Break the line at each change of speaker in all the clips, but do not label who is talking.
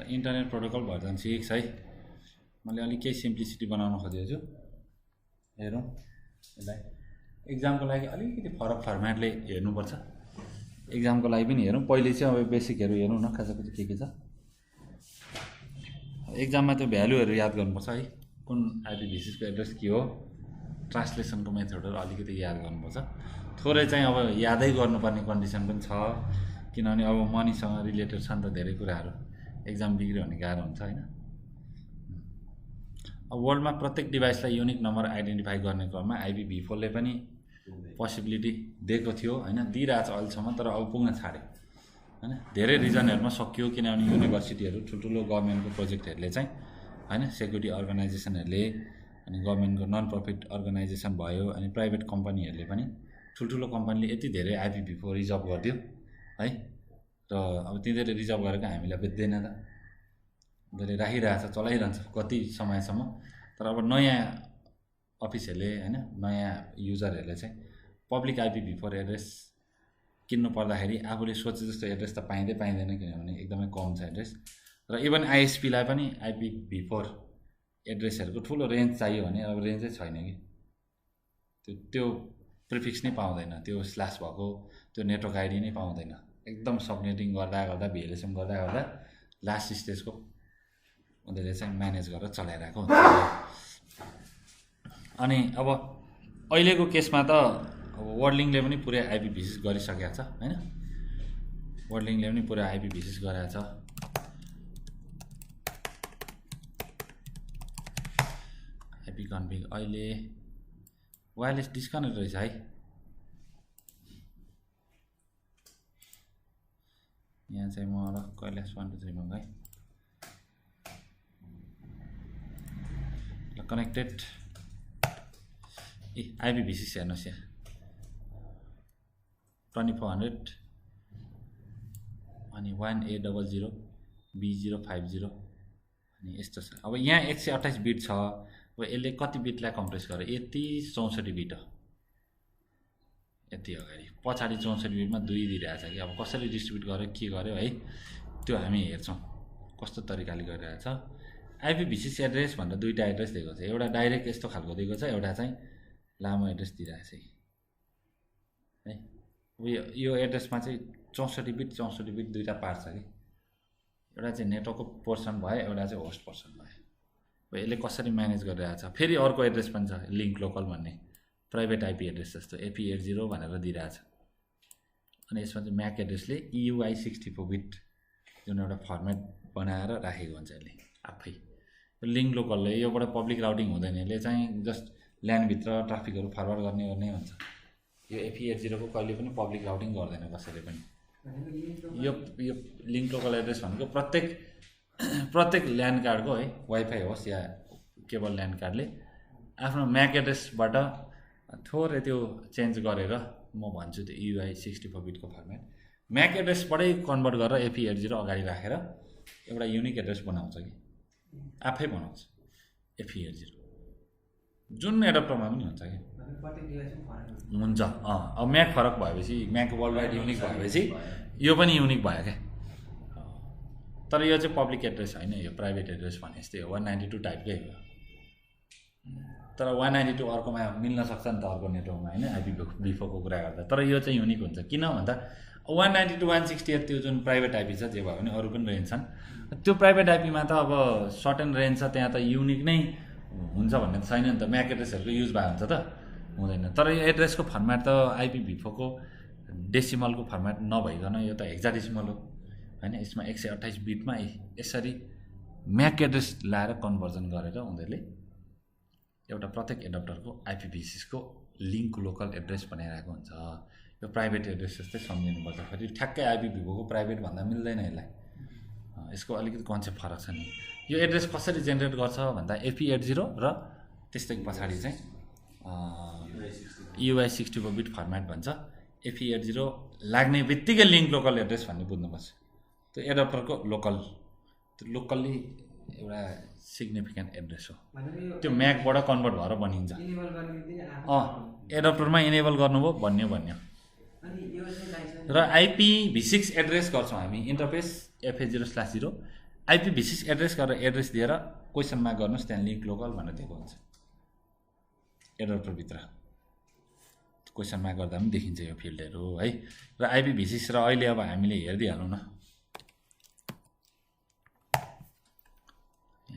Internet protocol version 6 है। मैले अलिक केही सिम्प्लिसिटी बनाउन खोजेको छु। हेरौँ यसलाई एक्जामको लागि अलिकति फरक फर्मेटले हेर्नुपर्छ। एक्जामको लागि पनि हेरौँ। पहिले चाहिँ अब बेसिकहरू हेरौँ न, खासै के छ। एक्जाममा त्यो भ्यालुहरू याद गर्नुपर्छ है। कुन आइपीभी6 को एड्रेस के हो, ट्रान्सलेसनको मेथडहरू अलिकति याद गर्नुपर्छ। थोरै चाहिँ अब यादै गर्नुपर्ने कन्डिसन पनि छ, किनभने अब मनीसँग रिलेटेड छ नि त धेरै कुराहरू। एक्जाम बिग्रियो भने गाह्रो हुन्छ हैन। अब वर्ल्डमा प्रत्येक डिभाइसलाई युनिक नम्बर आइडेन्टिफाई गर्ने क्रममा आइपीभी4 ले पनि पोसिबिलिटी दिएको थियो हैन, दिइरहेछ अहिलेसम्म। तर अब पुग्न छाड्यो हैन। धेरै रिजनहरुमा सकियो, किनभने युनिभर्सिटीहरू ठुल्ठुलो गभर्नमेन्टको प्रोजेक्टहरूले चाहिँ हैन, सेक्युरिटी अर्गनाइजेसनहरूले अनि गभर्नमेन्टको नन प्रफिट अर्गनाइजेसन भयो, अनि प्राइभेट कम्पनीहरूले पनि ठुल्ठुलो कम्पनीले यति धेरै आइपीभी4 रिजर्भ गरिदियो है। र अब तिनीहरूले रिजर्भ गरेको हामीलाई बेच्दैन त, उनीहरूले राखिरहेछ, चलाइरहन्छ कति समयसम्म। तर अब नयाँ अफिसहरूले हैन, नयाँ युजरहरूले चाहिँ पब्लिक आइपीभी4 एड्रेस किन्नु पर्दाखेरि आफूले सोचे जस्तो एड्रेस त पाइँदैन, किनभने एकदमै कम छ एड्रेस। र इभन आइएसपीलाई पनि आइपीभी4 एड्रेसहरूको ठुलो रेन्ज चाहियो भने अब रेन्जै छैन कि, त्यो प्रिफिक्स नै पाउँदैन, त्यो स्ल्यास भएको त्यो नेटवर्क आइडी नै पाउँदैन। एकदम सबनेटिङ गर्दा भिएलएसएम गर्दा लास्ट स्टेजको उनीहरूले चाहिँ म्यानेज गरेर चलाइरहेको हुन्छ। अनि अब अहिलेको केसमा त अब वर्ल्डलिङले पनि पुरै आइपीभी6 गरिसकेको छ हैन। वर्ल्डलिङले पनि पुरै आइपीभी6 गरेको छ। आइपी कन्फिग अहिले वायरलेस डिस्कनेक्ट रहेछ है। यहाँ चाहिँ म ल कैलाश 1 2 3 मगाएँ ल, कनेक्टेड। ए आइपीभी6 हेर्नुहोस् यहाँ 2400 अनि 1800 B050 अनि यस्तो छ। अब यहाँ 128 बिट छ। अब यसले कति बिटलाई कम्प्रेस गर्यो, यति 64 बिट हो। यति अगाडि पछाडि 64 बिटमा 2 दिइरहेछ कि। अब कसरी डिस्ट्रिब्युट गर्यो के गर्यो है, त्यो हामी हेर्छौँ कस्तो तरिकाले गरिरहेछ। आइपीभी6 एड्रेस भनेर दुईटा एड्रेस दिएको छ। एउटा डाइरेक्ट यस्तो खालको दिएको छ, एउटा चाहिँ लामो एड्रेस दिइरहेछ है। यो एड्रेसमा चाहिँ 64 बिट दुईटा पार्ट छ कि। एउटा चाहिँ नेटवर्कको पोर्सन भयो, एउटा चाहिँ होस्ट पोर्सन भयो। अब यसले कसरी म्यानेज गरिरहेछ। फेरि अर्को एड्रेस पनि छ लिङ्क लोकल भन्ने, प्राइभेट आइपी एड्रेस जस्तो AP80 भनेर दिइरहेछ। अनि यसमा चाहिँ म्याक एड्रेसले EUI64 बिट जुन एउटा फर्मेट बनाएर राखेको हुन्छ यसले आफै। लिङ्क लोकलले योबाट पब्लिक राउटिङ हुँदैन, यसले चाहिँ जस्ट ल्यान्डभित्र ट्राफिकहरू फरवर्ड गर्ने हुन्छ। यो AP80 को कहिले पनि पब्लिक राउटिङ गर्दैन कसैले पनि। यो लिङ्क लोकल एड्रेस भनेको प्रत्येक ल्यान्ड कार्डको है, वाइफाई होस् या केबल ल्यान्ड कार्डले आफ्नो म्याक एड्रेसबाट थोरै त्यो चेन्ज गरेर, म भन्छु त्यो EUI64 बिटको फर्मेट म्याक एड्रेसबाटै कन्भर्ट गरेर AP80 अगाडि राखेर एउटा युनिक एड्रेस बनाउँछ कि, आफै बनाउँछ AP80। जुन एडप्टरमा पनि हुन्छ कि हुन्छ। अब म्याक फरक भएपछि, म्याक वर्ल्ड वाइड युनिक भएपछि यो पनि युनिक भयो क्या। तर यो चाहिँ पब्लिक एड्रेस होइन, यो प्राइभेट एड्रेस भने जस्तै हो, 192 टाइपकै हो। तर 192 अर्कोमा मिल्न सक्छ नि त, अर्को नेटवर्कमा होइन, आइपीभी4 को कुरा गर्दा। तर यो चाहिँ युनिक हुन्छ। किन भन्दा 192 168 त्यो जुन प्राइभेट आइपी छ, जे भयो भने अरू पनि रेन्ज छन्। त्यो प्राइभेट आइपीमा त अब सर्टेन रेन्ज छ, त्यहाँ त युनिक नै हुन्छ भन्ने त छैन नि त। म्याक एड्रेसहरूको युज भएको हुन्छ त, हुँदैन। तर यो एड्रेसको फर्मेट त आइपीभी4 को डेसिमलको फर्मेट नभइकन यो त हेक्साडेसिमल हो हैन। यसमा 128 बिटमा यसरी म्याक एड्रेस लाएर कन्भर्जन गरेर उनीहरूले एउटा प्रत्येक एडप्टरको आइपीभी6 को लिङ्क लोकल एड्रेस बनाइरहेको हुन्छ। यो प्राइभेट एड्रेस जस्तै सम्झिनुपर्छ। फेरि ठ्याक्कै आइपीभी4 को प्राइभेट भन्दा मिल्दैन यसलाई, यसको अलिकति कन्सेप्ट फरक छ नि। यो एड्रेस कसरी जेनेरेट गर्छ भन्दा AP80 र त्यस्तै पछाडि चाहिँ EUI64 बिट फर्मेट भन्छ। AP80 लाग्ने बित्तिकै लिङ्क लोकल एड्रेस भन्ने बुझ्नुपर्छ। त्यो एडप्टरको लोकल्ली एउटा सिग्निफिकेन्ट एड्रेस हो त्यो म्याकबाट कन्भर्ट भएर बनिन्छ एडप्टरमा इनेबल गर्नुभयो भन्यो र IPv6 एड्रेस गर्छौँ हामी इन्टरफेस FA0/0 IPv6 एड्रेस गरेर एड्रेस दिएर क्वेसन मार्क गर्नुहोस् त्यहाँ लिङ्क लोकल भनेर दिएको हुन्छ एडप्टरभित्र क्वेसन मार्क गर्दा पनि देखिन्छ यो फिल्डहरू है र IPv6 र अहिले अब हामीले हेरिदिइहालौँ न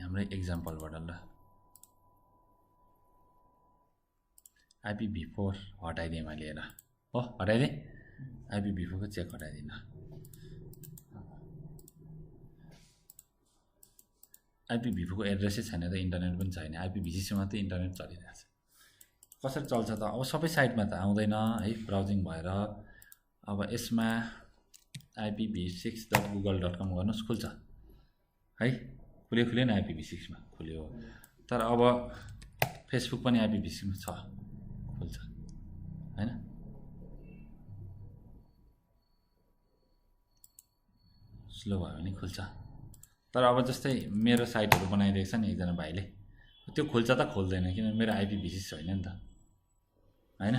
हाम्रै एक्जाम्पलबाट ल IPv4 हटाइदिएँ मैले हेर हो हटाइदिएँ IPv4 को चेक हटाइदिन IPv4 को एड्रेसै छैन त इन्टरनेट पनि छैन IPv6 मात्रै इन्टरनेट चलिरहेछ कसरी चल्छ त अब सबै साइटमा त आउँदैन है ब्राउजिङ भएर अब यसमा IPv6.google.com गर्नुहोस् खुल्छ है खुल्यो नि IPv6 मा खुल्यो तर अब फेसबुक पनि IPv6 मा छ खुल्छ हैन स्लो भयो भने खुल्छ तर अब जस्तै मेरो साइटहरु बनाइदिएको छ नि एकजना भाइले त्यो खुल्छ त खोल्दैन किनभने मेरो IPv6 छैन नि त हैन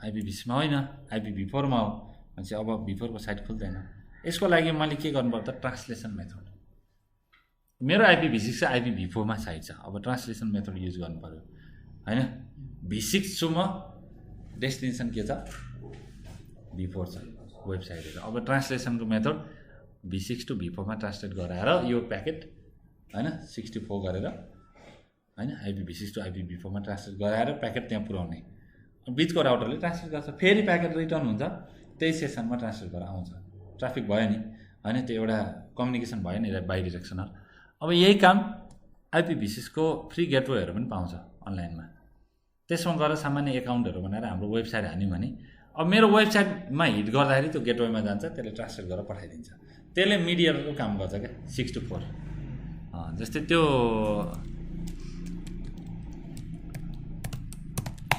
IPv6 मा होइन IPv4 मा हो भनेपछि अब v4 को साइट खुल्दैन यसको लागि मैले के गर्नु पर्छ ट्रान्सलेसन मेथड मेरो IPv6 चाहिँ IPv4 मा साइट छ अब ट्रान्सलेसन मेथड युज गर्नु पर्यो हैन v6 छु म डेस्टिनेसन के छ v4 छ वेबसाइटहरु अब ट्रान्सलेसनको मेथड v6 टु v4 मा ट्रान्सलेट गराएर यो प्याकेट हैन 64 गरेर हैन IPv6 टु IPv4 मा ट्रान्सलेट गराएर प्याकेट त्यहाँ पुर्याउने बीचको राउटरले ट्रान्सलेट गर्छ फेरि प्याकेट रिटर्न हुन्छ त्यही सेसनमा ट्रान्सलेट गरेर आउँछ ट्राफिक भयो नि हैन त्यो एउटा कम्युनिकेसन भयो नि बाइ डाइरेक्सनल अब यही काम IPv6 को फ्री गेटवेहरु पनि पाउँछ अनलाइनमा त्यसमा गएर सामान्य एकाउन्टहरु बनाएर हाम्रो वेबसाइट हान्यौं भने अब मेरो वेबसाइटमा हिट गर्दाखेरि त्यो गेटवेमा जान्छ त्यसले ट्रान्सलेट गरेर पठाइदिन्छ त्यसले मिडिएटरको काम गर्छ के 6 to 4 जस्तै त्यो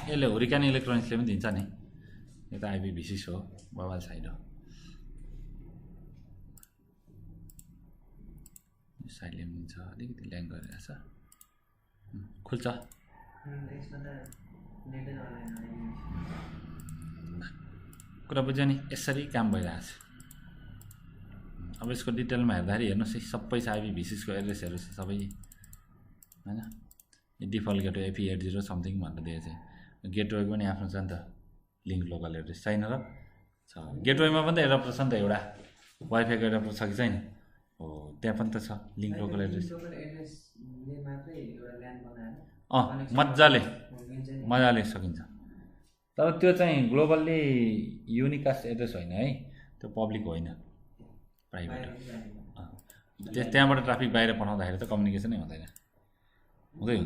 यसले हुरिकेन इलेक्ट्रोनिक्सले पनि दिन्छ नि यो त IPv6 हो बवाल साइड हो साइडले पनि दिन्छ अलिकति ल्याङ गरिरहेछ खुल्छ कुरा बुझ्यो नि यसरी काम भइरहेछ अब यसको डिटेलमा हेर्दाखेरि हेर्नुस् है सबै IPv6 को एड्रेसहरु सबै हैन यो डिफल्ट गेटवे FE80 समथिङ भनेर दिएको छ गेटवे पनि आफ्नो छ नि त लिंक लोकल एड्रेस छैन र छ गेटवेमा पनि त एडप्टर छ नि त एउटा वाइफाई को एडप्टर छ कि छैन हो त्यहाँ पनि त छ लिंक लोकल एड्रेस ले मात्रै एउटा ल्यान बनाएर मजाले सकिन्छ तर त्यो चाहिँ ग्लोबली युनिकास्ट एड्रेस होइन है त्यो पब्लिक होइन प्राइभेट त्यहाँबाट ट्राफिक बाहिर पठाउँदाखेरि त कम्युनिकेसनै हुँदैन हुँदैन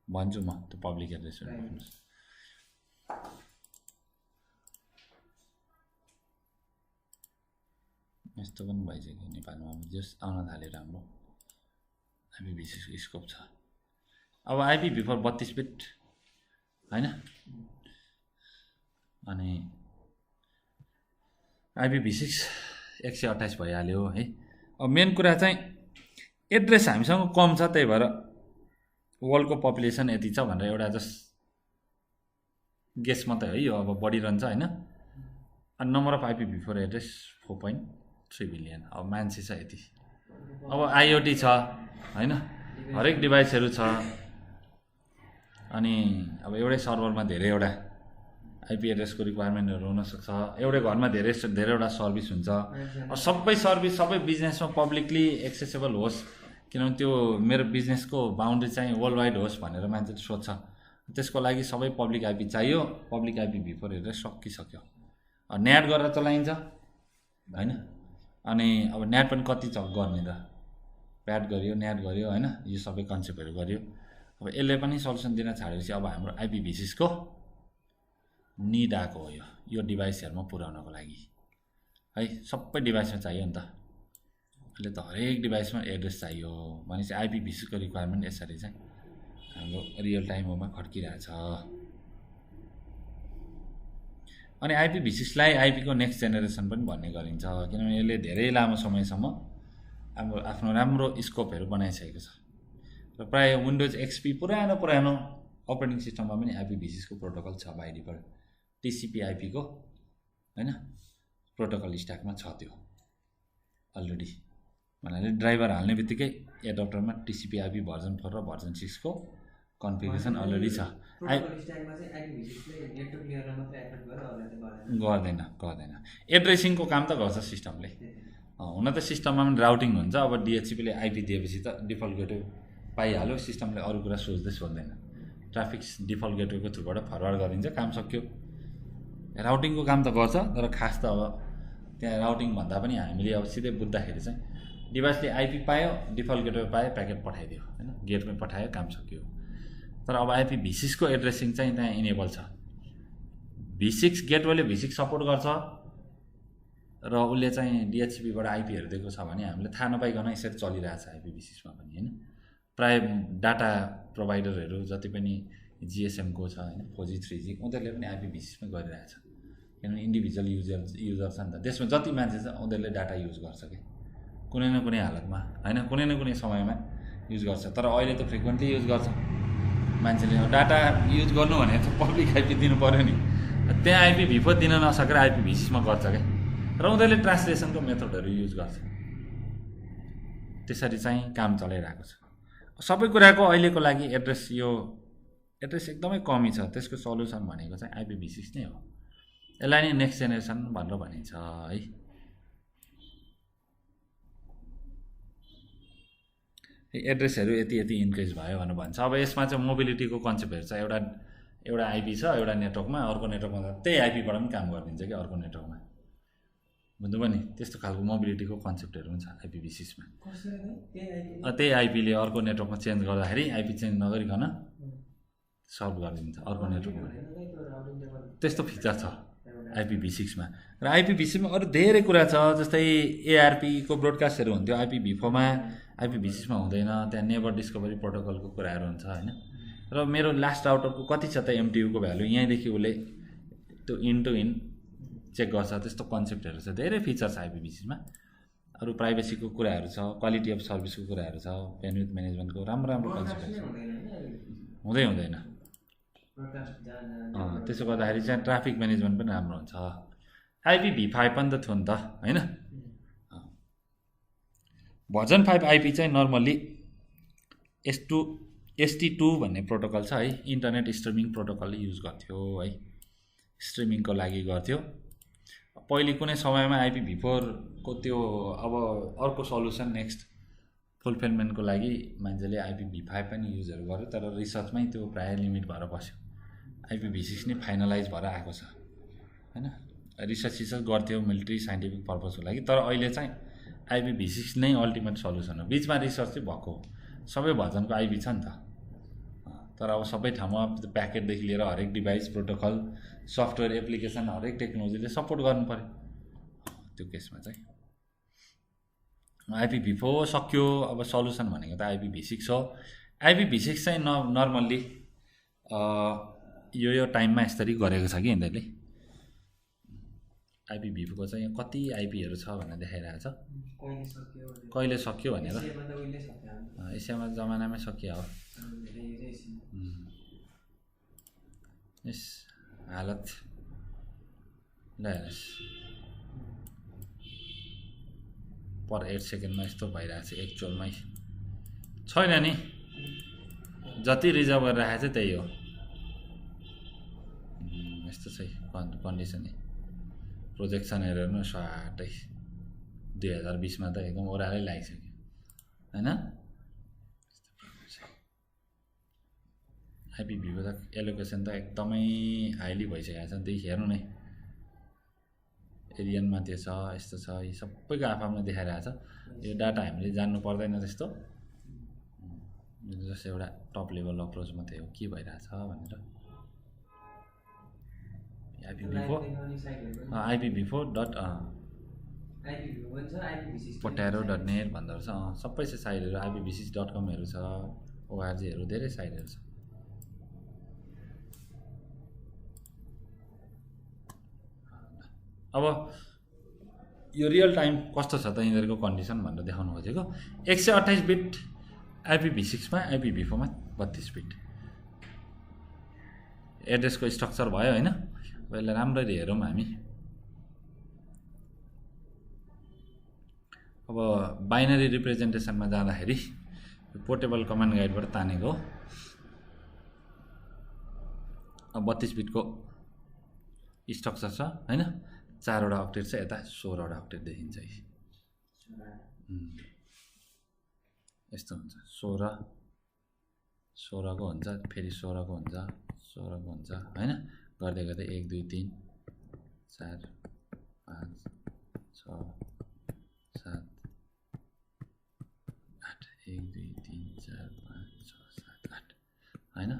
भन्छु म त्यो पब्लिक एड्रेस भन्नुस् यस्तो पनि भइसक्यो नेपालमा जस आउन थाले राम्रो IPv6 स्कोप छ अब IPv4 32 बिट हैन अनि IPv6 128 भइहाल्यो है अब मेन कुरा चाहिँ एड्रेस हामीसँग कम छ त्यही भएर वर्ल्डको पपुलेसन यति छ भनेर एउटा जस्ट गेस मात्रै है यो अब बढिरहन्छ हैन अनि number of IPv4 address 4.3 billion अब मान्छे छ यति अब IoT छ हैन हरेक डिभाइसहरु छ अनि अब एउटै सर्भरमा धेरैवटा IP एड्रेसको रिक्वायरमेन्टहरु हुन सक्छ एउटै घरमा धेरैवटा सर्भिस हुन्छ अब सबै सर्भिस सबै बिजनेसमा पब्लिकली एक्सेसिबल होस् किनभने त्यो मेरो बिजनेसको बाउन्ड्री चाहिँ वर्ल्ड वाइड होस् भनेर मान्छेले सोच्छ त्यसको लागि सबै पब्लिक IP चाहियो पब्लिक IPv4 एड्रेस सकिसक्यो नेट गरेर चलाइन्छ हैन अनि अब नेट पनि कति गर्ने त प्याड गरियो नेट गरियो हैन यो सबै कन्सेप्टहरु गरियो अब यसले पनि सल्युसन दिन छाडेपछि अब हाम्रो IPv6 को निड आको हो यो डिभाइसहरुमा पुर्याउनको लागि है सबै डिभाइसमा चाहियो नि त अहिले त हरेक डिभाइसमा एड्रेस चाहियो भनेपछि IPv6 को रिक्वायरमेन्ट यसरी चाहिँ हाम्रो रियल टाइममा खड्किरहेछ अनि IPv6 लाई IP को नेक्स्ट जेनेरेसन पनि भन्ने गरिन्छ किनभने यसले धेरै लामो समयसम्म आफ्नो राम्रो स्कोपहरू बनाइसकेको छ र प्रायः विन्डोज एक्सपी पुरानो अपरेटिङ सिस्टममा पनि आइपी-v6 को प्रोटोकल छ बाइ डिफल्ट TCP/IP को हैन प्रोटोकल स्ट्याकमा छ त्यो अलरेडी भन्नाले ड्राइभर हाल्ने बित्तिकै एडप्टरमा TCP/IP भर्जन 4 र भर्जन 6 को कन्फिगरेसन अलरेडी छ गर्दैन एड्रेसिङको काम त गर्छ सिस्टमले हुन त सिस्टममा पनि राउटिङ हुन्छ अब DHCP ले आइपी दिएपछि त डिफल्ट गेटवे पाइहाल्यो सिस्टमले अरू कुरा सोच्दैन ट्राफिक डिफल्ट गेटवेको थ्रुबाट फरवार्ड गरिन्छ काम सक्यो राउटिङको काम त गर्छ तर खास त अब त्यहाँ राउटिङ भन्दा पनि हामीले अब सिधै बुझ्दाखेरि चाहिँ डिभाइसले आइपी पायो डिफल्ट गेटवे पायो प्याकेट पठाइदियो हैन गेटवे पठायो काम सक्यो तर अब आइपी-v6 को एड्रेसिङ चाहिँ त्यहाँ इनेबल छ v6 गेटवेले v6 सपोर्ट गर्छ र उसले चाहिँ DHCP बाट आइपीहरु दिएको छ भने हामीले थाहा नपाइकन यसरी चलिरहेछ आइपी-v6 मा पनि हैन प्राय डाटा प्रोवाइडरहरु जति पनि GSM को छ हैन 4G 3G उनीहरुले पनि आइपी-v6 मा गरिरहेछ किनभने इन्डिभिजुअल युजर छ नि त त्यसमा जति मान्छे छ उनीहरुले डाटा युज गर्छ के कुनै न कुनै हालतमा हैन कुनै न कुनै समयमा युज गर्छ तर अहिले त फ्रिक्वेन्टली युज गर्छ मान्छेले डाटा युज गर्नु भने त पब्लिक आइपी दिनु पर्यो नि त्यहाँ आइपी-v4 दिन नसकेर आइपी-v6 मा गर्छ के र उनीहरुले ट्रान्सलेसनको मेथडहरु युज गर्छ त्यसरी चाहिँ काम चलाइरहेको छ सबै कुराको अहिलेको लागि एड्रेस एकदमै कमी छ त्यसको सल्युसन भनेको चाहिँ आइपी-v6 नै हो यसलाई नै नेक्स्ट जेनेरेसन भनेर भनिन्छ है एड्रेसहरु यति इन्क्रिज भयो भनेर भन्छ अब यसमा चाहिँ मोबिलिटीको कन्सेप्टहरु छ एउटा आइपी छ एउटा नेटवर्कमा अर्को नेटवर्कमा त्यही आइपी बाट पनि काम गरिदिन्छ के अर्को नेटवर्कमा बुझ्नुभयो नि त्यस्तो खालको मोबिलिटीको कन्सेप्टहरु हुन्छ आइपी-v6 मा त्यही आइपी ले अर्को नेटवर्कमा चेन्ज गर्दाखेरि आइपी चेन्ज नगरिकन सर्भ गरिदिन्छ अर्को नेटवर्कमा त्यस्तो फिचर छ आइपी-v6 मा र आइपी-v6 मा अरु धेरै कुरा छ जस्तै ARP को ब्रोडकास्टहरु हुन्थ्यो आइपी-v4 मा आइपी-v6 मा हुँदैन त्यहाँ नेबर डिस्कभरी प्रोटोकलको कुराहरु हुन्छ हैन र मेरो लास्ट राउटरको कति छ त MTU को भ्यालु यहाँदेखि उले त्यो इन टु इन चेक गर्छ त्यस्तो कन्सेप्टहरु छ धेरै फिचर छ आइपी-v6 मा अरु प्राइभेसीको कुराहरु छ क्वालिटी अफ सर्भिसको कुराहरु छ ब्यान्डविड्थ म्यानेजमेन्टको राम्रो कन्सेप्ट हुँदैन त्यसो गर्दाखेरि चाहिँ ट्राफिक म्यानेजमेन्ट पनि राम्रो हुन्छ आइपी-v5 पनि त थियो नि त हैन भर्जन 5 आइपी चाहिँ नर्मली ST2 भन्ने प्रोटोकल छ है इन्टरनेट स्ट्रिमिङ प्रोटोकलले युज गर्थ्यो है स्ट्रिमिङको लागि गर्थ्यो पहिले कुनै समयमा आइपी-v4 को त्यो अब अर्को सल्युसन नेक्स्ट फुलफिलमेन्टको लागि मान्छेले आइपी-v5 पनि युजहरु गर्यो तर रिसर्चमै त्यो प्राय लिमिट भएर बस्यो आइपी-v6 नै फाइनलाइज भएर आएको छ हैन रिसर्च गर्थ्यो मिलिट्री साइन्टिफिक पर्पसको लागि तर अहिले चाहिँ आइपी-v6 नै अल्टिमेट सल्युसन हो बीचमा रिसर्च चाहिँ भएको सबै भर्जनको आइपी छ नि त तर अब सबै ठाउँमा प्याकेट देखि लिएर हरेक डिभाइस प्रोटोकल सफ्टवेयर एप्लिकेसन हरेक टेक्नोलोजीले सपोर्ट गर्नु पर्यो त्यो केसमा चाहिँ आइपी-v4 सक्यो अब सल्युसन भनेको त आइपी-v6 हो आइपी-v6 चाहिँ नर्मल्ली यो टाइममा यसरी गरेको छ कि यिनीहरुले आइपी-v4 को चाहिँ कति आइपीहरु छ भनेर देखाइरहेको छ कहिले सक्यो भनेर एसियामा जमानामै सकिया हो यस हालत ल हेर्नुस् पर 8 सेकेन्डमा यस्तो भइरहेछ एक्चुअलमै छैन नि जति रिजर्भ गरेर राखेको छ त्यही हो यस्तो चाहिँ कन्डिसन प्रोजेक्सन हेर्नु स्वाटै 2020 मा त एकदम ओरालै लागिसक्यो हैन आइपी-v4 को त एलोकेसन त एकदमै हाइली भइसकेको छ नि हेर्नु नै एरियनमा त्यो छ यस्तो छ यी सबैको आफआफ्नो देखाइरहेछ यो डाटा हामीले जान्नु पर्दैन त्यस्तो जस्तो एउटा टप लेभल अप्रोच मात्रै हो के भइरहेछ भनेर ipv4.potaro.net भन्दा छ सबै छ साइटहरु ipv6.com हरु छ org हरु धेरै साइटहरु छ अब यो रियल टाइम कस्तो छ त यिनीहरूको कन्डिसन भनेर देखाउनु खोजेको 128 बिट IPv6 मा IPv4 मा 32 बिट एड्रेसको स्ट्रक्चर भयो हैन। अब यसलाई राम्ररी हेरौँ हामी। अब बाइनरी रिप्रेजेन्टेसनमा जाँदाखेरि पोर्टेबल कमान्ड गाइडबाट तानेको हो। अब 32 बिटको स्ट्रक्चर छ हैन, 4 वटा अक्टेट छ, यता 16 वटा अक्टेट देखिन्छ। यस्तो हुन्छ 16 को हुन्छ, फेरि 16 को हुन्छ, 16 को हुन्छ हैन, गर्दै गर्दै 1 2 3 4 5 6 7 8 1 2 3 4 5 6 7 8 हैन।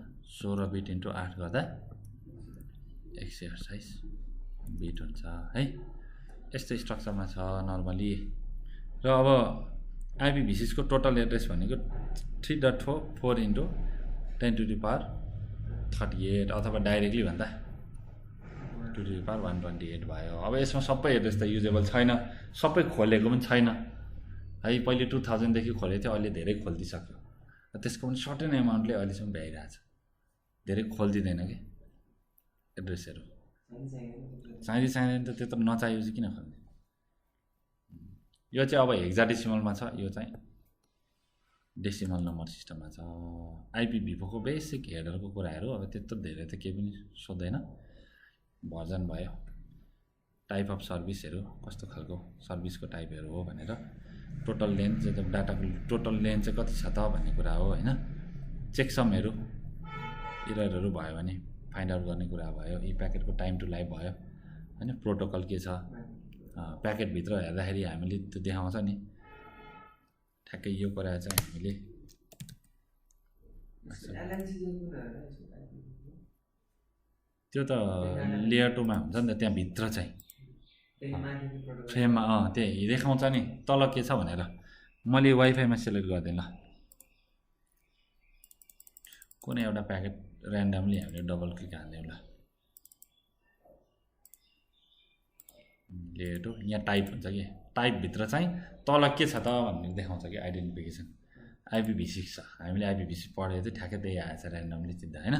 16 बिट इन्टु 8 गर्दा 128 बिट हुन्छ है। यस्तो स्ट्रक्चरमा छ नर्मली। र अब IPv6 को टोटल एड्रेस भनेको 3.4 इन्टु 10⁻38 अथवा डाइरेक्टली भन्दा 2⁻128 भयो। अब यसमा सबै एड्रेस त युजेबल छैन, सबै खोलेको पनि छैन है। पहिले 2000 देखि खोलेको थियो, अहिले धेरै खोलिदिसक्यो। त्यसको पनि सर्टेन एमाउन्टले अहिलेसम्म भ्याइरहेछ, धेरै खोलिदिँदैन कि एड्रेसहरू। चाहिँदैन त त्यत्रो नचाहियो चाहिँ किन खोल्ने। यो चाहिँ अब हेक्साडेसिमलमा छ, यो चाहिँ डेसिमल नम्बर सिस्टममा छ। IPv4 को बेसिक हेडरको कुराहरू अब त्यत्रो धेरै त केही पनि सोध्दैन। भर्जन भयो, टाइप अफ सर्भिसहरू कस्तो खालको सर्भिसको टाइपहरू हो भनेर, टोटल लेन्थ चाहिँ डाटाको टोटल लेन्थ चाहिँ कति छ त भन्ने कुरा हो हैन। चेकसमहरू एररहरू भयो भने फाइन्ड आउट गर्ने कुरा भयो। यी प्याकेटको टाइम टु लाइफ भयो हैन, प्रोटोकल के छ, प्याकेटभित्र हेर्दाखेरि हामीले त्यो देखाउँछ नि ठ्याक्कै यो कुरा चाहिँ हामीले त्यो त लेयर 2 मा हुन्छ नि त, त्यहाँ भित्र चाहिँ फ्रेममा त्यही देखाउँछ नि तल के छ भनेर। मैले वाइफाईमा सेलेक्ट गर्दैन, ल कुनै एउटा प्याकेट ऱ्यान्डमली हामीले डबल क्लिक हाल्यौँ। ल लेयर 2 यहाँ टाइप हुन्छ कि, टाइपभित्र चाहिँ तल के छ त भन्ने देखाउँछ कि आइडेन्टिफिकेसन। IPv6 छ, हामीले IPv6 पढेको चाहिँ ठ्याक्कै त्यही आएछ ऱ्यान्डमली चिन्ता हैन।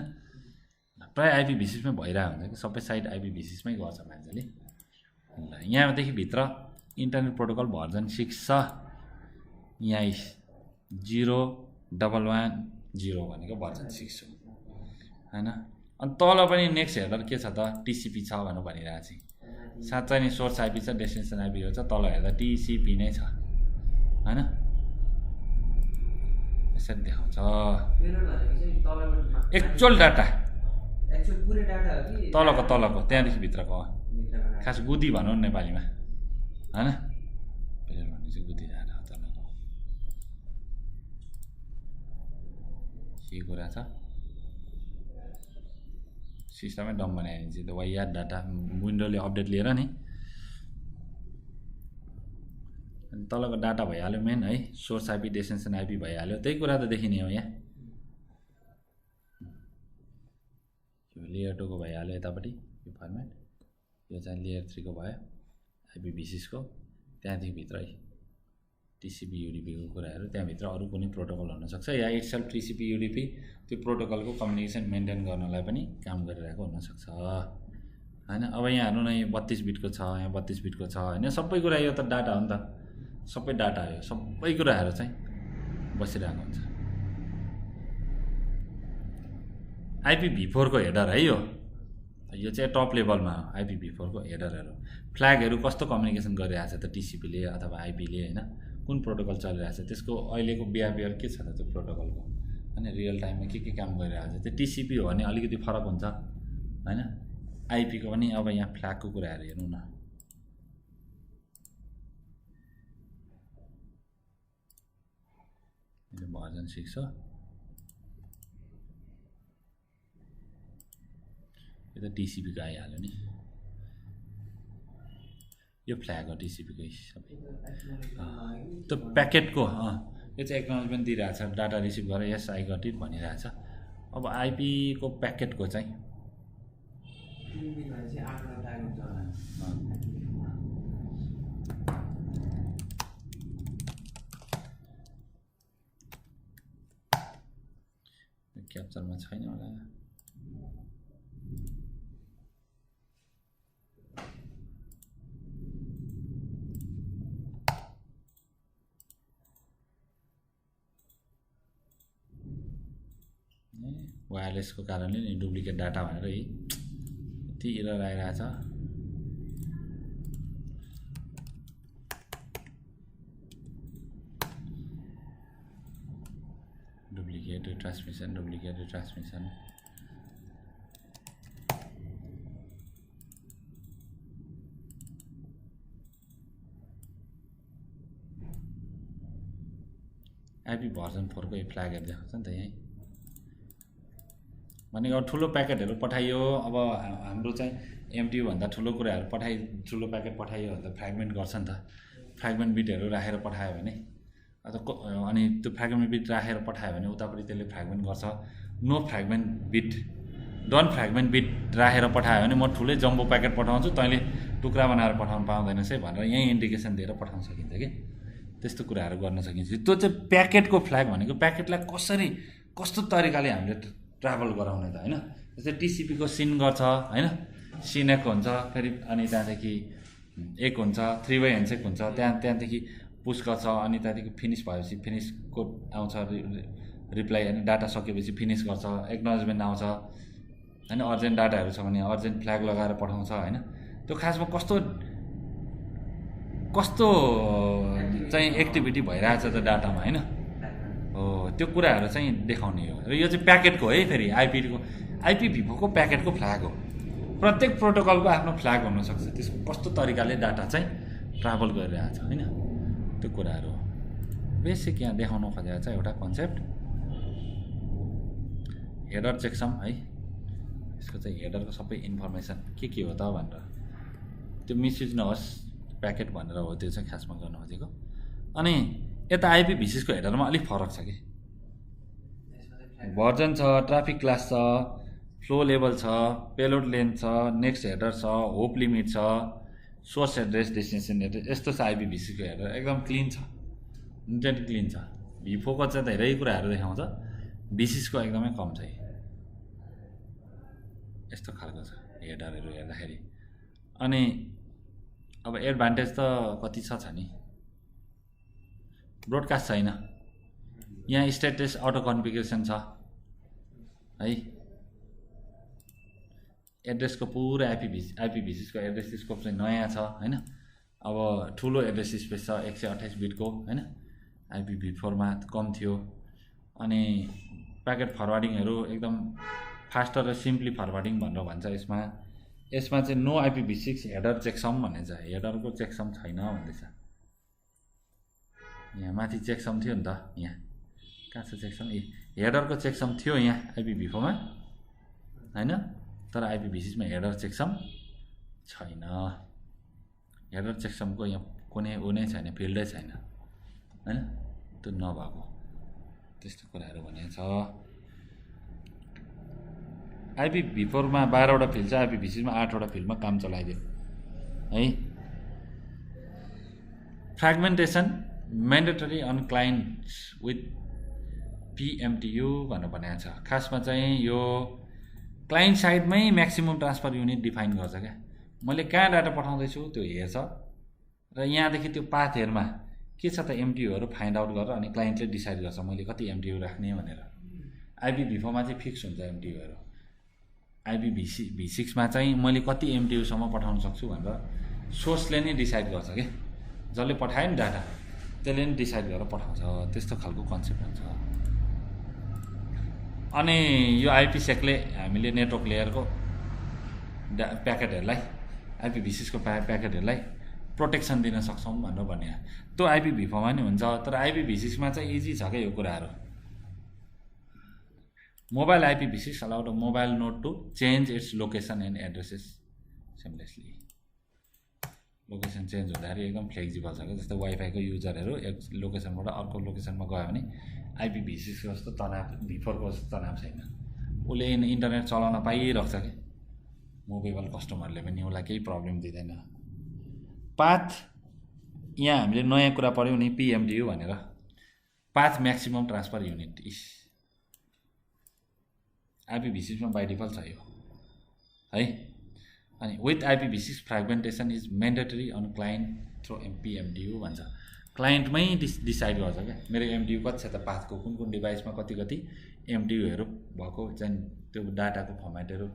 प्रायः IPv6 मै भइरहेको हुन्छ कि, सबै साइट IPv6 मै गर्छ मान्छेले। ल यहाँदेखि भित्र इन्टरनेट प्रोटोकल भर्जन 6 छ, यहाँ 01110 भनेको भर्जन 6 हो हैन। अनि तल पनि नेक्स्ट हेर्दा के छ त TCP छ भनेर भनिरहेको छ। साँच्चै नै सोर्स IP छ, डेस्टिनेसन IP हो छ, तल हेर्दा TCP नै छ हैन। यसरी देखाउँछ एक्चुअल डाटा, तलको त्यहाँदेखि भित्रको खास गुदी भनौँ नेपालीमा हैन। पेरियर भन्ने चाहिँ गुदी डाटा हो तलको। के कुरा छ, सिस्टमै डम बनाइदिन्छ त वाइयार डाटा विन्डोले अपडेट लिएर नि। अनि तलको डाटा भइहाल्यो मेन है, सोर्स IP डेस्टिनेसन IP भइहाल्यो, त्यही कुरा त देखिने हो यहाँ। यो लेयर 2 को भइहाल्यो यतापट्टि यो फर्मेट, यो चाहिँ लेयर 3 को भयो IPv6 को। त्यहाँदेखि भित्रै TCP UDP को कुराहरू, त्यहाँभित्र अरू कुनै प्रोटोकल हुनसक्छ या इट्सेल्फ TCP UDP त्यो प्रोटोकलको कम्युनिकेसन मेन्टेन गर्नलाई पनि काम गरिरहेको हुनसक्छ हैन। अब यहाँ हेर्नु न, यो 32 बिटको छ, यहाँ 32 बिटको छ हैन। सबै कुरा यो त डाटा हो नि त, सबै डाटा हो, सबै कुराहरू चाहिँ बसिरहेको हुन्छ। IPv4 को हेडर है यो चाहिँ टप लेभलमा हो। IPv4 को हेडरहरू, फ्ल्यागहरू कस्तो कम्युनिकेसन गरिरहेछ त TCP ले अथवा IP ले हैन, कुन प्रोटोकल चलिरहेछ, त्यसको अहिलेको बिहेभियर के छ त त्यो प्रोटोकलको हैन, रियल टाइममा के काम गरिरहेछ। त्यो TCP हो भने अलिकति फरक हुन्छ हैन। IP को पनि अब यहाँ फ्ल्यागको कुराहरू हेर्नु न, यो भर्जन 6 हो, यो त TCP को आइहाल्यो नि, यो फ्ल्याग हो TCP को सबै। त्यो प्याकेटको यो चाहिँ एक्नोलेजमेन्ट दिइरहेछ, डाटा रिसिभ गरेर यस आई गट इट भनिरहेछ। अब IP को प्याकेटको चाहिँ क्याप्चरमा छैन होला वायरलेसको कारणले नि डुप्लिकेट डाटा भनेर यति एरर आइरहेछ डुप्लिकेट ट्रान्समिसन आइपी भर्जन 4 को फ्ल्यागहरु देखाउँछ नि त यही भनेको अब ठुलो प्याकेटहरु पठाइयो अब हाम्रो चाहिँ एमटियु भन्दा ठुलो कुराहरु ठुलो प्याकेट पठाइयो भन्दा फ्र्यागमेन्ट गर्छ नि त फ्र्यागमेन्ट बिटहरु राखेर पठायो भने अनि त्यो फ्र्यागमेन्ट बिट राखेर पठायो भने उतापट्टि त्यसले फ्र्यागमेन्ट गर्छ नो फ्र्यागमेन्ट बिट डन फ्र्यागमेन्ट बिट राखेर पठायो भने म ठुलै जम्बो प्याकेट पठाउँछु तैँले टुक्रा बनाएर पठाउन पाउँदैनस् है भनेर यही इन्डिकेसन दिएर पठाउन सकिन्छ कि त्यस्तो कुराहरु गर्न सकिन्छ त्यो चाहिँ प्याकेटको फ्ल्याग भनेको प्याकेटलाई कस्तो तरिकाले हामीले ट्राभल गराउने त हैन जस्तै टिसिपी को सिन गर्छ हैन सिन एक हुन्छ फेरि अनि त्यहाँदेखि एक हुन्छ 3 बाइ ह्यान्डसेक हुन्छ त्यहाँदेखि पुश गर्छ अनि त्यहाँदेखि फिनिश भएपछि फिनिशको आउँछ रिप्लाई हैन डाटा सकेपछि फिनिश गर्छ एक्नोलेजमेन्ट आउँछ हैन अर्जेन्ट डाटाहरु छ भने अर्जेन्ट फ्ल्याग लगाएर पठाउँछ हैन त्यो खासमा कस्तो चाहिँ एक्टिभिटी भइरहेछ त डाटामा हैन हो त्यो कुराहरु चाहिँ देखाउने हो र यो चाहिँ प्याकेटको है फेरि आइपी को प्याकेटको फ्ल्याग हो प्रत्येक प्रोटोकलको आफ्नो फ्ल्याग हुन सक्छ त्यसको कस्तो तरिकाले डाटा चाहिँ ट्राभल गरिरहेछ हैन त्यो कुराहरु बेसिक यहाँ देखाउन खोजेको छ एउटा कन्सेप्ट हेडर चेकसम है यसको चाहिँ हेडरको सबै इन्फर्मेसन के हो त भनेर त्यो मिसयुज नहोस् प्याकेट भनेर हो त्यो चाहिँ खासमा गर्न खोजेको अनि यता आइपी भिसिसको हेडरमा अलिक फरक छ कि भर्जन छ ट्राफिक क्लास छ फ्लो लेभल छ पेलोड लेन्थ छ नेक्स्ट हेडर छ होप लिमिट छ सोर्स एड्रेस डेस्टिनेसन एड्रेस यस्तो छ आइपी भिसिसको हेडर एकदम क्लिन छ निट एन्ड क्लिन छ भिफोको चाहिँ धेरै कुराहरु देखाउँछ भिसिसको एकदमै कम छ यस्तो खालको छ हेडरहरु हेर्दाखेरि अनि अब एडभान्टेज त कति छ नि ब्रोडकास्ट छैन यहाँ स्टेटस अटो कन्फिगरेसन छ है एड्रेसको पुरा आइपी भिसिसको एड्रेस स्कोप चाहिँ नयाँ छ हैन अब ठुलो एड्रेस स्पेस छ 128 बिटको हैन आइपी मा कम थियो अनि प्याकेट फरवार्डिङहरु एकदम फास्टर र सिम्पली फरवार्डिङ भनेर भन्छ यसमा चाहिँ नो आइपी6 हेडर चेकसम भन्ने छ हेडरको चेकसम छैन भन्दैछ यहाँ माथि चेकसम थियो नि त यहाँ कहाँ छ चेकसम हेडरको चेकसम थियो यहाँ आइपी4 मा हैन तर आइपी6 मा हेडर चेकसम छैन हेडर चेकसमको यहाँ कुनै छैन फिल्डै छैन हैन त्यो नभएको त्यस्तो कुराहरु भनेको छ आइपी4 मा 12 वटा फिल्ड छ आइपी6 मा 8 वटा फिल्डमा काम चलाइदियो है fragmentation mandatory on clients with PMTU भनेर भनेको छ खासमा चाहिँ यो क्लाइन्ट साइडमै म्याक्सिमम ट्रान्सफर युनिट डिफाइन गर्छ क्या मैले कहाँ डाटा पठाउँदैछु त्यो हेर्छ र यहाँदेखि त्यो पाथहरुमा के छ त एमटीयूहरु फाइन्ड आउट गरेर अनि क्लाइन्टले डिसाइड गर्छ मैले कति एमटीयू राख्ने भनेर आइपी4 मा चाहिँ फिक्स हुन्छ एमटीयूहरु आइपी6 मा चाहिँ मैले कति एमटीयू सम्म पठाउन सक्छु भनेर सोर्सले नै डिसाइड गर्छ के जसले पठायो नि डाटा त्यसले नि डिसाइड गरेर पठाउँछ त्यस्तो खालको कन्सेप्ट हुन्छ अनि यो आइपीसेकले हामीले नेटवर्क लेयरको प्याकेटहरुलाई आइपी6 को प्याकेटहरुलाई प्रोटेक्सन दिन सक्छौं भनेर भने त्यो आइपी4 मा नि हुन्छ तर आइपी6 मा चाहिँ इजी छ के यो कुराहरु mobile आइपी6 allowed a mobile node to change its location and addresses seamlessly location change हुँदाखेरि एकदम फ्लेक्सिबल छ के जस्तै वाइफाई को युजरहरु एक लोकेसनबाट अर्को लोकेसनमा गयो भने आइपी6 जस्तो तनाव V4 को जस्तो तनाव छैन उले इन्टरनेट चलाउन पाइरहेछ के मोबाइल कस्टमरले पनि उलाई केही प्रब्लम दिदैन पाथ यहाँ हामीले नयाँ कुरा पढ्यौ नि पीएमटीयू भनेर path maximum transfer unit IPv6 मा बाइ डिफल्ट छ यो है। अनि with IPv6 fragmentation is mandatory on client through MPMDU भन्छ। क्लाइन्टमै डिसाइड गर्छ क्या मेरो MDU कति छ त पाथको, कुन डिभाइसमा कति MDUहरू भएको चाहिँ त्यो डाटाको फर्मेटहरू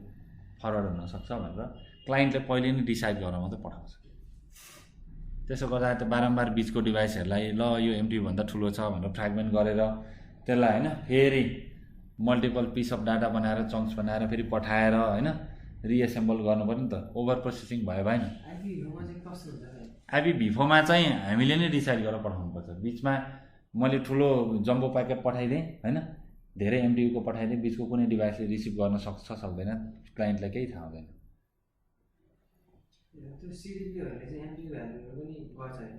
फरवर्ड हुनसक्छ भनेर क्लाइन्टले पहिले नै डिसाइड गरेर मात्रै पठाउँछ। त्यसो गर्दा त बारम्बार बिचको डिभाइसहरूलाई ल यो MDU भन्दा ठुलो छ भनेर फ्रेगमेन्ट गरेर त्यसलाई होइन फेरि मल्टिपल पिस अफ डाटा बनाएर चङ्क्स बनाएर फेरि पठाएर होइन रिएसेम्बल गर्नु पर्यो नि त, ओभर प्रोसेसिङ भयो भएन। IPv4 मा चाहिँ हामीले नै डिसाइड गरेर पठाउनुपर्छ। बिचमा मैले ठुलो जम्बो प्याकेट पठाइदिएँ होइन, धेरै MDU को पठाइदिएँ, बिचको कुनै डिभाइसले रिसिभ गर्न सक्छ सक्दैन क्लाइन्टलाई केही थाहा हुँदैन।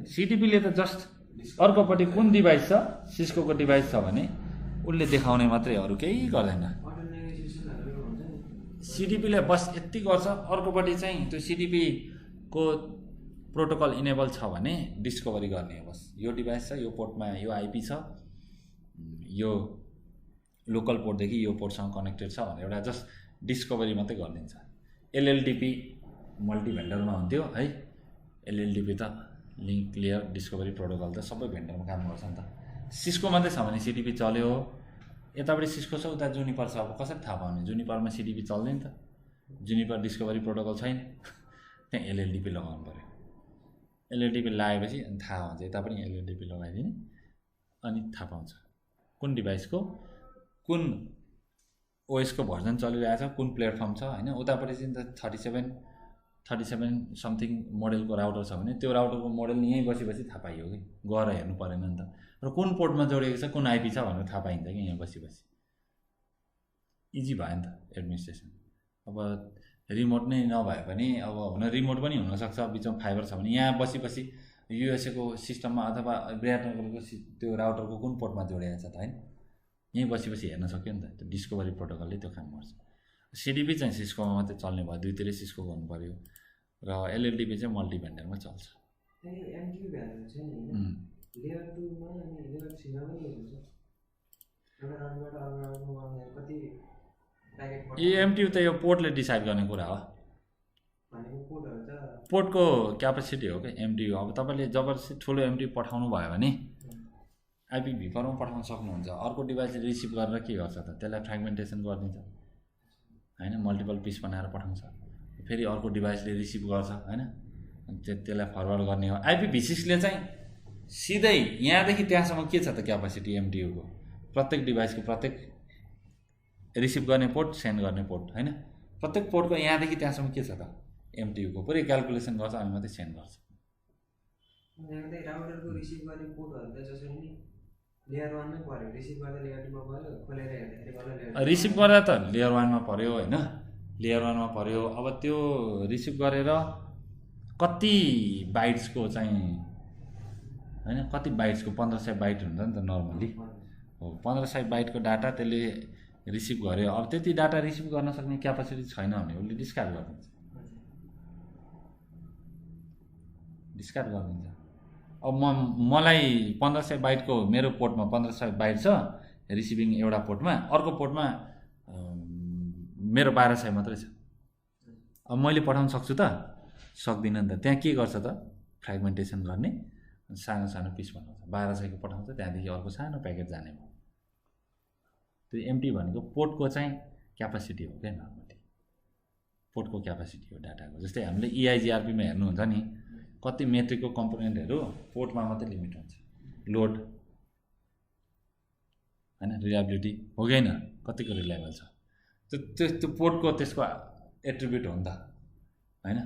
CDPले त जस्ट अर्कोपट्टि कुन डिभाइस छ सिस्कोको डिभाइस छ भने उसले देखाउने मात्रै, अरू केही गर्दैन। CDPले बस यति गर्छ, अर्कोपट्टि चाहिँ त्यो CDP को प्रोटोकल इनेबल छ भने डिस्कभरी गर्ने हो बस। यो डिभाइस छ, यो पोर्टमा यो IP छ, यो लोकल पोर्टदेखि यो पोर्टसँग कनेक्टेड छ भनेर एउटा जस्ट डिस्कभरी मात्रै गरिदिन्छ। LLDP मल्टी भेन्डरमा हुन्थ्यो है, LLDP त लिङ्क लेयर डिस्कभरी प्रोटोकल त सबै भेन्डरमा काम गर्छ नि त। सिस्को मात्रै छ भने CDP चल्यो, यतापट्टि सिस्को छ उता जुनिपर छ, अब कसरी थाहा पाउने? जुनिपरमा CDP चल्दैन त, जुनिपर डिस्कभरी प्रोटोकल छैन, त्यहाँ LLDP लगाउनु पऱ्यो। LLDP लगाएपछि अनि थाहा हुन्छ, यता पनि LLDP लगाइदिने अनि थाहा पाउँछ कुन डिभाइसको कुन OS को भर्जन चलिरहेछ, कुन प्लेटफर्म छ होइन। उतापट्टि चाहिँ त 37 समथिङ मोडलको राउटर छ भने त्यो राउटरको मोडल यहीँ बसी थाहा पाइयो कि, गएर हेर्नु परेन नि त। र कुन पोर्टमा जोडिएको छ, कुन IP छ भनेर थाहा पाइन्छ कि यहाँ बसी इजी भयो नि त एडमिनिस्ट्रेसन। अब रिमोट नै नभए पनि अब हुन रिमोट पनि हुनसक्छ, बिचमा फाइबर छ भने यहाँ बसी USA को सिस्टममा अथवा विराटनगरको त्यो राउटरको कुन पोर्टमा जोडिएको छ त होइन, यहीँ बसी हेर्न सक्यो नि त। त्यो डिस्कभरी प्रोटोकलले त्यो काम गर्छ। CDP चाहिँ सिस्कोमा मात्रै चल्ने भयो, दुईतिरै सिस्को गर्नु पऱ्यो, र LLDP चाहिँ मल्टी भेन्डरमा चल्छ। MDU त यो पोर्टले डिसाइड गर्ने कुरा हो, पोर्टको क्यापेसिटी हो क्या MDU। अब तपाईँले जबरजस्ती ठुलो MDU पठाउनु भयो भने IPv4 मा पठाउन सक्नुहुन्छ, अर्को डिभाइसले रिसिभ गरेर के गर्छ त, त्यसलाई फ्रेगमेन्टेसन गरिदिन्छ होइन, मल्टिपल पिस बनाएर पठाउँछ, फेरि अर्को डिभाइसले रिसिभ गर्छ होइन, त्यसलाई फरवर्ड गर्ने हो। IPv6 ले चाहिँ सिधै यहाँदेखि त्यहाँसम्म के छ त क्यापेसिटी MDU को, प्रत्येक डिभाइसको प्रत्येक रिसिभ गर्ने पोर्ट सेन्ड गर्ने पोर्ट होइन, प्रत्येक पोर्टको यहाँदेखि त्यहाँसम्म के छ त MDU को पुरै क्यालकुलेसन गर्छ अनि मात्रै सेन्ड गर्छ।
राउटरको रिसिभ गर्ने पोर्टहरु त जसरी नि लेयर 1 मै पर्यो, रिसिभ गर्दा लेयर 2 मा पर्यो, खोलेर हेर्दाखेरि बल्ल लेयर
रिसिभ गर्दा त लेयर 1 मा पर्यो हैन, लेयर 1 मा पर्यो। अब त्यो रिसिभ गरेर कति बाइट्सको चाहिँ हैन, कति बाइट्सको 1500 बाइट हुन्छ नि त नर्मली हो, 1500 बाइटको डाटा त्यसले रिसिभ गर्यो। अब त्यति डाटा रिसिभ गर्न सक्ने क्यापेसिटी छैन भने उसले डिस्कार्ड गरिदिन्छ। अब मलाई 1500 बाइटको मेरो पोर्टमा 1500 बाइट छ रिसिभिङ एउटा पोर्टमा, अर्को पोर्टमा मेरो 1200 मात्रै छ। अब मैले पठाउन सक्छु त? सक्दिनँ नि त। त्यहाँ के गर्छ त? फ्रेगमेन्टेसन गर्ने, सानो सानो पिस बनाउँछ, 1200 को पठाउँछ, त्यहाँदेखि अर्को सानो प्याकेट जाने भयो। त्यो एमटी भनेको पोर्टको चाहिँ क्यापेसिटी हो क्या, नर्मली पोर्टको क्यापेसिटी हो डाटाको। जस्तै हामीले EIGRP मा हेर्नुहुन्छ नि, कति मेट्रिकको कम्पोनेन्टहरू पोर्टमा मात्रै लिमिट हुन्छ, लोड हैन, रिलायबिलिटी हो कि हैन, कतिको रिलायबल छ, त्यो पोर्टको त्यसको एट्रिब्युट हो नि त हैन,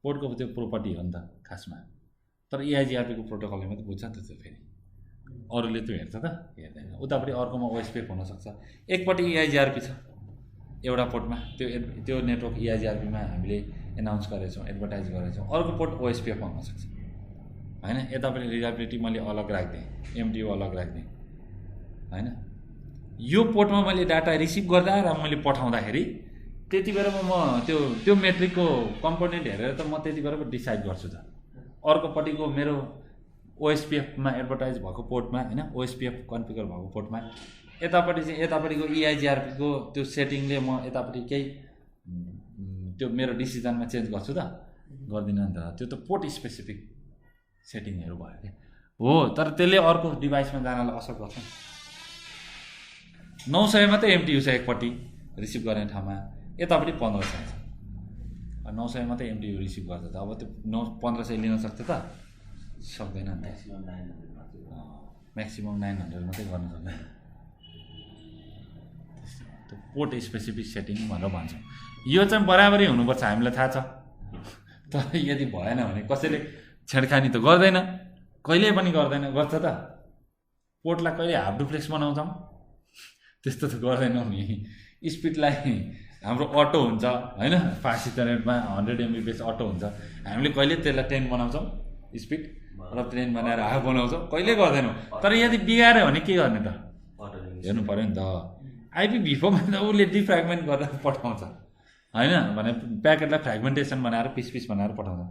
पोर्टको त्यो प्रोपर्टी हो नि त खासमा। तर EIGRP को प्रोटोकलले मात्रै बुझ्छ नि त त्यो, फेरि अरूले त्यो हेर्छ त हेर्दैन। उतापट्टि अर्कोमा OSPF हुनसक्छ, एकपट्टि EIGRP छ एउटा पोर्टमा, त्यो नेटवर्क EIGRP मा हामीले एनाउन्स गरेछौँ, एडभर्टाइज गरेछौँ, अर्को पोर्ट OSPF मा हुनसक्छ हैन। यतापट्टि रिलायबिलिटी मैले अलग राख्दिएँ, MDU अलग राख्दिएँ हैन। यो पोर्टमा मैले डाटा रिसिभ गर्दा र मैले पठाउँदाखेरि त्यति बेलामा म त्यो मेट्रिकको कम्पोनेन्ट हेरेर त म त्यति बेला डिसाइड गर्छु त। अर्कोपट्टिको मेरो OSPF मा एडभर्टाइज भएको पोर्टमा हैन, OSPF कन्फिगर भएको पोर्टमा यतापट्टि चाहिँ यतापट्टिको EIGRP को त्यो सेटिङले म यतापट्टि केही त्यो मेरो डिसिजनमा चेन्ज गर्छु त गर्दिनँ नि त त्यो त पोर्ट स्पेसिफिक सेटिङहरू भयो क्या हो तर त्यसले अर्को डिभाइसमा जानलाई असर गर्छ 900 मात्रै MTU छ एकपट्टि रिसिभ गर्ने ठाउँमा यतापट्टि 1500 छ 900 मात्रै MTU रिसिभ गर्छ त अब त्यो 1500 लिन सक्छ त सक्दैन नि त म्याक्सिमम 900 मात्रै गर्न सक्दैन त्यो पोर्ट स्पेसिफिक सेटिङ भनेर भन्छ यो चाहिँ बराबरी हुनुपर्छ हामीलाई थाहा छ तर यदि भएन भने कसैले छेडखानी त गर्दैन कहिल्यै पनि गर्दैन गर्छ त पोर्टलाई कहिले हाफ डुप्लेक्स बनाउँछौँ त्यस्तो त गर्दैनौँ नि स्पिडलाई हाम्रो अटो हुन्छ होइन फास्ट इथरनेटमा 100 MBPS अटो हुन्छ हामीले कहिले त्यसलाई 10 बनाउँछौँ स्पिड र 10 बनाएर हाफ बनाउँछौँ कहिले गर्दैनौँ तर यदि बिगार्यो भने के गर्ने त हेर्नु पर्यो नि त IPv4मा त उसले डिफ्र्यागमेन्ट गरेर पठाउँछ होइन भने प्याकेटलाई फ्र्यागमेन्टेसन बनाएर पिस बनाएर पठाउँछ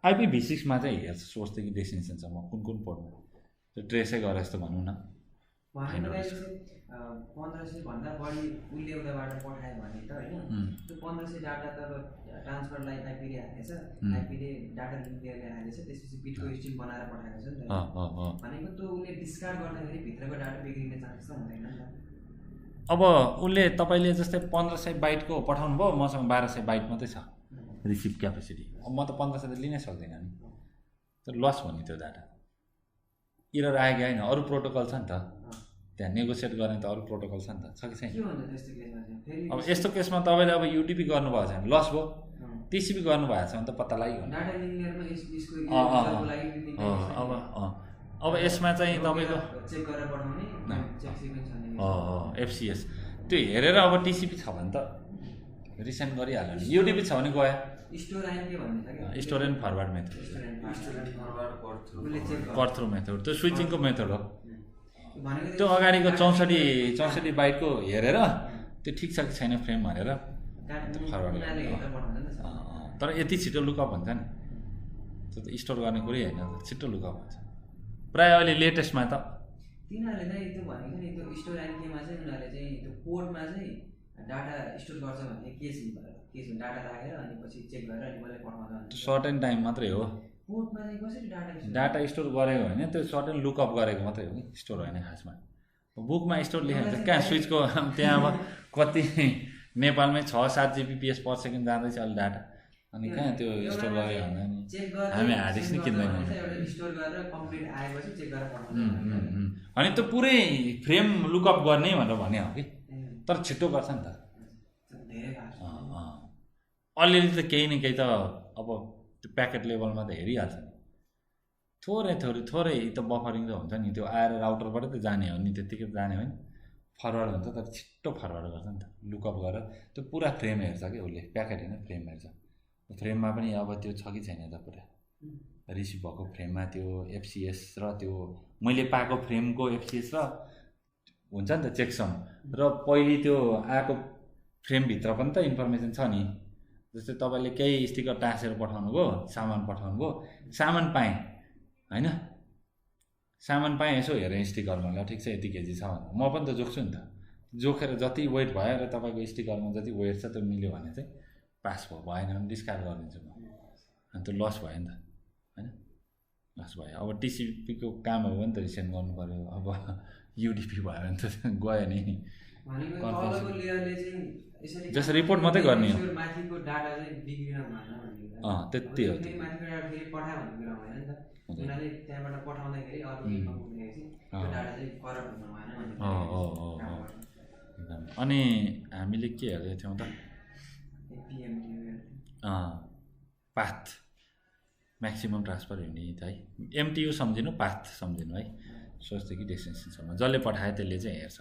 IPv6मा चाहिँ हेर्छ सोर्सदेखि डेस्टिनेसनसम्म कुन पोर्टमा त्यो ट्रेसै गरे जस्तो भनौँ न
1500 भन्दा बढी उसले एउटाबाट पठायो भने त होइन त्यो 1500 डाटा त ट्रान्सफरलाई आइपीले हालेछ आइपीले डाटा लिङ्क लिएर हालेछ त्यसपछि बिटको स्ट्रिङ बनाएर पठाएको छ नि त भनेको त्यो उसले डिस्कार्ड गर्दाखेरि भित्रको डाटा बिग्रिने चान्स त हुँदैन नि त
अब उसले तपाईँले जस्तै 1500 बाइटको पठाउनु भयो मसँग 1200 बाइट मात्रै छ रिसिभ क्यापेसिटी अब म त 1500 त लिनै सक्दिनँ नि तर लस हो नि त्यो डाटा एरर आयो कि होइन अरू प्रोटोकल छ नि त त्यहाँ नेगोसिएट गर्ने त अरू प्रोटोकल छ नि त छ कि छैन अब यस्तो केसमा तपाईँले अब युटिपी गर्नुभएको छ भने लस भयो TCP गर्नुभएको छ भने त पत्ता लाग्यो अब यसमा चाहिँ तपाईँको FCS त्यो हेरेर अब TCP छ भने त रिसेन्ड गरिहाल्यो नि युटिपी छ भने गयो store and forward method cut through method त्यो स्विचिङको मेथड हो त्यो अगाडिको 64 बाइटको हेरेर त्यो ठिक छ कि छैन फ्रेम भनेर फरवर्ड तर यति छिटो लुकअप हुन्छ नि त्यो त स्टोर गर्ने कुरै होइन छिटो लुकअप हुन्छ प्रायः अहिले लेटेस्टमा त
तिनीहरूले चाहिँ त्यो भनेको नि त्यो स्टोर एन्डकेमा चाहिँ उनीहरूले चाहिँ त्यो पोर्टमा चाहिँ डाटा स्टोर गर्छ भने के छ डाटा राखेर अनि पछि चेक गरेर अनि मलाई पठाउँछ
सर्ट एन्ड टाइम मात्रै हो
पोर्टमा चाहिँ कसरी
डाटा स्टोर गरेको होइन त्यो सर्ट एन्ड लुकअप गरेको मात्रै हो कि स्टोर होइन खासमा बुकमा स्टोर लेखेको छ कहाँ स्विचको त्यहाँ अब कति नेपालमै 6-7 GBps पर सेकेन्ड जाँदैछ अहिले डाटा अनि कहाँ त्यो स्टोर गऱ्यो भने नि हामी हार्ड डिस्क नि किन्दैनौँ अनि त्यो पुरै फ्रेम लुकअप गर्ने भनेर भने हो कि तर छिटो गर्छ नि त अलिअलि त केही न केही त अब त्यो प्याकेट लेभलमा त हेरिहाल्छ नि थोरै त बफरिङ त हुन्छ नि त्यो आएर राउटरबाट त जाने हो नि त्यत्तिकै जाने हो नि फरवर्ड हुन्छ तर छिट्टो फरवर्ड गर्छ नि त लुकअप गरेर त्यो पुरा फ्रेम हेर्छ कि उसले प्याकेट होइन फ्रेम हेर्छ फ्रेममा पनि अब त्यो छ कि छैन त पुरा रिसिभ भएको फ्रेममा त्यो FCS र त्यो मैले पाएको फ्रेमको FCS र हुन्छ नि त चेकसम र पहिले त्यो आएको फ्रेमभित्र पनि त इन्फर्मेसन छ नि जस्तै तपाईँले केही स्टिकर टाँसेर पठाउनु भयो सामान सामान पाएँ होइन सामान पाएँ यसो हेरेँ स्टिकरमा ल ठिक छ यति केजी छ भने म पनि त जोख्छु नि त जोखेर जति वेट भयो र तपाईँको स्टिकरमा जति वेट छ त्यो मिल्यो भने चाहिँ पास भयो भएन भने डिस्कार्ड गरिदिन्छु म अनि त्यो लस भयो नि त होइन लस भयो अब TCPको काम हो भने त रिसेन्ड गर्नु पऱ्यो अब UDP भयो भने त गयो नि जस्तो रिपोर्ट मात्रै गर्ने हो त्यति हो अनि हामीले के हेर्दै थियौँ त पाथ म्याक्सिमम ट्रान्सफर युनिट है MTU सम्झिनु पाथ सम्झिनु है सोर्सदेखि डेस्टिनेसनसम्म जसले पठायो त्यसले चाहिँ हेर्छ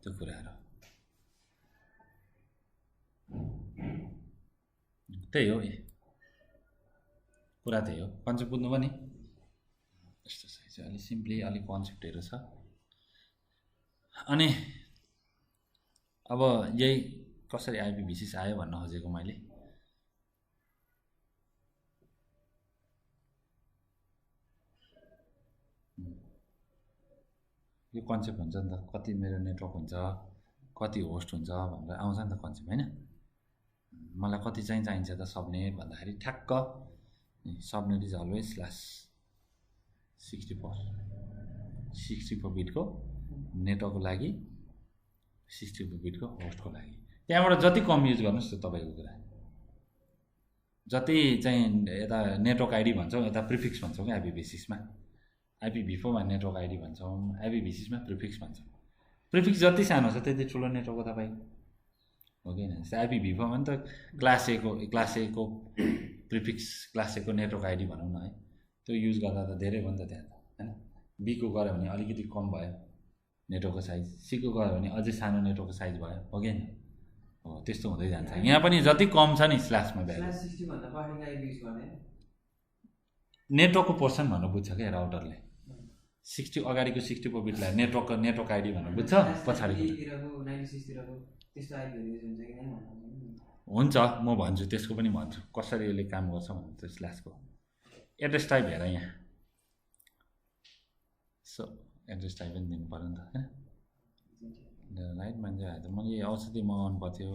त्यो कुराहरू त्यही हो कुरा त्यही हो कन्सेप्ट बुझ्नु पनि यस्तो चाहिँ अलिक सिम्पली अलिक कन्सेप्टहरू छ अनि अब यही कसरी IPv6 आयो भन्न खोजेको मैले यो कन्सेप्ट हुन्छ नि त, कति मेरो नेटवर्क हुन्छ, कति होस्ट हुन्छ भनेर आउँछ नि त कन्सेप्ट होइन। मलाई कति चाहिँ चाहिन्छ त सबनेट भन्दाखेरि ठ्याक्क सबनेट इज अलवेज /64 बिटको नेटवर्कको लागि, 64 बिटको होस्टको लागि। त्यहाँबाट जति कम युज गर्नुहोस् त्यो तपाईँको कुरा। जति चाहिँ यता नेटवर्क आइडी भन्छौँ, यता प्रिफिक्स भन्छौँ क्या IPv6मा, IPv4मा नेटवर्क आइडी भन्छौँ, IPv6मा प्रिफिक्स भन्छौँ। प्रिफिक्स जति सानो छ त्यति ठुलो नेटवर्क हो तपाईँको, हो कि होइन। IPv4मा नि त क्लास ए को प्रिफिक्स, क्लास ए को नेटवर्क आइडी भनौँ न है, त्यो युज गर्दा त धेरै भयो नि त त्यहाँ त होइन। बीको गऱ्यो भने अलिकति कम भयो नेटवर्कको साइज, सीको गयो भने अझै सानो नेटवर्कको साइज भयो, हो कि होइन। हो त्यस्तो हुँदै जान्छ। यहाँ पनि जति कम छ नि स्ल्यासमा भ्यालु, नेटवर्कको पोर्सन भनेर बुझ्छ क्या राउटरले। 60 अगाडिको 64 बिटलाई नेटवर्क आइडी भनेर बुझ्छ, पछाडिको हुन्छ। म भन्छु त्यसको पनि भन्छु कसरी यसले काम गर्छ भनेर। त्यो स्ल्यासको एड्रेस टाइप हेर यहाँ, सो एड्रेस टाइप पनि दिनु पऱ्यो नि त होइन। राइट मान्छे आयो त, मैले औषधि मगाउनु पर्थ्यो,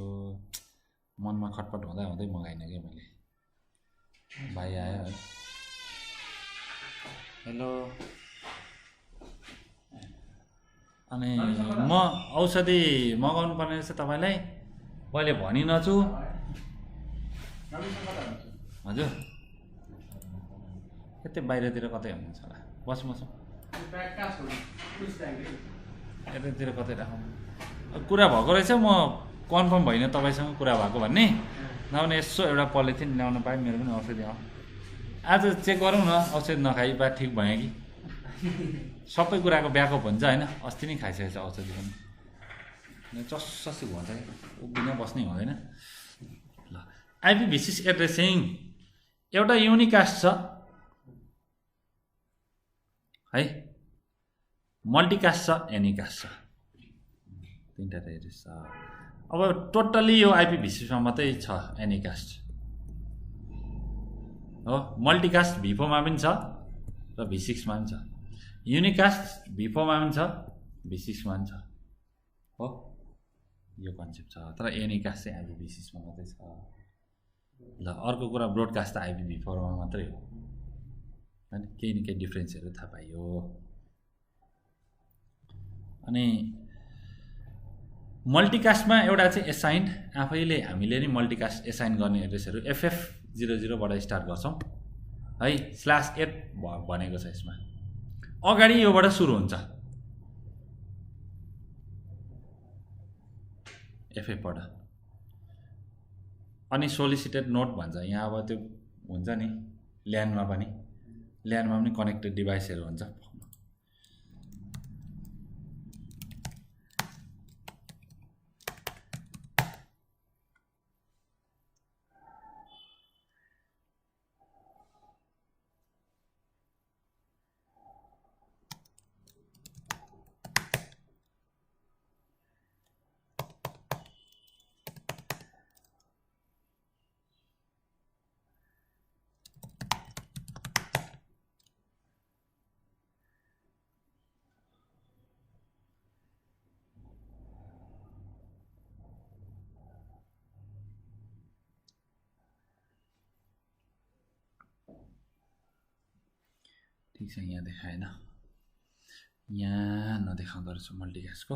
मनमा खटपट हुँदा हुँदै मगाइनँ क्या मैले। भाइ आयो है, हेलो। अनि म औषधि मगाउनु पर्ने रहेछ तपाईँलाई, मैले भनिनछु। हजुर यतै बाहिरतिर कतै हुनुहुन्छ होला, बसौँ यतैतिर कतै राखौँ। कुरा भएको रहेछ, म कन्फर्म भइनँ तपाईँसँग कुरा भएको भन्ने। नभने यसो एउटा पोलिथिन ल्याउनु पाएँ, मेरो पनि औषधि आऊ। आज चेक गरौँ न, औषधि नखाइ बा ठिक भयो कि। सबै कुराको ब्याकअप हुन्छ होइन। अस्ति नै खाइसकेको छ औषधि पनि, चस्सी भन्छ उभिनै बस्नै हुँदैन। ल IPv6 एड्रेसिङ एउटा युनिकास्ट छ है, मल्टिकास्ट छ, एनिकास्ट छ, तिनवटा एड्रेस छ। अब टोटल्ली यो IPv6मा मात्रै छ एनिकास्ट हो। मल्टिकास्ट V4मा पनि छ र V6मा पनि छ, युनिकास्ट V4मा पनि छ, V6मा पनि छ हो। यो कन्सेप्ट छ, तर एनिकास्ट चाहिँ IPv6मा मात्रै छ। ल अर्को कुरा, ब्रोडकास्ट त IPv4मा मात्रै हो होइन, केही न केही डिफ्रेन्सहरू थाहा पाइयो। अनि मल्टिकास्टमा एउटा चाहिँ एसाइन्ड, आफैले हामीले नै मल्टिकास्ट एसाइन गर्ने एड्रेसहरू FF00बाट स्टार्ट गर्छौँ है। /8 भनेको छ यसमा, अगाडि योबाट सुरु हुन्छ FF बाट। अनि सोलिसिटेड नोट भन्छ यहाँ। अब त्यो हुन्छ नि ल्यानमा पनि कनेक्टेड डिभाइसहरू हुन्छ। ठिक छ, यहाँ देखाएन, यहाँ नदेखाउँदो रहेछ मल्टिकास्टको।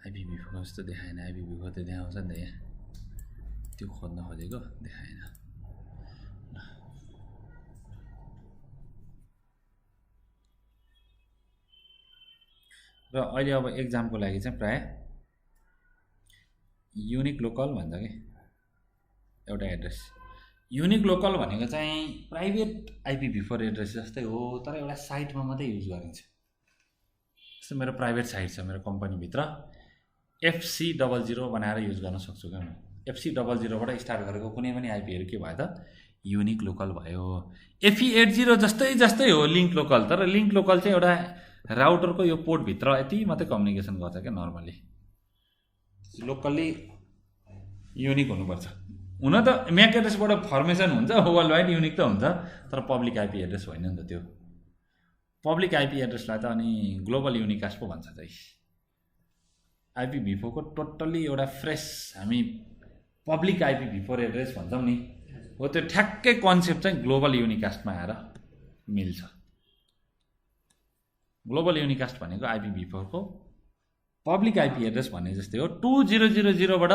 IPv4 जस्तो देखाएन, IPv4 त देखाउँछ नि त, यहाँ त्यो खोज्न खोजेको देखाएन। र अहिले अब एक्जामको लागि चाहिँ प्राय युनिक लोकल भन्छ कि एउटा एड्रेस। युनिक लोकल भनेको चाहिँ प्राइभेट IPv4 एड्रेस जस्तै हो, तर एउटा साइटमा मात्रै युज गरिन्छ। जस्तो मेरो प्राइभेट साइट छ मेरो कम्पनीभित्र, FC00 बनाएर युज गर्न सक्छु क्या म। FC00बाट स्टार्ट गरेको कुनै पनि आइपीहरू के भयो त युनिक लोकल भयो। FE80 जस्तै हो लिङ्क लोकल, तर लिङ्क लोकल चाहिँ एउटा राउटरको यो पोर्टभित्र यति मात्रै कम्युनिकेसन गर्छ क्या नर्मली। लोकल्ली युनिक हुनुपर्छ। हुन त म्याक एड्रेसबाट फर्मेसन हुन्छ, वर्ल्ड वाइड युनिक त हुन्छ, तर पब्लिक आइपी एड्रेस होइन नि त त्यो। पब्लिक आइपी एड्रेसलाई त अनि ग्लोबल युनिकास्ट पो भन्छ चाहिँ। IPv4 को टोटल्ली एउटा फ्रेस हामी पब्लिक IPv4 एड्रेस भन्छौँ नि, हो त्यो ठ्याक्कै कन्सेप्ट चाहिँ ग्लोबल युनिकास्टमा आएर मिल्छ। ग्लोबल युनिकास्ट भनेको IPv4 को पब्लिक आइपी एड्रेस भने जस्तै हो। 2000 बाट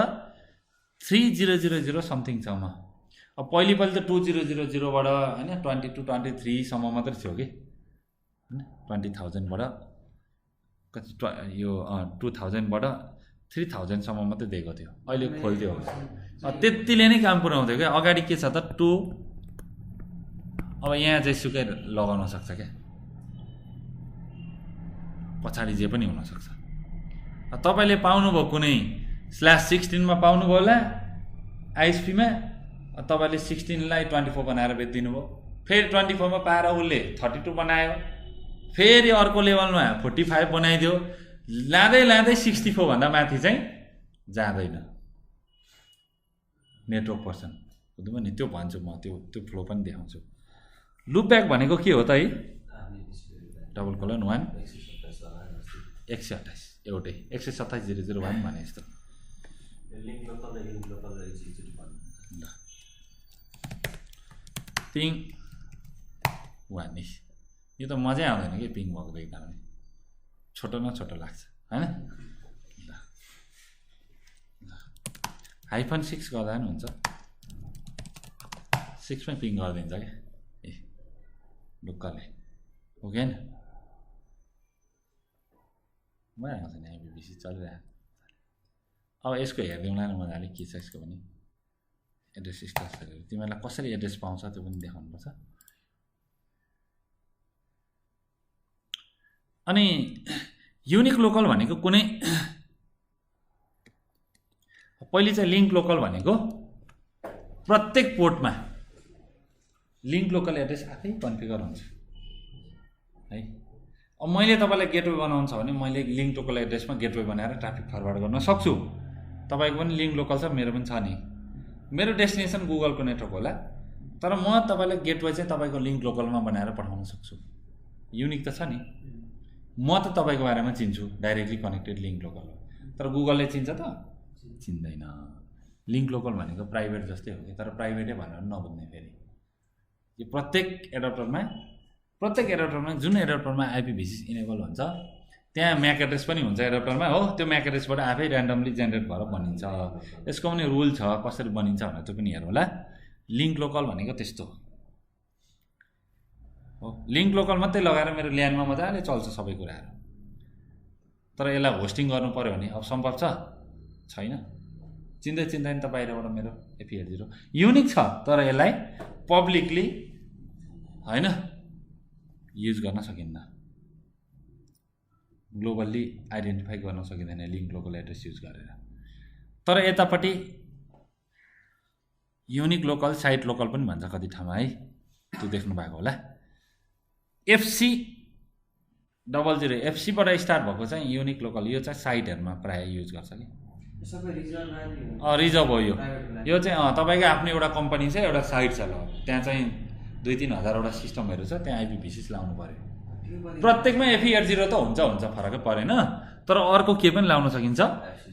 3000 समथिङ सम्म। अब पहिले त 2000 बाट हैन 22 23 सम्म मात्र थियो कि हैन, 20000 बाट कति यो 2000 बाट 3000 सम्म मात्रै दिएको थियो, अहिले खोल्दियो। त्यतिले नै काम पुर्याउँथ्यो क्या। अगाडि के छ त 2, अब यहाँ चाहिँ सुकै लगाउन सक्छ क्या, पछाडि जे पनि हुन सक्छ। तपाईले पाउनुभयो कुनै /16 मा पाउनुभयो होला आइएसपी मा, तपाईले 16 लाई 24 बनाएर बेच्दिनु भयो, फेरि 24 मा पाएर उसले 32 बनायो, फेरि अर्को लेभलमा 45 बनाइदियो, लाँदै लाँदै 64 भन्दा माथि चाहिँ जाँदैन नेटवर्क पर्सन। बुझ्नुभयो नि, त्यो भन्छु म, त्यो फ्लो पनि देखाउँछु। लुपब्याक भनेको के हो त है? $:1 128 एउटै 127.0.0.1 भने जस्तो। पिङ 1 नि, यो त मजै आउँदैन कि पिङ भएको देख्दा पनि, छोटो न छोटो लाग्छ हैन। -6 गर्दा पनि हुन्छ, 6 मै पिङ गरिदिन्छ क्या ए ढुक्कले, हो कि हैन? मलाई आउँछ नि IPv6 चलिरहेको। अब यसको हेरिदिउँला न मजाले के छ यसको पनि एड्रेस स्ट्रक्चरहरू। तिमीहरूलाई कसरी एड्रेस पाउँछ त्यो पनि देखाउनुपर्छ। अनि युनिक लोकल भनेको कुनै पहिले चाहिँ लिङ्क लोकल भनेको प्रत्येक पोर्टमा लिङ्क लोकल एड्रेस आफै कन्फिगर हुन्छ है। अब मैले तपाईँलाई गेटवे बनाउनु छ भने मैले लिङ्क लोकल एड्रेसमा गेटवे बनाएर ट्राफिक फरवर्ड गर्न सक्छु। तपाईँको पनि लिङ्क लोकल छ, मेरो पनि छ नि। मेरो डेस्टिनेसन गुगलको नेटवर्क होला, तर म तपाईँलाई गेटवे चाहिँ तपाईँको लिङ्क लोकलमा बनाएर पठाउन सक्छु। युनिक त छ नि। म त तपाईँको बारेमा चिन्छु, डाइरेक्टली कनेक्टेड लिङ्क लोकल हो, तर गुगलले चिन्छ त चिन्दैन। लिङ्क लोकल भनेको प्राइभेट जस्तै हो कि, तर प्राइभेटै भनेर नबुझ्ने। फेरि यो प्रत्येक एडाप्टरमा जुन एडाप्टरमा IPv6 इनेबल हुन्छ त्यहाँ म्याक एड्रेस पनि हुन्छ एडाप्टरमा, हो। त्यो म्याक एड्रेसबाट आफै ऱ्यान्डमली जेनेरेट भएर बनिन्छ। यसको पनि रुल छ कसरी बनिन्छ भनेर त्यो पनि हेरौँ होला। लिङ्क लोकल भनेको त्यस्तो हो। लिङ्क लोकल मात्रै लगाएर मेरो ल्यान्डमा मजाले चल्छ सबै कुराहरू, तर यसलाई होस्टिङ गर्नु पर्यो भने अब सम्भव छैन। चिन्दैन त बाहिरबाट मेरो FE80 युनिक छ, तर यसलाई पब्लिकली हैन युज गर्न सकिन्न, ग्लोबल्ली आइडेन्टिफाई गर्न सकिँदैन लिङ्क लोकल एड्रेस युज गरेर। तर यतापट्टि युनिक लोकल, साइट लोकल पनि भन्छ कति ठाउँमा है, त्यो देख्नु भएको होला। FC00 FC बाट स्टार्ट भएको चाहिँ युनिक लोकल, यो चाहिँ साइटहरुमा प्राय युज गर्छ कि।
सबै
रिजर्भ हो यो चाहिँ तपाईको आफ्नो एउटा कम्पनी छ, एउटा साइट छ, ल त्यहाँ चाहिँ 2-3 हजारवटा सिस्टमहरु छ, त्यहाँ IPv6 लाउनु पर्यो। प्रत्येकमा FE80 त हुन्छ फरकै परेन, तर अर्को के पनि लाउन सकिन्छ,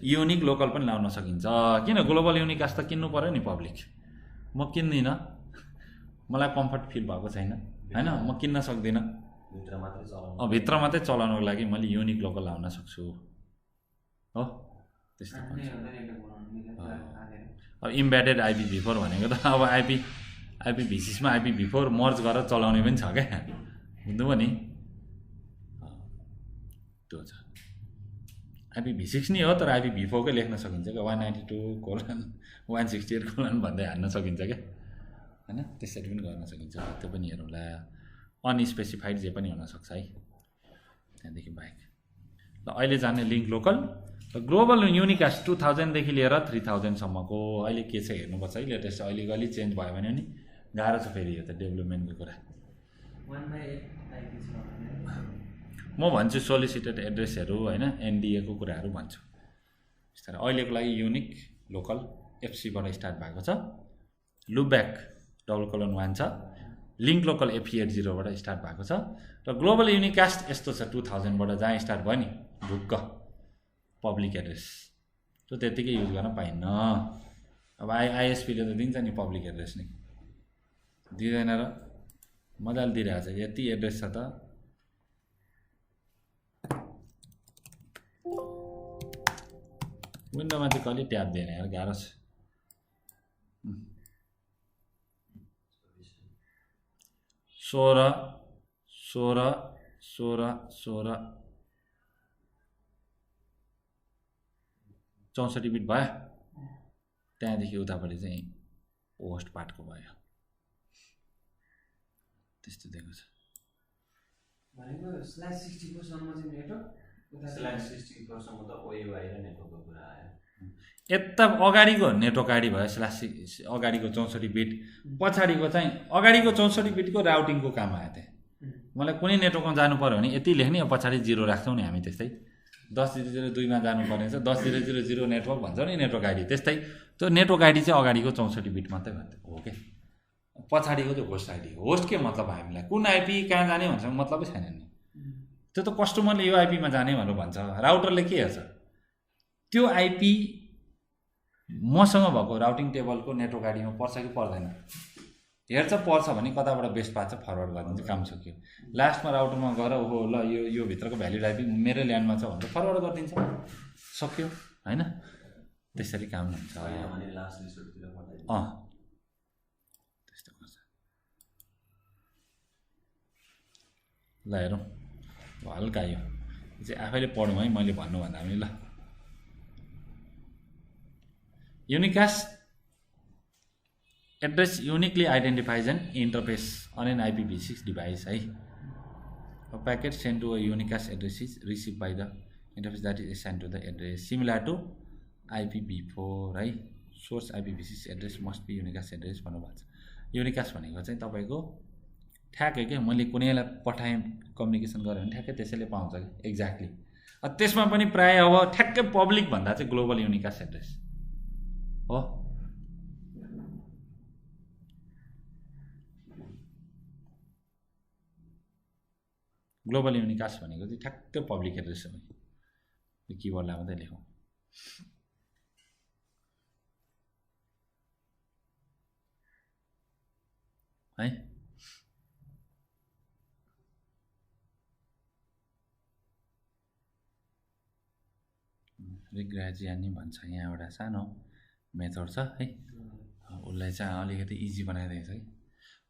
युनिक लोकल पनि लाउन सकिन्छ। किन ग्लोबल युनिकास्ट त किन्नु पर्यो नि पब्लिक, म किन्दिन, मलाई कम्फर्ट फिल भएको छैन हैन, म किन्न सक्दिन। भित्र मात्रै चलाउनको लागि मैले युनिक लोकल लाउन सक्छु, हो त्यस्तो हुन्छ। अब इम्बेडेड IPv4 भनेको त अब IPv6 मा IPv4 मर्ज गरेर चलाउने पनि छ क्या, बुझ्नुभयो नि। त्यो छ IPv6 नि हो, तर IPv4 कै लेख्न सकिन्छ क्या, 192:168 भन्दै हान्न सकिन्छ क्या हैन, त्यसरी पनि गर्न सकिन्छ। त्यो पनि हेरौँला। अनस्पेसिफाइड जे पनि हुन सक्छ है त्यहाँदेखि बाहेक। ल अहिले जाने लिङ्क लोकल र ग्लोबल युनिकास्ट 2000 देखि लिएर 3000 सम्मको अहिले के छ हेर्नुपर्छ है। लेटेस्ट अहिले चेन्ज भयो भने नि गाह्रो छ फेरि, यो त डेभलपमेन्टको कुरा। म भन्छु सोलिसिटेड एड्रेसहरू हैन, NDA को कुराहरू भन्छु बिस्तारै। अहिलेको लागि युनिक लोकल FC बाट स्टार्ट भएको छ, लुपब्याक $:1 छ, लिङ्क लोकल FE80बाट स्टार्ट भएको छ र ग्लोबल युनिकास्ट यस्तो छ 2000बाट जहाँ स्टार्ट भयो नि ढुक्क पब्लिक एड्रेस त्यो त्यत्तिकै युज गर्न पाइन्न। अब ISPले त दिन्छ नि पब्लिक एड्रेस नै दिँदैन र मजाले दिइरहेको छ यति एड्रेस छ त विन्डोमा चाहिँ कहिले ट्याब दिएन यार गाह्रो छ। 64 बिट भयो त्यहाँदेखि उतापट्टि चाहिँ होस्ट पार्टको भयो त्यस्तो दिएको छ।
भनेको /64 सम्म चाहिँ नेटवर्क
/64 सम्म त OUI र नेटवर्कको कुरा आयो।
यता अगाडिको नेटवर्क आइडी भयो अगाडिको 64 बिट पछाडिको चाहिँ अगाडिको 64 बिटको राउटिङको काम आयो त्यहाँ। मलाई कुनै नेटवर्कमा जानु पर्यो भने यति लेख्ने पछाडि 0 राख्छौँ नि हामी त्यस्तै 10.0.0.2 मा जानुपर्ने छ 10.0.0.0 नेटवर्क भन्छौँ नि नेटवर्क आइडी त्यस्तै त्यो नेटवर्क आइडी चाहिँ अगाडिको 64 बिट मात्रै हो के पछाडिको चाहिँ होस्ट आइडी हो। होस्ट के मतलब हामीलाई कुन आइपी कहाँ जाने भन्छ मतलबै छैन नि त्यो त कस्टमरले यो आइपीमा जाने भनेर भन्छ राउटरले के हेर्छ त्यो आइपी मसँग भएको राउटिङ टेबलको नेटवर्क आइडीमा पर्छ कि पर्दैन हेर्छ पर्छ भने कताबाट बेस्ट पार्छ फरवर्ड गरिदिन्छ काम सक्यो। लास्टमा राउटरमा गएर ओहो ल यो भित्रको भ्यालिड आइपी मेरो ल्यान्डमा छ भनेर फरवर्ड गरिदिन्छ सक्यो होइन त्यसरी काम हुन्छ। त्यस्तो गर्छ ल हेरौँ हल्का यो चाहिँ आफैले पढौँ है मैले भन्नुभन्दा पनि ल Unicast address uniquely identifies an interface on an IPv6 device है। A packet sent to a unicast address is received by the interface that is assigned to the address similar to IPv4 है। Source IPv6 address must be unicast address भन्नुभएको छ। Unicast भनेको चाहिँ तपाईँको ठ्याक्कै के मैले कुनैलाई पठाएँ कम्युनिकेसन गरेँ भने ठ्याक्कै त्यसैले पाउँछ कि एक्ज्याक्टली। त्यसमा पनि प्राय अब ठ्याक्कै पब्लिक भन्दा चाहिँ ग्लोबल युनिकास्ट एड्रेस हो। ग्लोबल युनिकास्ट भनेको चाहिँ ठ्याक्कै पब्लिक एड्रेस हो। यो किवर्डलाई मात्रै लेखौँ है। रिग्राजियानी भन्छ यहाँ एउटा सानो मेथड छ है उसलाई चाहिँ अलिकति इजी बनाइदिएको छ कि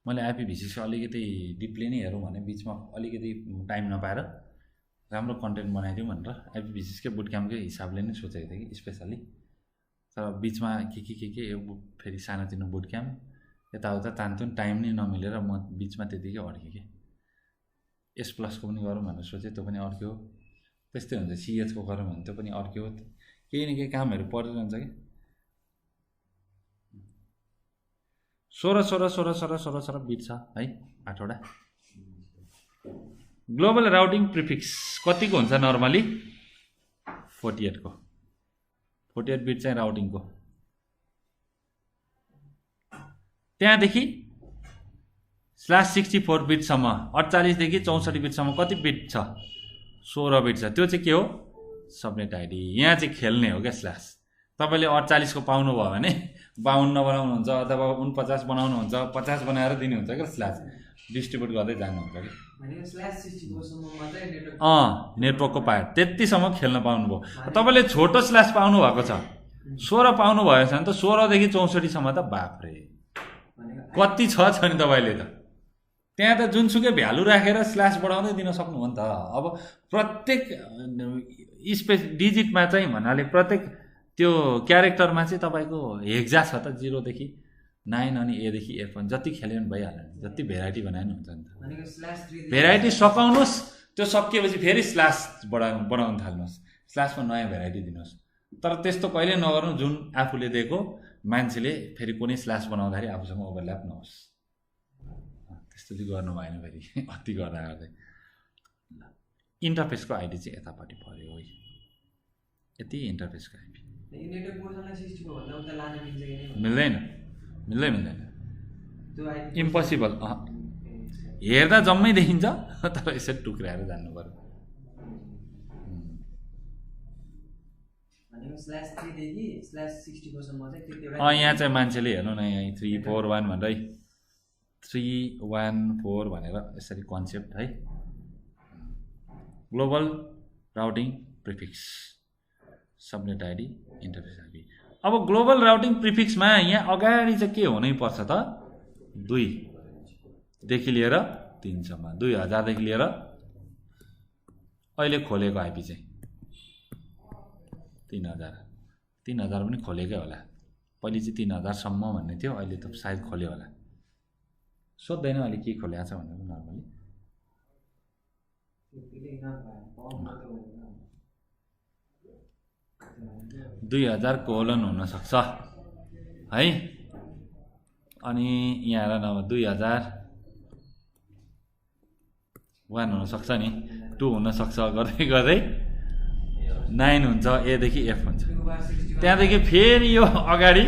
मैले IPv6 अलिकति डिपली नै हेरौँ भने बिचमा अलिकति टाइम नपाएर राम्रो कन्टेन्ट बनाइदिउँ भनेर IPv6 कै बुटक्याम्पकै हिसाबले नै सोचेको थिएँ कि स्पेसली तर बिचमा के यो फेरि सानोतिनो बुटक्याम्प यताउता तान्तुन टाइम नै नमिलेर म बिचमा त्यतिकै अड्केँ कि S+ को पनि गरौँ भनेर सोचेँ त्यो पनि अड्क्यो। त्यस्तै हुन्छ CH को गरौँ भने त्यो पनि अड्क्यो केही न केही कामहरू परिरहन्छ कि 16 बिट छ है 8वटा। ग्लोबल राउटिङ प्रिफिक्स कतिको हुन्छ नर्मली 48 को 48 बिट चाहिँ राउटिङको त्यहाँदेखि /64 बिटसम्म 48 देखि 64 बिटसम्म कति बिट छ 16 बिट छ त्यो चाहिँ के हो सबनेट आइडी। यहाँ चाहिँ खेल्ने हो क्या स्ल्यास तपाईँले 48 को पाउनुभयो भने 52 बनाउनुहुन्छ अथवा 49 बनाउनुहुन्छ 50 बनाएर दिनुहुन्छ क्या स्ल्यास डिस्ट्रिब्युट गर्दै जानुहुन्छ कि नेटवर्कको पार्ट त्यतिसम्म खेल्न पाउनुभयो। तपाईँले छोटो स्ल्यास पाउनु भएको छ 16 पाउनु भएछ भने त 16 देखि 64 सम्म त बाफ्रे कति छ नि तपाईँले त त्यहाँ त जुनसुकै भ्यालु राखेर स्ल्यास बढाउँदै दिन सक्नुभयो नि त। अब प्रत्येक स्पेस डिजिटमा चाहिँ भन्नाले प्रत्येक त्यो क्यारेक्टरमा चाहिँ तपाईँको हेक्जा छ त 0 देखि 9 अनि A देखि F1 जति खेल्यो भने भइहाल्यो नि जति भेराइटी बनायो नि हुन्छ नि त। भेराइटी सकाउनुहोस् त्यो सकिएपछि फेरि स्ल्यास बनाउन थाल्नुहोस् स्ल्यासमा नयाँ भेराइटी दिनुहोस् तर त्यस्तो कहिले नगर्नु जुन आफूले दिएको मान्छेले फेरि कुनै स्ल्यास बनाउँदाखेरि आफूसँग ओभरल्याप नहोस् त्यस्तो चाहिँ गर्नु भएन फेरि अति गर्दा गर्दै। इन्टरफेसको आइडी चाहिँ यतापट्टि पऱ्यो है यति इन्टरफेसको आइडी मिल्दैन इम्पोसिबल हेर्दा जम्मै देखिन्छ तर यसरी टुक्राएर जान्नु पर्यो। यहाँ चाहिँ मान्छेले हेर्नु न यहाँ 341 भनेर 314 भनेर यसरी कन्सेप्ट है। Global routing prefix subnet ID interface IP. अब ग्लोबल राउटिङ प्रिफिक्समा यहाँ अगाडि चाहिँ के हुनै पर्छ त 2 देखि लिएर 3 सम्म 2000 देखि लिएर अहिले खोलेको आइपी चाहिँ 3000 पनि खोलेकै होला। पहिले चाहिँ 3000 सम्म भन्ने थियो, अहिले त सायद खोल्यो होला। सोध्दैन अहिले के खोलेको छ भनेर नर्मली। 2000 कोलन हुन सक्छ है। अनि यहाँ हेर न 2001 हुन सक्छ नि, 2 हुन सक्छ, गर्दै गर्दै 9 हुन्छ, ए देखि एफ हुन्छ, त्यहाँदेखि फेरि यो अगाडि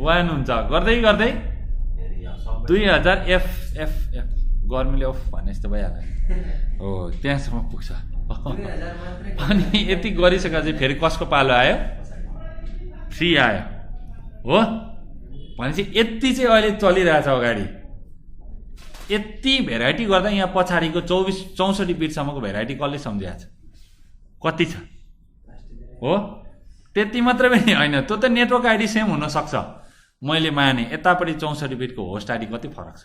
1 हुन्छ, गर्दै गर्दै 2000 एफ एफ एफ गर्मीले ओफ भने जस्तो भइहाल्यो हो, त्यहाँसम्म पुग्छ। अनि यति गरिसकेपछि फेरि कसको पालो आयो? 3 आयो हो। भनेपछि यति चाहिँ अहिले चलिरहेछ अगाडि। यति भेराइटी गर्दा यहाँ पछाडिको 64 बिटसम्मको भेराइटी कसले सम्झिएको छ? कति छ हो? त्यति मात्रै पनि होइन, त्यो त नेटवर्क आइडी सेम हुनसक्छ, मैले माने। यतापट्टि 64 बिटको होस्ट आइडी कति फरक छ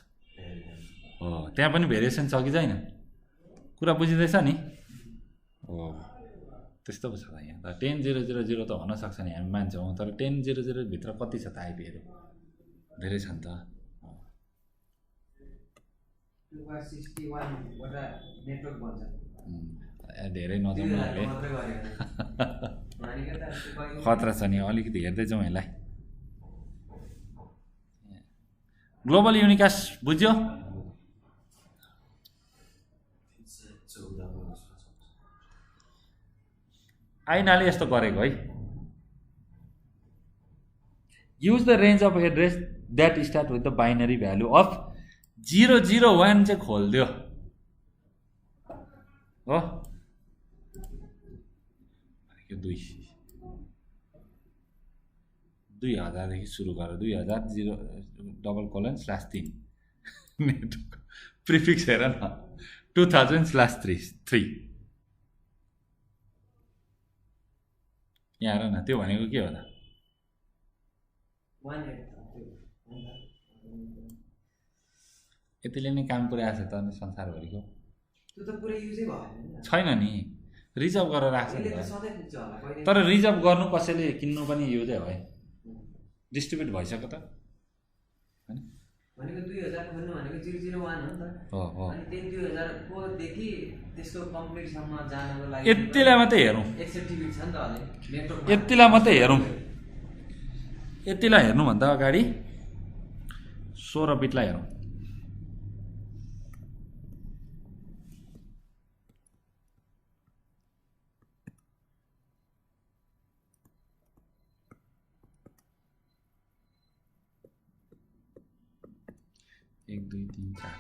हो, त्यहाँ पनि भेरिएसन छ कि छैन? कुरा बुझिँदैछ नि हो। त्यस्तो पो छ त यहाँ त। 10000 त हुनसक्छ नि, हामी मान्छौँ, तर 10000 भित्र कति छ त आइपीहरू? धेरै छ नि त। धेरै नजाउँ अहिले, खतरा छ नि, अलिकति हेर्दै जाउँ यसलाई। ग्लोबल युनिकास्ट बुझ्यो? आइनाले यस्तो गरेको है। Use the range of address that start with the binary value of 001 चाहिँ खोलिदियो हो। 2000 देखि सुरु गरेर 2000:/3 नेटवर्क प्रिफिक्स हेर न 2000/3 यहाँ हेर न, त्यो भनेको के हो त? यतिले नै काम पुऱ्याएको छ त अनि संसारभरिको छैन नि, रिजर्भ गरेर राख्छ नि त। तर रिजर्भ गर्नु कसैले किन्नु पनि युजै हो है, डिस्ट्रिब्युट भइसक्यो त हैन?
भनेको 2000 खोल्नु भनेको 001 हो नि त।
हो हो।
अनि त्यही 2000 को देखि त्यसको कम्प्लिट सम्म जानको लागि
यतिलाई मात्रै हेरौँ,
61 बिट छ नि त अहिले नेटवर्क।
यतिलाई मात्रै हेरौँ। यतिलाई हेर्नु भन्दा अगाडि 16 बिटलाई हेरौँ। एक दुई तीन चार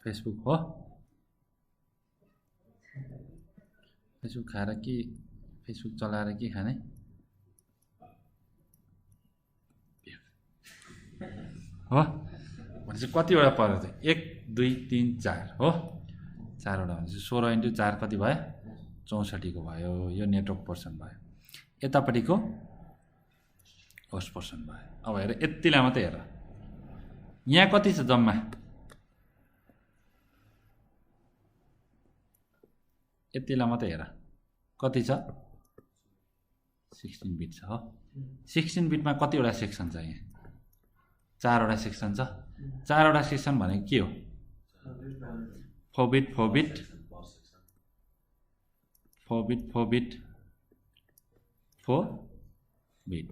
फेसबुक हो। फेसबुक खाएर कि फेसबुक चलाएर के खाने हो? भनेपछि कतिवटा पर्यो त? 1 2 3 4 हो। 4वटा भनेपछि 16 × 4 कति भयो? 64 को भयो। यो नेटवर्क पोर्सन भयो, यतापट्टिको होस्ट पोर्सन भयो। अब हेर, यतिलाई मात्रै हेर, यहाँ कति छ जम्मा? यतिलाई मात्रै हेर, कति छ? 16 बिट छ हो। 16 बिटमा कतिवटा सेक्सन छ? यहाँ 4वटा सेक्सन छ। 4वटा सेक्सन भनेको के हो? 4 बिट 4 बिट 4 बिट 4 बिट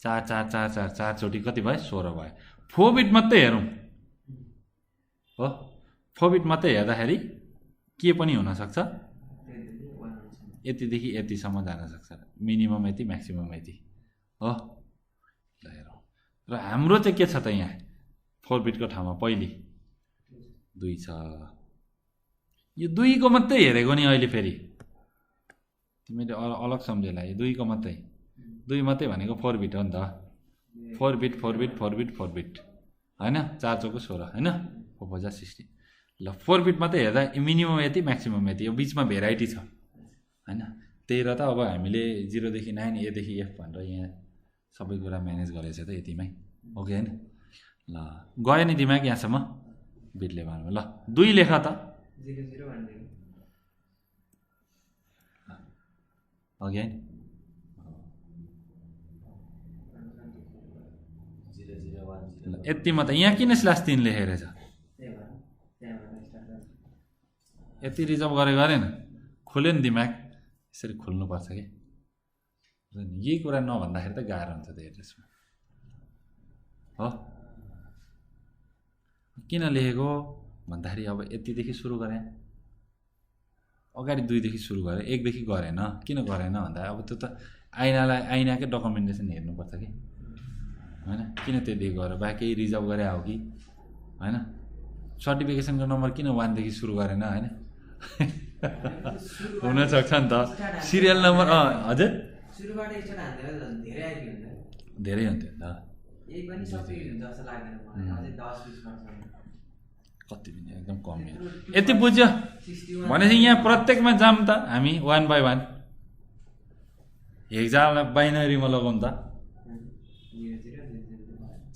4 4 4 4 4चोटि कति भयो 16 भयो 4 बिट मात्रै हेरौँ हो 4 बिट मात्रै हेर्दाखेरि के पनि हुनसक्छ यतिदेखि यतिसम्म जान सक्छ मिनिमम यति म्याक्सिमम यति हो ल हेरौँ र हाम्रो चाहिँ के छ त यहाँ 4 बिटको ठाउँमा पहिले 2 छ यो 2 को मात्रै हेरेको नि अहिले फेरि तिमीले अलग सम्झेला यो 2 को मात्रै 2 मात्रै भनेको 4 बिट हो नि त 4 बिट 4 बिट 4 बिट 4 बिट होइन 4 चौको 16 होइन 4 60 ल 4 बिट मात्रै हेर्दा मिनिमम यति म्याक्सिमम यति यो बिचमा भेराइटी छ होइन त्यही र त अब हामीले 0 देखि 9 A देखि F भनेर यहाँ सबै कुरा म्यानेज गरेछ त यतिमै ओके होइन ल गयो नि दिमाग यहाँसम्म बिटले भन्नु ल 2 लेख त
0 0 1
ओके होइन
0 0 1 0
यतिमा त यहाँ किन /3 लेखेर छ यति रिजर्भ गरेन खोल्यो नि दिमाग यसरी खोल्नुपर्छ कि यही कुरा नभन्दाखेरि त गाह्रो हुन्छ त एड्रेसमा हो किन लेखेको भन्दाखेरि अब यतिदेखि सुरु गरेँ अगाडि 2 देखि सुरु गरेँ 1 देखि गरेन किन गरेन भन्दा अब त्यो त ऐनाकै डकुमेन्टेसन हेर्नुपर्छ कि होइन किन त्यति गरेर बा केही रिजर्भ गरे हो कि होइन सर्टिफिकेसनको नम्बर किन 1 देखि सुरु गरेन होइन हुनसक्छ नि त सिरियल नम्बर हजुर
सुरुबाट स्टार्ट हान्दै धेरै आइपुग्यो नि त
धेरै हुन्थ्यो नि त
यही पनि सबै हुन्छ जस्तो लाग्दैन मलाई अझै 10 20 वर्ष
कति पनि एकदम कम यति बुझ्यो भनेपछि यहाँ प्रत्येकमा जाम त हामी 1 by 1 एक्जामलाई बाइनरीमा लगाउँ त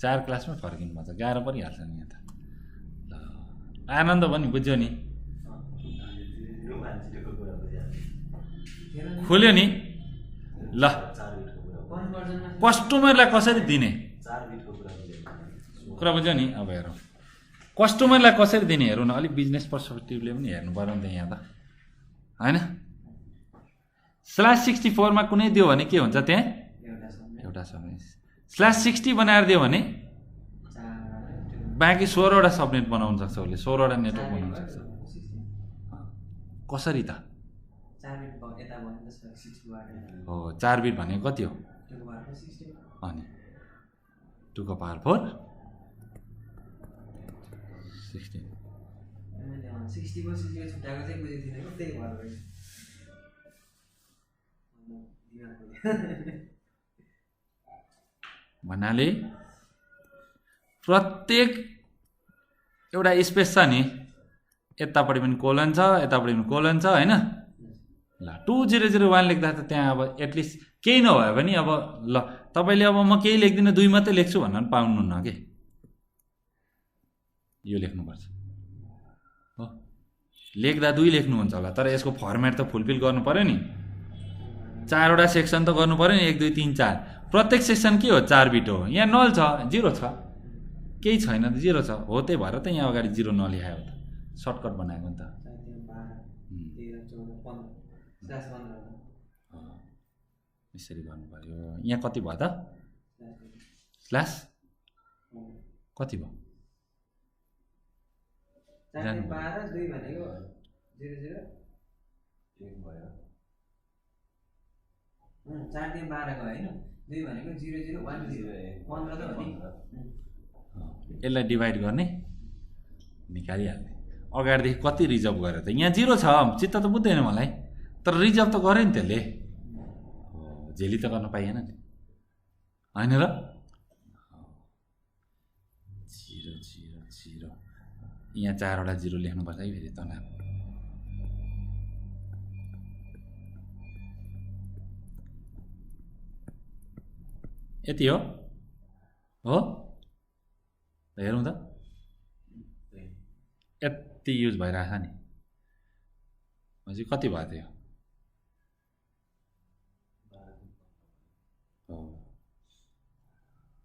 4 क्लासमा फर्किनु पर्छ गाह्रो परिहाल्छ नि यहाँ त ल आनन्द पनि बुझ्यो नि खोल्यो नि ल कस्टमरलाई कसरी दिने कुरा बुझ्यो नि अब हेरौँ कस्टमरलाई कसरी दिने हेरौँ न अलिक बिजनेस पर्सपेक्टिभले पनि हेर्नु पर्यो नि त यहाँ त होइन /64 मा कुनै दियो भने के हुन्छ त्यहाँ एउटा समय /60 बनाएर दियो भने बाँकी 16 वटा सबनेट बनाउन सक्छ उसले 16 वटा नेटवर्क बनाउन सक्छ कसरी त 4 बिट भनेको कति हो अनि 2 को पावर 4 16 भन्नाले प्रत्येक एउटा स्पेस छ नि यतापट्टि पनि कोलन छ यतापट्टि पनि कोलन छ होइन ल 2001 लेख्दा त त्यहाँ अब एटलिस्ट केही नभए पनि अब ल तपाईँले अब म केही लेख्दिनँ 2 मात्रै लेख्छु भन्न पनि पाउनुहुन्न के यो लेख्नुपर्छ हो लेख्दा 2 लेख्नुहुन्छ होला तर यसको फर्मेट त फुलफिल गर्नु पर्यो नि 4 वटा सेक्सन त गर्नु पर्यो नि 1 2 3 4 प्रत्येक सेक्सन के हो 4 बिट हो यहाँ नल छ 0 छ केही छैन 0 छ हो त्यही भएर त यहाँ अगाडि 0 नलेखायो त सर्टकट बनाएको नि त यसरी गर्नु पर्यो यहाँ कति भयो त स्ल्यास कति भयो
4 12 2 भनेको 0 0 1 भयो 4 3 12 को हैन 2 भनेको 0 0 1 0 15 त हो नि
यसलाई डिभाइड गर्ने निकालिहाल्ने अगाडिदेखि कति रिजर्भ गरेर त यहाँ 0 छ चित्त त बुझ्दैन मलाई तर रिजर्भ त गरे नि त्यसले झेली त गर्न पाइएन नि होइन र 0 0 0 यहाँ 4 वटा 0 लेख्नुपर्छ है फेरि तनाव यति हो हो हेरौँ त यति युज भइरहेछ नि हजुर कति भयो त्यो हो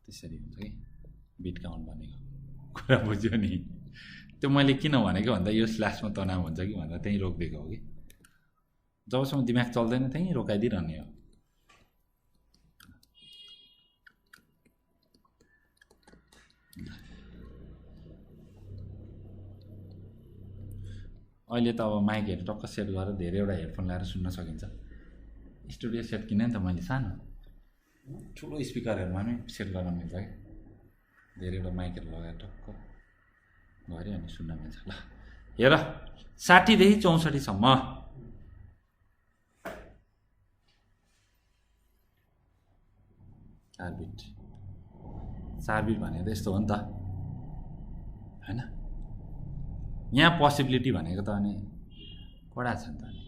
त्यसरी हुन्छ कि बिट काउन्ट भनेको कुरा बुझ्यो नि त्यो मैले किन भनेको भन्दा यो स्ल्यासमा तनाव हुन्छ कि भनेर त्यहीँ रोकिदिएको हो कि जबसम्म दिमाग चल्दैन त्यहीँ रोकाइदिइरहने हो। अहिले त अब माइकहरू टक्क सेट गरेर धेरैवटा हेडफोन लगाएर सुन्न सकिन्छ। स्टुडियो सेट किने नि त मैले सानो ठुलो स्पिकरहरूमा पनि सेट गर्न मिल्छ क्या, धेरैवटा माइकहरू लगाएर टक्क गऱ्यो अनि सुन्न मिल्छ। ल हेर 60 देखि 64 सम्म 4 बिट 4 बिट भनेको त यस्तो हो नि त हैन। यहाँ पोसिबिलिटी भनेको त अनि कडा छ नि त। अनि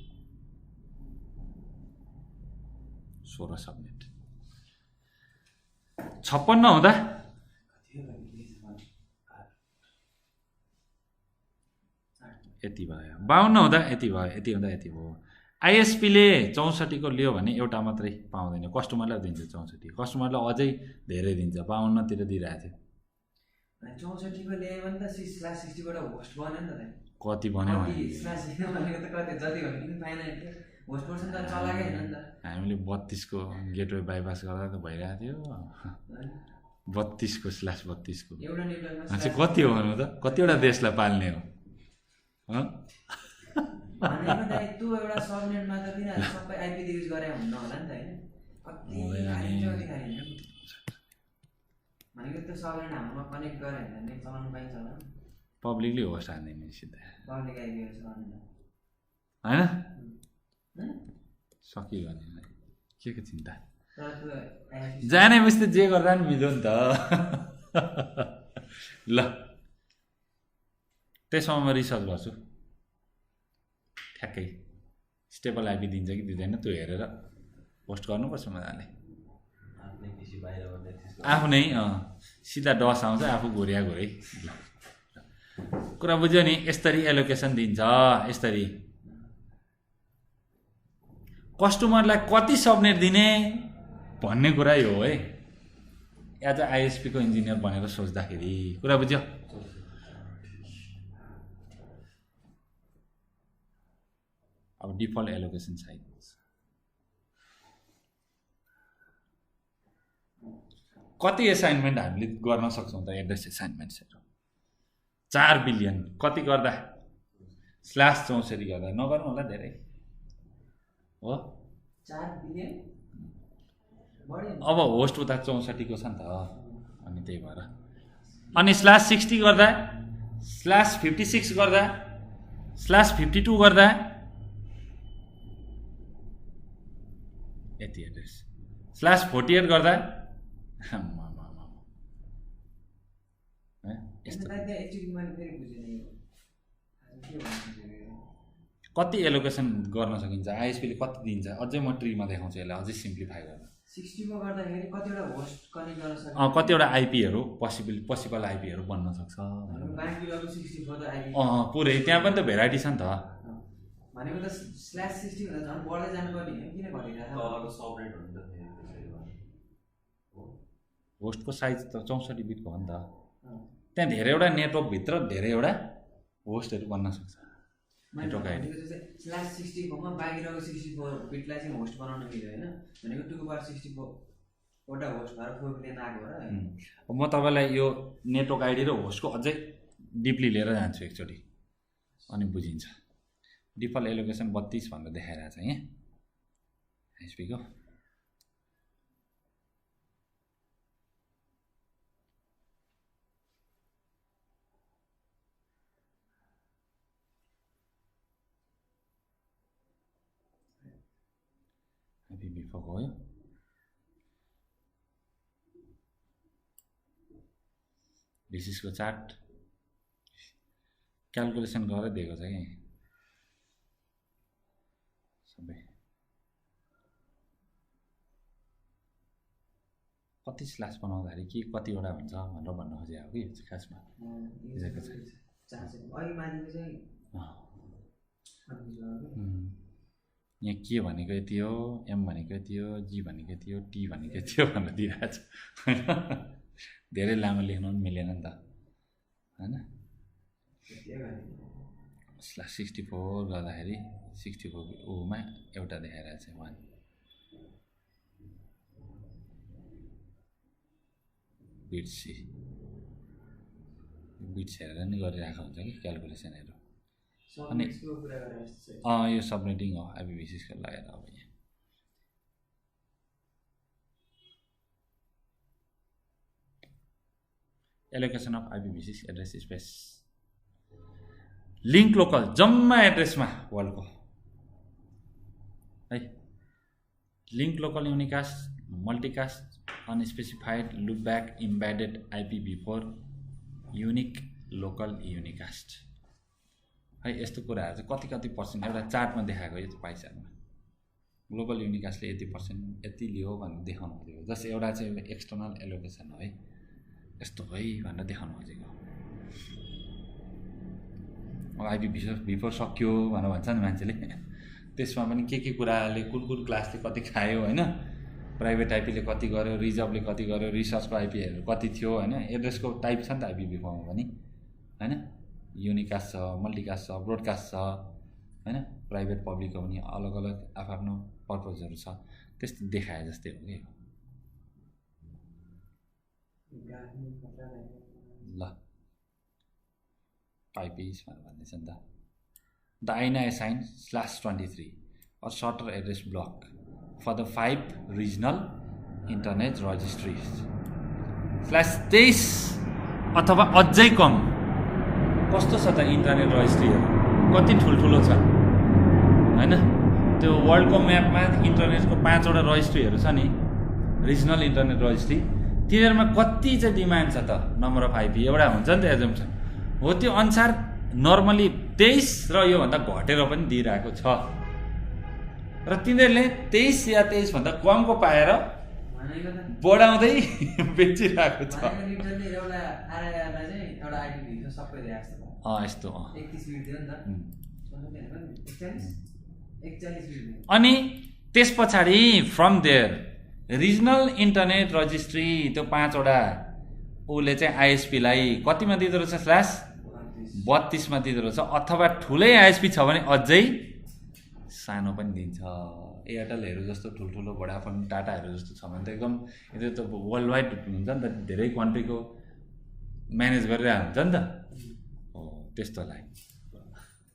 16 सबनेट 56 हुँदा यति भयो, 52 हुँदा यति भयो, यति हुँदा यति भयो। आइएसपीले 64 को लियो भने एउटा मात्रै पाउँदैन, कस्टमरलाई दिन्छ 64, कस्टमरलाई अझै धेरै दिन्छ, 52 तिर दिइरहेको थियो।
64 को ल्यायो भने त 6/60 बाट होस्ट बन्यो नि त।
कति बन्यो
भनेको त कति जति भने पनि फाइन होस्ट पर्सन त चलाकै हैन नि त।
हामीले 32 को गेटवे बाइपास गर्दा त भइरहेको थियो। 32 को /32 को
एउटा नेटवर्कमा
चाहिँ कति हो भन्नु त, कतिवटा देशलाई पाल्ने हो
भनेको त त्यो एउटा सबनेटमा त तिनीहरु सबै आइपी युज गरे हुन्न होला नि त हैन। कति भनेको त्यो सबनेट हाम्रोमा कनेक्ट गरे हैन नेट चलाउन पाइन्छ होला।
पब्लिकली होस्ट हान्दैन सिधै
पब्लिक आइपी युज गर्नु
हैन, सकियो भने के को चिन्ता। जाने बस्ती जे गर्दा नि मिल्यो नि त। ल त्यसमा म रिसर्च गर्छु ठ्याक्कै स्टेबल आइपी दिन्छ कि दिँदैन त्यो हेरेर पोस्ट गर्नुपर्छ मजाले। आफ्नै सिधा डस आउँछ, आफू घुरिया घुरै। कुरा बुझ्यो नि, यसरी एलोकेसन दिन्छ, यसरी कस्टमरलाई कति सबनेट दिने भन्ने कुरा यो हो है। एज अ आइएसपी को इन्जिनियर भनेर सोच्दाखेरि कुरा बुझ्यो। अब डिफल्ट एलोकेसन साइज कति एसाइनमेन्ट हामीले गर्न सक्छौँ त, एड्रेस एसाइनमेन्ट्सहरू 4 बिलियन कति गर्दा /64 गर्दा नगर्नु होला धेरै हो।
4 बिलियन
अब होस्ट उता 64 को छ नि त, अनि त्यही भएर अनि /60 गर्दा /56 गर्दा /52 गर्दा यति एड्रेस /48 गर्दा कति एलोकेसन गर्न सकिन्छ, आइएसपीले कति दिन्छ। अझै म ट्रीमा देखाउँछु यसलाई अझै सिम्प्लिफाई गर्न।
60 को गर्दाखेरि कतिवटा होस्ट कनेक्ट गर्न सक्छ,
कतिवटा आइपीहरू पोसिबल आइपीहरू बन्न सक्छ।
बाँकी अरु 64 त आइपी
पुरै त्यहाँ पनि त भेराइटी छ नि त।
भनेको त /60 भन्दा झन् बढ्दै जानुपर्ने हो, किन घटिरहेको छ?
तलको सबनेट हुन्छ नि
होस्टको साइज त 64 बिटको हो नि त। त्यहाँ धेरैवटा नेटवर्कभित्र धेरैवटा होस्टहरू बन्न सक्छ। नेटवर्क आइडी
/60 कोमा बाँकी रहेको 64 बिटलाई चाहिँ होस्ट बनाउन मिल्यो हैन। भनेको 2/64 वटा होस्ट भएर 4 बिलियन आएको हो र।
म तपाईँलाई यो नेटवर्क आइडी र होस्टको अझै डिपली लिएर जान्छु एकचोटि, अनि बुझिन्छ। डिफल्ट एलोकेसन 32 भनेर देखाइरहेको छ यहाँ आइएसपीको। आइपी गयो, डिसिसको चार्ट क्यालकुलेसन गरेर दिएको छ कि सबै कति स्ल्यास बनाउँदाखेरि के कतिवटा हुन्छ भनेर भन्न खोजेको हो कि खासमा। यहाँ के भनेको यति हो, एम भनेको यति हो, जी भनेको यति हो, टी भनेको यति हो भनेर दिइरहेको छ। धेरै लामो लेख्नु पनि मिलेन नि त हैन। /64 गर्दाखेरि 64 ओमा एउटा देखाइरहेको छ 1 बिट्स सी बिट्स हेरेर नि गरिरहेको हुन्छ कि क्यालकुलेसनहरू अनि यो सबनेटिङ हो IPv6 को लागेर अब यहाँ allocation of IPv6 address space link local जम्मा एड्रेसमा वर्ल्डको है link local unicast multicast unspecified loopback embedded IPv4 unique local unicast है यस्तो कुराहरू चाहिँ कति पर्सेन्ट एउटा चार्टमा देखाएको यो पाइसक्नु ग्लोबल युनिकास्टले यति पर्सेन्ट यति लियो भनेर देखाउनु खोजेको जस्ट एउटा चाहिँ एक्सटर्नल एलोकेसन हो है यस्तो है भनेर देखाउनु खोजेको अब IPv4 सक्यो भनेर भन्छ नि मान्छेले त्यसमा पनि के कुराले कुन क्लासले कति खायो होइन प्राइभेट आइपीले कति गर्यो रिजर्भले कति गर्यो रिसर्चको आइपीहरू कति थियो होइन एड्रेसको टाइप छ नि त IPv4 मा पनि होइन युनिकास्ट छ मल्टिकास्ट छ ब्रोडकास्ट छ होइन प्राइभेट पब्लिकको पनि अलग अलग आफ्नो पर्पजहरू छ त्यस्तो देखाए जस्तै हो कि ल IPs भन्दैछ नि त the INA assigned /23 or shorter address block for the 5 regional internet registries /23 अथवा अझै कम कस्तो छ त इन्टरनेट रजिस्ट्रीहरू कति ठुल्ठुलो छ होइन त्यो वर्ल्डको म्यापमा इन्टरनेटको 5 वटा रजिस्ट्रीहरू छ नि रिजनल इन्टरनेट रजिस्ट्री तिनीहरूमा कति चाहिँ डिमान्ड छ त नम्बर अफ IP एउटा हुन्छ नि त एजम्पसन हो त्यो अनुसार नर्मली 23 र योभन्दा घटेर पनि दिइरहेको छ र तिनीहरूले 23 या 23 भन्दा कमको पाएर बढाउँदै बेचिरहेको छ यस्तो अनि त्यस पछाडि from their regional internet registry त्यो 5 वटा उसले चाहिँ ISP लाई कतिमा दिँदो रहेछ /32 मा दिँदो रहेछ अथवा ठुलै ISP छ भने अझै सानो पनि दिन्छ एयरटेलहरू जस्तो ठुल्ठुलो भोडाफोन टाटाहरू जस्तो छ भने त एकदम यो त वर्ल्ड वाइड हुन्छ नि त धेरै कन्ट्रीको म्यानेज गरिरहेको हुन्छ नि त हो त्यस्तोलाई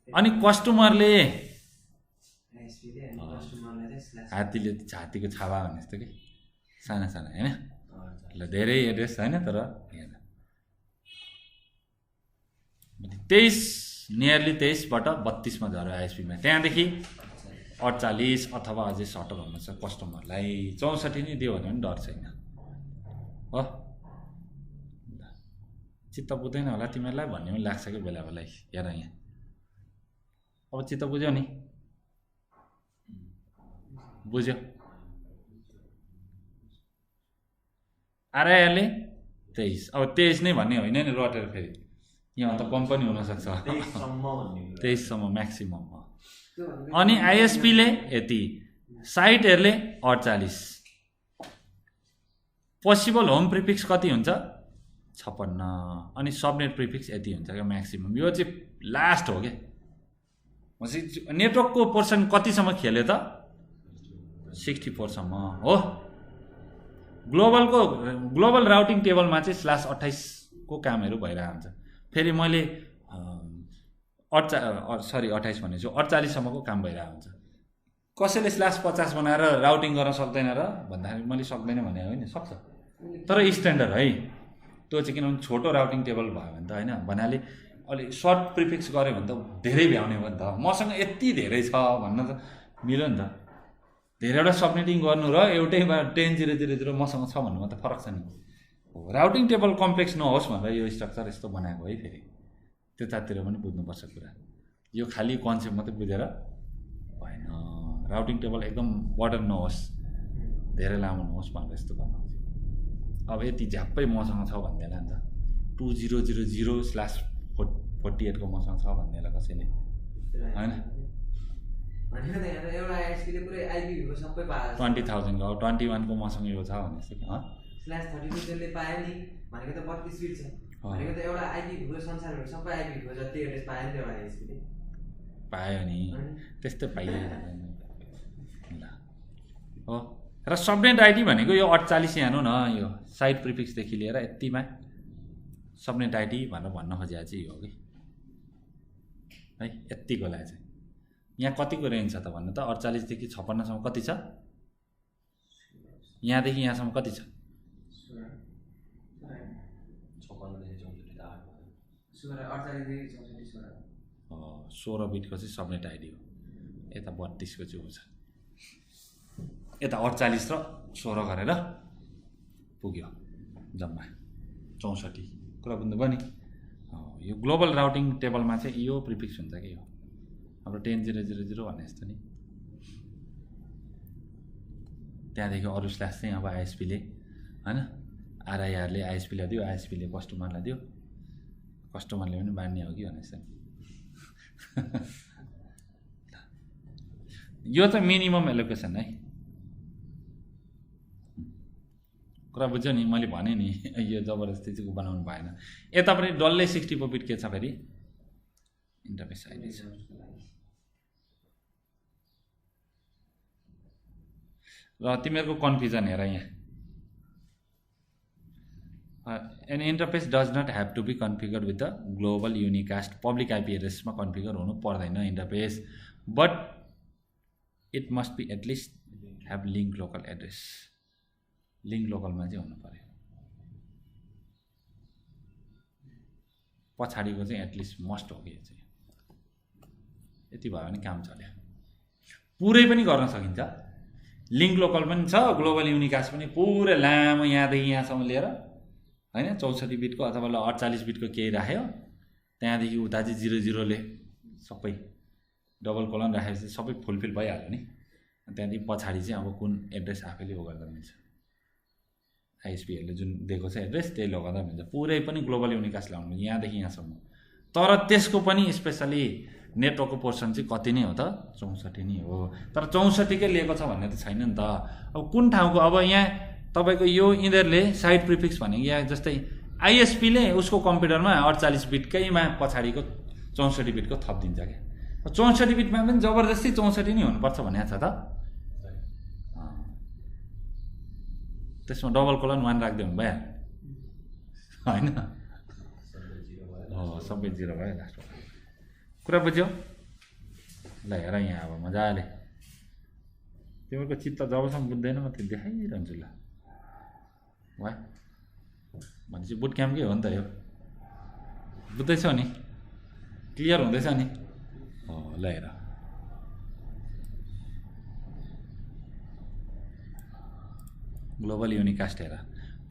अनि कस्टमरले हात्तीले छातीको छावा भने जस्तो कि साना साना होइन ल धेरै एड्रेस होइन तर 23 नियरली 23 बाट 32 मा झऱ्यो ISP मा त्यहाँदेखि 48 अथवा अझै सर्टर हुन सक्छ कस्टमरलाई 64 नै दियो भने पनि डर छैन हो चित्त बुझ्दैन होला तिमीहरूलाई भन्ने पनि लाग्छ कि बेला बेला हेर यहाँ अब चित्त बुझ्यौ नि बुझ्यो आरआईआरले 23 अब 23 नै भन्ने होइन नि रटेर फेरि यहाँ त कम पनि हुनसक्छ 23 सम्म म्याक्सिमम हो अनि ISP ले यति साइटहरूले 48 पोसिबल होम प्रिफिक्स कति हुन्छ 56 अनि सबनेट प्रिफिक्स यति हुन्छ क्या म्याक्सिमम यो चाहिँ लास्ट हो क्या नेटवर्कको पोर्सन कतिसम्म खेल्यो त 64 सम्म हो ग्लोबल राउटिङ टेबलमा चाहिँ /28 को कामहरू भइरहेको हुन्छ फेरि मैले 28 भनेछु 48 सम्मको काम भइरहेको हुन्छ कसैले /50 बनाएर राउटिङ गर्न सक्दैन र भन्दाखेरि मैले सक्दैन भने होइन सक्छ तर स्ट्यान्डर्ड है त्यो चाहिँ किनभने छोटो राउटिङ टेबल भयो भने त होइन भन्नाले अलि सर्ट प्रिफिक्स गऱ्यो भने त धेरै भ्याउने भयो नि त मसँग यति धेरै छ भन्न त मिल्यो नि त धेरैवटा सबनेटिङ गर्नु र एउटैमा 10.0.0.0 मसँग छ भन्नुमा त फरक छ नि राउटिङ टेबल कम्प्लेक्स नहोस् भनेर यो स्ट्रक्चर यस्तो बनाएको है फेरि त्यतातिर पनि बुझ्नुपर्छ कुरा यो खाली कन्सेप्ट मात्रै बुझेर भएन राउटिङ टेबल एकदम बर्डन नहोस् धेरै लामो नहोस् भनेर यस्तो गर्नु अब यति झ्याप्पै मसँग छ भन्दैला नि त 2000/48 को मसँग छ भन्दैला कसैले होइन 20,000 को 21 को मसँग यो छ भने जस्तो कि
/32 जसले पायो नि भनेको त 32 बिट छ भनेको त एउटा IPv4 संसारभर सबै IPv4 जति एड्रेस पायो नि एउटा ISP ले
पायो नि त्यस्तै पाइयो ल हो र सबनेट आइडी भनेको यो 48 यहाँ न यो साइड प्रिफिक्सदेखि लिएर यतिमा सबनेट आइडी भनेर भन्न खोजेको चाहिँ यो हो कि है यतिकोलाई चाहिँ यहाँ कतिको रेन्ज छ त भन्नु त 48 देखि 56 सम्म कति छ यहाँदेखि यहाँसम्म कति छ 16 बिटको चाहिँ सबनेट आइडी हो यता 32 को चाहिँ छ यता 48 र 16 गरेर पुग्यो जम्मा 64 कुरा बुझ्नुभयो नि यो ग्लोबल राउटिङ टेबलमा चाहिँ यो प्रिफिक्स हुन्छ कि यो हाम्रो 10000 भने जस्तो नि त्यहाँदेखि अरू स्ल्यास चाहिँ अब आइएसपीले हैन आरआईआरले आइएसपीलाई दियो आइएसपीले कस्टमरलाई दियो कस्टमरले पनि बाँड्ने हो कि भने जस्तो यो चाहिँ मिनिमम एलोकेसन है कुरा बुझ्यो नि मैले भने नि यो जबरजस्ती चाहिँ बनाउनु भएन यता पनि डल्लै 64 बिट के छ फेरि इन्टरफेस आइडी छ र तिमीहरूको कन्फ्युजन हेर यहाँ an interface does not have to be configure with the global unicast public IP एड्रेसमा कन्फिगर हुनु पर्दैन interface but it must be at least have link local address link लोकलमा चाहिँ हुनु पर्यो पछाडिको चाहिँ एटलिस्ट मस्ट हो कि चाहिँ यति भयो भने काम चल्यो पुरै पनि गर्न सकिन्छ लिङ्क लोकल पनि छ ग्लोबल युनिकास्ट पनि पुरै लामो यहाँदेखि यहाँसम्म लिएर हैन 64 बिटको अथवा 48 बिटको केही राख्यो त्यहाँदेखि उता चाहिँ 00 ले सबै डबल कोलन राखेपछि सबै फुलफिल भइहाल्यो नि त्यहाँदेखि पछाडि चाहिँ अब कुन एड्रेस आफैले हो गर्दा मिल्छ आइएसपीहरूले जुन दिएको छ एड्रेस त्यही लगाउँदा मिल्छ पुरै पनि ग्लोबल युनिकास्ट लाउनु यहाँदेखि यहाँसम्म तर त्यसको पनि स्पेसली नेटवर्कको पोर्सन चाहिँ कति नै हो त 64 नै हो तर 64 कै लिएको छ भन्ने त छैन नि त अब कुन ठाउँको अब यहाँ तपाईको यो यिनीहरूले साइड प्रिफिक्स भनेको यहाँ जस्तै आइएसपीले उसको कम्प्युटरमा 48 बिटकैमा पछाडिको 64 बिटको थप दिन्छ क्या 64 बिटमा पनि जबरजस्ती 64 नै हुनुपर्छ भनेको छ त त्यसमा डबल कोलन 1 राख्दै हुनु भयो हैन सबै 0 भयो लास्टमा कुरा बुझ्यौ ल हेर यहाँ अब मजाले तिमीहरूको चित्त जबसम्म बुझ्दैन म त्यो देखाइरहन्छु ल वा भनेपछि बुट क्याम्पकै हो नि त यो बुझ्दैछौ नि क्लियर हुँदैछ नि ल हेर ग्लोबल युनिकास्ट हेर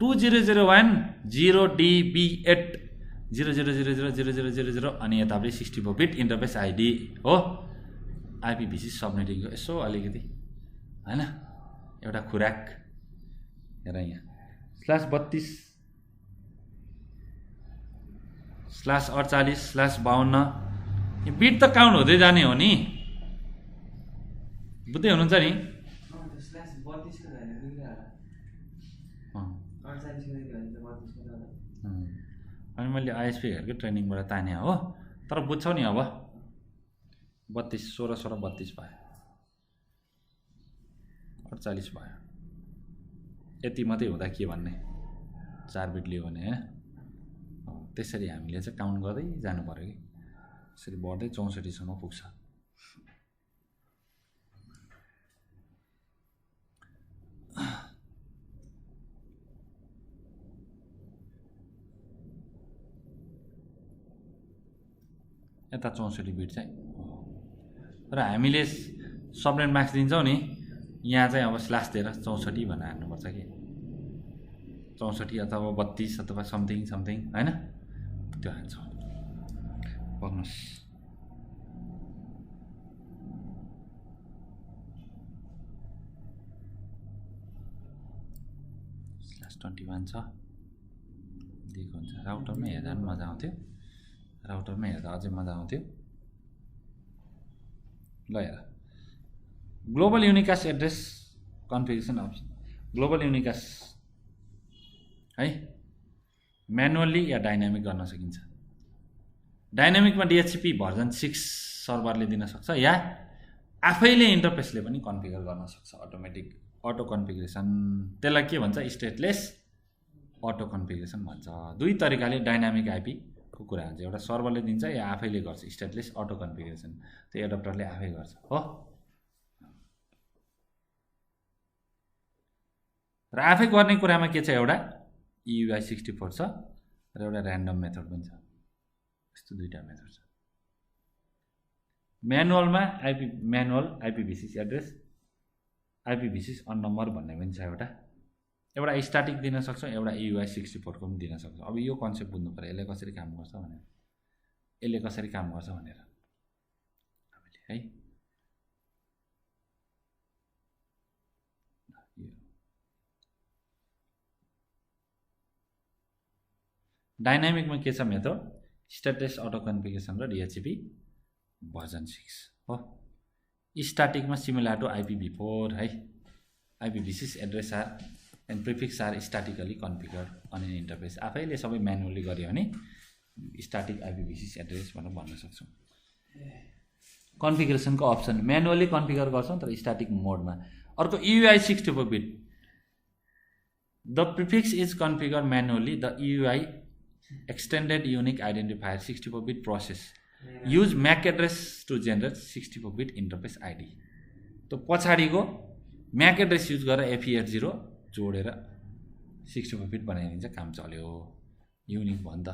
2001 0DB8 00000000 अनि यतापट्टि 64 बिट इन्टरफेस आइडी हो आइपीभिसी सबनेटिङको यसो अलिकति हैन एउटा खुराक हेर यहाँ /32 /48/52 यो बिट त काउन्ट हुँदै जाने हो नि बुझ्दै हुनुहुन्छ नि अनि मैले आइएसपीहरूको ट्रेनिङबाट ताने हो तर बुझ्छौ नि अब 32 16 16 32 भयो 48 भयो यति मात्रै हुँदा के भन्ने 4 बिट लियो भने हैन त्यसरी हामीले चाहिँ काउन्ट गर्दै जानु पर्यो कि यसरी बढ्दै 64 सम्म पुग्छ यता 64 बिट चाहिँ र हामीले सबनेट मार्क्स दिन्छौँ नि यहाँ चाहिँ अब स्ल्यास दिएर 64 भनेर हान्नुपर्छ कि 64 अथवा 32 अथवा समथिङ हैन त्यो हान्छौँ पढ्नुहोस् /21 छ दिएको हुन्छ राउटरमै हेर्दा पनि मजा आउँथ्यो राउटरमै हेर्दा अझै मजा आउँथ्यो ल हेर global unicast address configuration option global unicast है म्यानुअल्ली या डाइनामिक गर्न सकिन्छ डाइनामिकमा DHCP भर्जन 6 सर्भरले दिन सक्छ या आफैले इन्टरफेसले पनि कन्फिगर गर्न सक्छ अटोमेटिक अटो कन्फिगरेसन। त्यसलाई के भन्छ स्टेटलेस अटो कन्फिगरेसन भन्छ। दुई तरिकाले डाइनामिक आइपीको कुरा हुन्छ, एउटा सर्भरले दिन्छ या आफैले गर्छ स्टेटलेस अटो कन्फिगरेसन, त्यो एडप्टरले आफै गर्छ हो। र आफै गर्ने कुरामा के छ एउटा EUI64 छ र एउटा ऱ्यान्डम मेथड पनि छ। यस्तो दुईटा मेथड छ। म्यानुअलमा manual IPv6 address IPv6 unnumbered भन्ने पनि छ एउटा स्ट्याटिक दिन सक्छ, एउटा EUI64 को पनि दिन सक्छ। अब यो कन्सेप्ट बुझ्नु पर्यो यसले कसरी काम गर्छ भनेर, है। डाइनामिकमा के छ मेथड स्टेटलेस अटो कन्फिगरेसन र DHCP भर्जन 6 हो। स्ट्याटिकमा सिमिलर टु IPv4 है। IPv6 address are and prefix are statically configure on an interface. आफैले सबै म्यानुअली गर्यो भने स्ट्याटिक IPv6 एड्रेस भनेर भन्न सक्छौँ। कन्फिगरेसनको अप्सन म्यानुअली कन्फिगर गर्छौँ तर स्ट्याटिक मोडमा। अर्को EUI64 bit the prefix is configure manually the EUI extended unique identifier 64 bit process use MAC address to generate 64 bit interface ID. त्यो पछाडिको म्याक एड्रेस युज गरेर FE80 जोडेर 64 बिट बनाइदिन्छ, काम चल्यो। युनिक भयो नि त।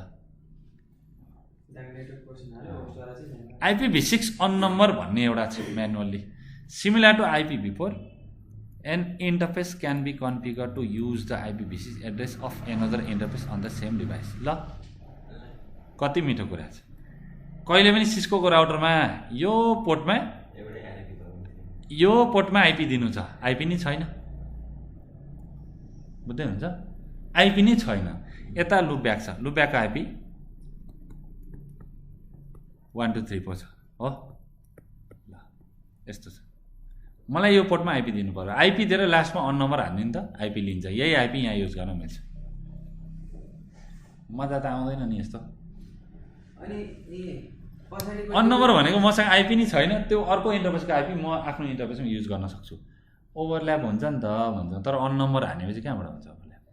IPv6 अन नम्बर भन्ने एउटा छ manually similar to IPv4 an interface can be configure to use the IPv6 address of another interface on the same device. ल कति मिठो कुरा छ। कहिले पनि सिस्कोको राउटरमा यो पोर्टमा आइपी दिनु छ, आइपी नै छैन, बुझ्दै हुन्छ। आइपी नै छैन, यता लुपब्याक छ, लुपब्याकको आइपी 1234 छ हो। ल यस्तो छ, मलाई यो पोर्टमा आइपी दिनु पर्यो, आइपी दिएर लास्टमा अन नम्बर हाल्ने नि त, आइपी लिन्छ। यही आइपी यहाँ युज गर्न मिल्छ। मजा त आउँदैन नि यस्तो। अन नम्बर भनेको मसँग आइपी नै छैन, त्यो अर्को इन्टरफेसको आइपी म आफ्नो इन्टरफेसमा युज गर्न सक्छु। ओभरल्याप हुन्छ नि त भन्छ, तर अन नम्बर हानेपछि कहाँबाट हुन्छ ओभरल्याप?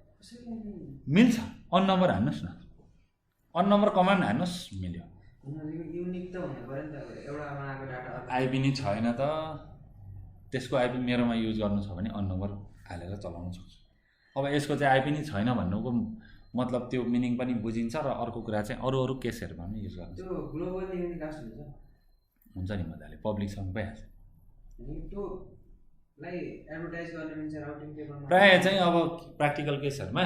मिल्छ। अन नम्बर हान्नुहोस् न, अन नम्बर कमान्ड हान्नुहोस्, मिल्यो। आइपी नै छैन त, त्यसको आइपी मेरोमा युज गर्नु छ भने अन नम्बर हालेर चलाउन सक्छु। अब यसको चाहिँ आइपी नै छैन भन्नुको मतलब त्यो मिनिङ पनि बुझिन्छ र अर्को कुरा चाहिँ अरू केसहरूमा पनि युज गर्नु हुन्छ नि मजाले, पब्लिकसँग भइहाल्छ। प्रायः चाहिँ अब प्र्याक्टिकल केसहरूमा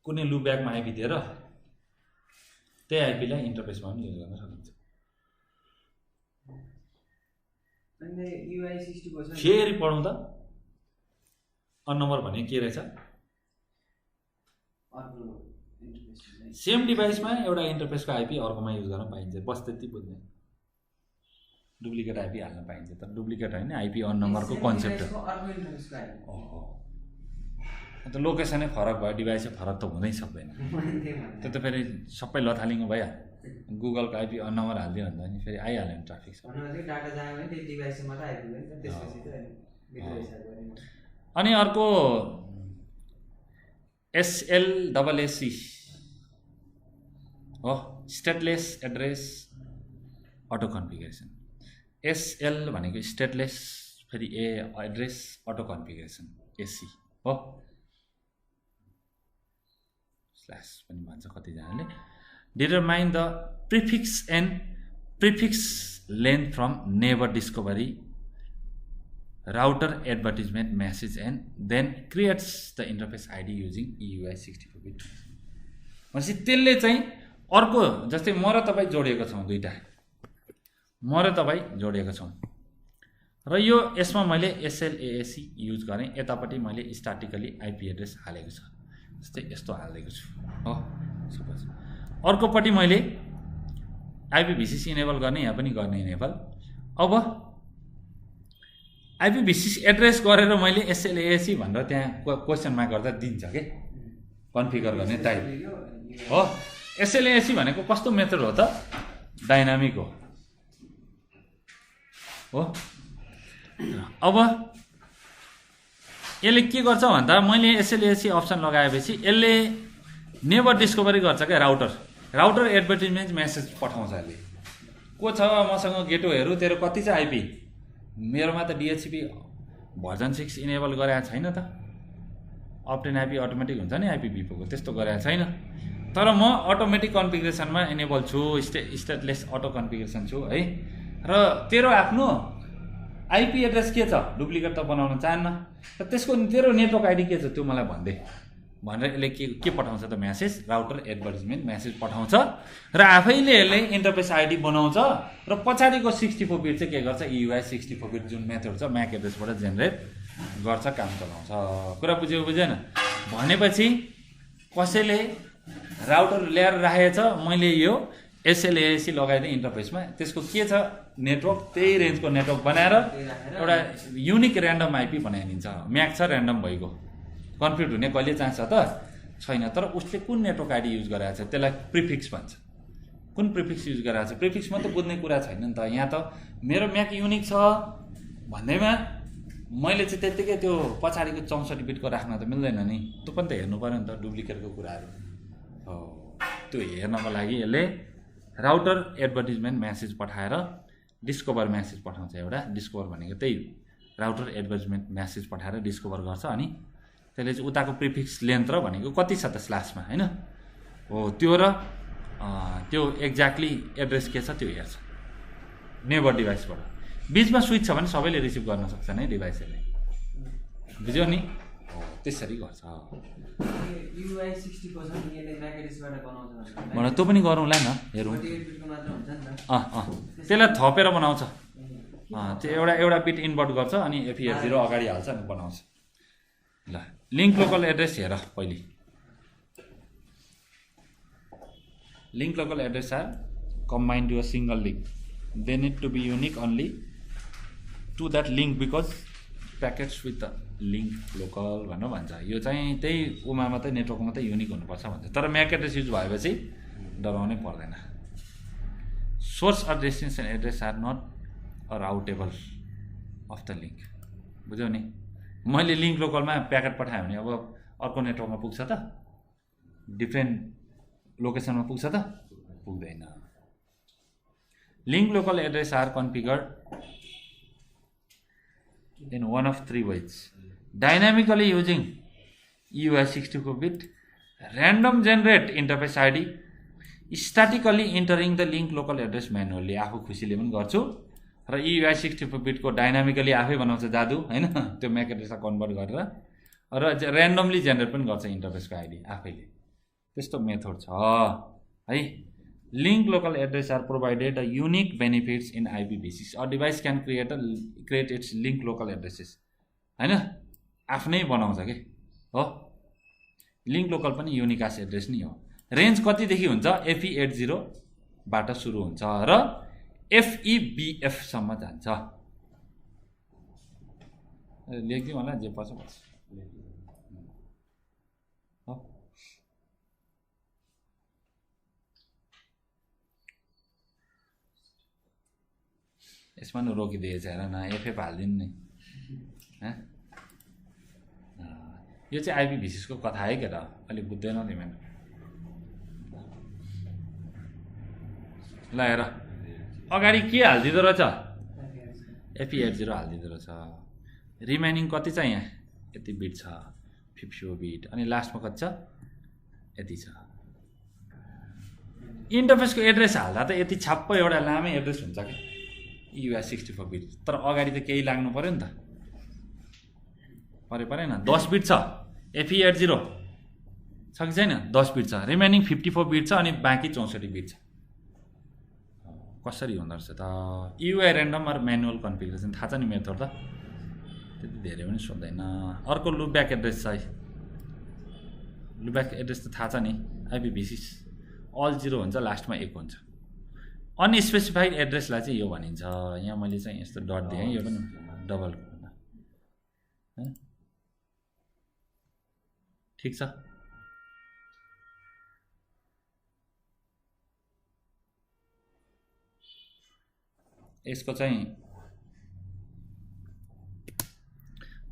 कुनै लुपब्याकमा आइपी दिएर त्यही आइपीलाई इन्टरफेसमा पनि युज गर्न सकिन्छ। फेरि पढौँ त, अन नम्बर भने के रहेछ? सेम डिभाइसमा एउटा इन्टरफेसको आइपी अर्कोमा युज गर्न पाइन्छ, बस त्यति बुझ्ने। डुप्लिकेट आइपी हाल्न पाइन्छ, तर डुप्लिकेट होइन, आइपी अन नम्बरको कन्सेप्ट हो। अन्त लोकेसनै फरक भयो, डिभाइसै फरक त हुनै सक्दैन। त्यो त फेरि सबै लथालिङ्ग भइहाल्यो। गुगलको आइपी अन नम्बर हालिदियो भन्दा नि फेरि आइहाल्यो नि ट्राफिक। अनि अर्को SLAAC हो, stateless address auto configuration. SL भनेको स्टेटलेस, फेरि एड्रेस अटो कन्फिगरेसन AC हो। स्ल्यास पनि भन्छ कतिजनाले। Determine the prefix and prefix length from neighbour discovery router advertisement message and then creates the interface ID using EUI64 bit. भनेपछि त्यसले चाहिँ अर्को, जस्तै म र तपाईँ जोडिएको छौँ, दुईवटा म र तपाईँ जोडिएको छौँ र यो यसमा मैले SLAAC युज गरेँ, यतापट्टि मैले स्ट्याटिकली आइपी एड्रेस हालेको छ, जस्तै यस्तो हालिदिएको छु हो सपोज। अर्कोपट्टि मैले IPv6 इनेबल गर्ने, यहाँ पनि गर्ने इनेबल। अब IPv6 एड्रेस गरेर मैले SLAAC भनेर त्यहाँ क्वेसन मार्क गर्दा दिन्छ के कन्फिगर गर्ने टाइप हो। SLAAC भनेको कस्तो मेथड हो त? डाइनामिक हो। हो। अब यसले के गर्छ भन्दा मैले एसएलएसी अप्सन लगाएपछि यसले नेभर डिस्कभरी गर्छ क्या। राउटर एडभर्टिजमेन्ट मेसेज पठाउँछ यसले। को छ मसँग गेटवेहरू तेरो कति छ आइपी, मेरोमा त डिएचसिपी भर्जन 6 इनेबल गरेको छैन त। अपटेन आइपी अटोमेटिक हुन्छ नि आइपी-भिपोको, त्यस्तो गरेको छैन। तर म अटोमेटिक कन्फिगरेसनमा इनेबल छु, स्टेटलेस अटो कन्फिगरेसन छु है। र तेरो आफ्नो आइपी एड्रेस के छ डुप्लिकेट त बनाउन चाहन्न, र त्यसको तेरो नेटवर्क आइडी के छ त्यो मलाई भन्दे भनेर यसले के पठाउँछ त मेसेज, राउटर एडभर्टिजमेन्ट मेसेज पठाउँछ। र आफैले यसले इन्टरफेस आइडी बनाउँछ र पछाडिको 64 बिट चाहिँ के गर्छ, EUI 64 बिट जुन मेथड छ म्याक एड्रेसबाट जेनेरेट गर्छ, काम चलाउँछ। कुरा बुझेन भनेपछि कसैले राउटर ल्याएर राखेछ, मैले यो एसएलएसी लगाइदिएँ इन्टरफेसमा, त्यसको के छ नेटवर्क, त्यही रेन्जको नेटवर्क बनाएर एउटा युनिक ऱ्यान्डम आइपी बनाइदिन्छ। म्याक छ ऱ्यान्डम भइगयो, कन्फ्लिक्ट हुने कहिले चान्स छ त छैन। तर उसले कुन नेटवर्क आइडी युज गरेको छ त्यसलाई प्रिफिक्स भन्छ। कुन प्रिफिक्स युज गरेको छ, प्रिफिक्स मात्रै बुझ्ने कुरा छैन नि त। यहाँ त मेरो म्याक युनिक छ भन्दैमा मैले चाहिँ त्यत्तिकै त्यो पछाडिको 64 बिटको राख्न त मिल्दैन नि, त्यो पनि त हेर्नु पऱ्यो नि त डुप्लिकेटको कुराहरू हो। त्यो हेर्नको लागि यसले राउटर एडभर्टिजमेन्ट मेसेज पठाएर डिस्कभर मेसेज पठाउँछ। एउटा डिस्कभर भनेको त्यही राउटर एडभर्टिजमेन्ट मेसेज पठाएर डिस्कभर गर्छ। अनि त्यसले चाहिँ उताको प्रिफिक्स लेन्थ र भनेको कति छ त स्ल्यासमा होइन हो, त्यो र त्यो एक्ज्याक्टली एड्रेस के छ त्यो हेर्छ नेबर डिभाइसबाट। बिचमा स्विच छ भने सबैले रिसिभ गर्न सक्छ नि डिभाइसहरूले, बुझ्यो नि हो, त्यसरी गर्छ।
EUI 60 को छ नि यसले म्याक एड्रेसबाट बनाउँछ
भने त्यो पनि गरौँला न, हेरौँ।
48 बिटको मात्र हुन्छ नि त।
त्यसलाई थपेर बनाउँछ, त्यो एउटा बिट इन्भर्ट गर्छ अनि FE80 अगाडि हाल्छ अनि बनाउँछ। ल लिङ्क लोकल एड्रेस हेर पहिले। Link local address are combined to a single link. They need to be unique only to that link because packets with the link local भनेर भन्छ। यो चाहिँ त्यही उमा मात्रै नेटवर्कमा मात्रै युनिक हुनुपर्छ भन्छ। तर म्याक एड्रेस युज भएपछि डराउनै पर्दैन। Source or destination address are not a routable of the link, बुझ्यौ नि। मैले लिङ्क लोकलमा प्याकेट पठाएँ भने अब अर्को नेटवर्कमा पुग्छ त, डिफ्रेन्ट लोकेसनमा पुग्छ त, पुग्दैन। Link local address are configured in one of three ways: dynamically using EUI 64-bit, random generate interface ID, statically entering the link local address manually। आफू खुसीले पनि गर्छु र EUI 64-bit को डाइनामिकली आफै बनाउँछ जादु हैन, त्यो म्याक एड्रेसलाई कन्भर्ट गरेर, र ऱ्यान्डमली जेनेरेट पनि गर्छ इन्टरफेसको आइडी आफैले। त्यस्तो मेथड छ है। Link local address are provided a unique benefits in IPv6. A device can create its link local addresses, हैन, आफ्नै बनाउँछ के हो। लिङ्क लोकल पनि युनिकास एड्रेस नै हो। रेन्ज कतिदेखि हुन्छ, FE80 बाट सुरु हुन्छ र FEBF सम्म जान्छ। लेख्दिउँ होला जे पर्छ पर्छ। यसमा न रोकिदिएछ हेर न, FF हालिदिनु नि। यो चाहिँ IPv6 को कथा है के त, अलि बुझ्दैनौ तिमीले। ल हेर अगाडि के हालिदिँदो रहेछ, FE80 हालिदिँदो रहेछ। रिमेनिङ कति छ यहाँ, यति बिट छ, 54 बिट, अनि लास्टमा कति छ, यति छ। इन्टरफेसको एड्रेस हाल्दा त यति छाप्प एउटा लामै एड्रेस हुन्छ कि EUI 64 बिट, तर अगाडि त केही लाग्नु पर्यो नि त, परेन। 10 बिट छ, FE80 छ कि छैन, 10 बिट छ, रिमेनिङ 54 बिट छ, अनि बाँकी 64 बिट छ। कसरी हुँदो रहेछ त EUI random or manual configuration, थाहा छ नि मेथड त, त्यति धेरै पनि सोध्दैन। अर्को लुपब्याक एड्रेस छ है, लुपब्याक एड्रेस त थाहा छ नि, IPv6 अल 0 हुन्छ, लास्टमा 1 हुन्छ। अनस्पेसिफाइड एड्रेसलाई चाहिँ यो भनिन्छ। यहाँ मैले चाहिँ यस्तो डट दिएँ, यो पनि डबल हैन, ठिक छ। यसको चाहिँ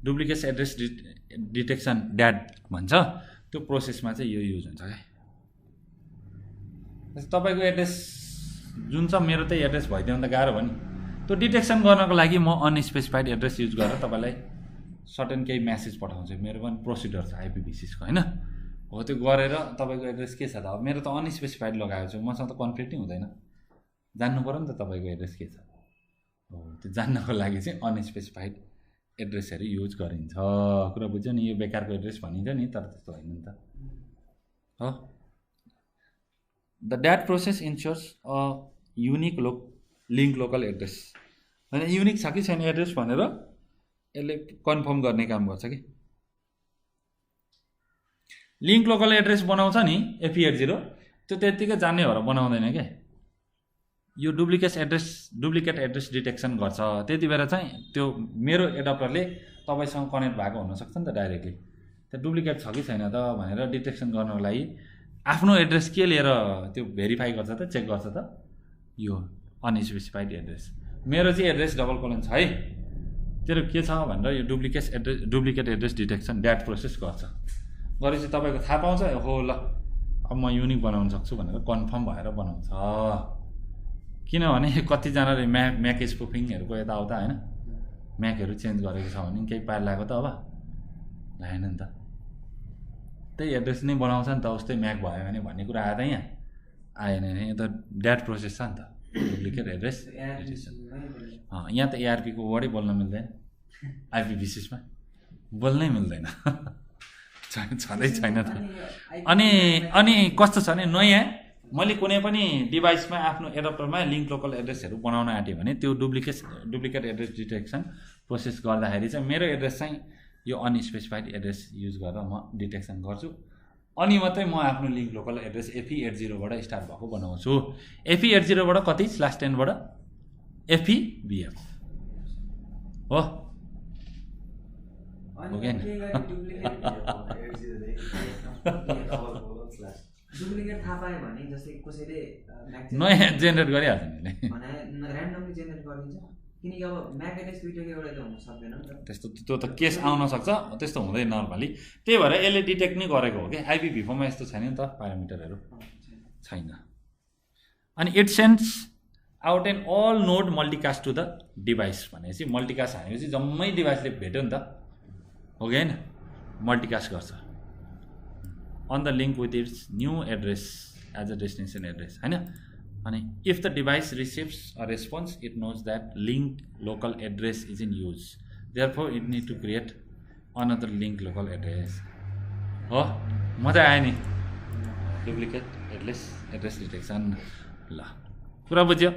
डुप्लिकेट एड्रेस डिटेक्सन ड्याट भन्छ, त्यो प्रोसेसमा चाहिँ यो युज हुन्छ क्या। तपाईँको एड्रेस जुन छ मेरो त्यही एड्रेस भइदियो भने त गाह्रो भयो नि। त्यो डिटेक्सन गर्नको लागि म अनस्पेसिफाइड एड्रेस युज गरेर तपाईँलाई सर्टेन केही म्यासेज पठाउँछु। मेरो पनि प्रोसिडर छ IPv6 को होइन, हो त्यो गरेर तपाईँको एड्रेस के छ त। अब मेरो त अनस्पेसिफाइड लगाएको छु, मसँग त कन्फ्लिक्ट नै हुँदैन, जान्नु पऱ्यो नि त तपाईँको एड्रेस के छ। हो त्यो जान्नको लागि चाहिँ अनस्पेसिफाइड एड्रेसहरू युज गरिन्छ। कुरा बुझ्यो नि, यो बेकारको एड्रेस भनिन्छ नि, तर त्यस्तो होइन नि त। हो the DAD process ensures a unique link local address. होइन युनिक छ कि छैन एड्रेस भनेर यसले कन्फर्म गर्ने काम गर्छ कि। लिङ्क लोकल एड्रेस बनाउँछ नि FE80, त्यो त्यत्तिकै जान्ने भएर बनाउँदैन क्या। यो डुप्लिकेट एड्रेस डिटेक्सन गर्छ। त्यति बेला चाहिँ त्यो मेरो एडप्टरले तपाईँसँग कनेक्ट भएको हुनसक्छ नि त डाइरेक्टली, त्यो डुप्लिकेट छ कि छैन त भनेर डिटेक्सन गर्नको लागि आफ्नो एड्रेस के लिएर त्यो भेरिफाई गर्छ त, चेक गर्छ त, यो अनस्पेसिफाइड एड्रेस। मेरो चाहिँ एड्रेस डबल कोलन छ है, तेरो के छ भनेर यो duplicate address detection that process गर्छ। गरेपछि तपाईँको थाहा पाउँछ, हो ल अब म युनिक बनाउन सक्छु भनेर कन्फर्म भएर बनाउँछ। किनभने कतिजनाले म्याक स्पुफिङहरूको यताउता होइन, म्याकहरू चेन्ज गरेको छ भने केही पार लाग्यो त, अब लागेन नि त। त्यही एड्रेस नै बनाउँछ नि त, उस्तै म्याक भयो भने भन्ने कुरा आयो त, यहाँ आएन नि। यो त ड्याट प्रोसेस छ नि त, डुप्लिकेट एड्रेस डिटेक्सन। यहाँ त ARP को वर्डै बोल्न मिल्दैन, IPv6 मा बोल्नै मिल्दैन, छँदै छैन त। अनि कस्तो छ भने नयाँ मैले कुनै पनि डिभाइसमा आफ्नो एडप्टरमा लिङ्क लोकल एड्रेसहरू बनाउन आँटेँ भने त्यो डुप्लिकेट एड्रेस डिटेक्सन प्रोसेस गर्दाखेरि चाहिँ मेरो एड्रेस चाहिँ यो अनस्पेसिफाइड एड्रेस युज गरेर म डिटेक्सन गर्छु। अनि मात्रै म आफ्नो लिङ्क लोकल एड्रेस FE80बाट स्टार्ट भएको बनाउँछु। FE80बाट कति /10बाट FEBF हो क्या।
डुप्लिकेट थाहा पायो भने जस्तै कसैले
नयाँ जेनेरेट गरिहाल्छ नि
भने र्यान्डमली जेनेरेट गरिदिन्छ, किनकि अब म्याक एड्रेस दुईटैको एउटै त हुन सक्दैन नि त।
त्यस्तो त्यो त केस आउन सक्छ, त्यस्तो हुँदैन नर्मली। त्यही भएर यसले डिटेक्ट नै गरेको हो कि। IPv4मा यस्तो छैन नि त, प्यारामिटरहरू छैन। अनि it sends out and all node multicast to the device भनेपछि मल्टिकास्ट भनेपछि जम्मै डिभाइसले भेट्यो नि त, हो कि होइन, मल्टिकास्ट गर्छ on the link with its new address as a destination address होइन। अनि if the device receives a response it knows that link local address is in use, therefore it need to create another link local address। हो मजा आयो नि duplicate address detection. ल कुरा बुझ्यो?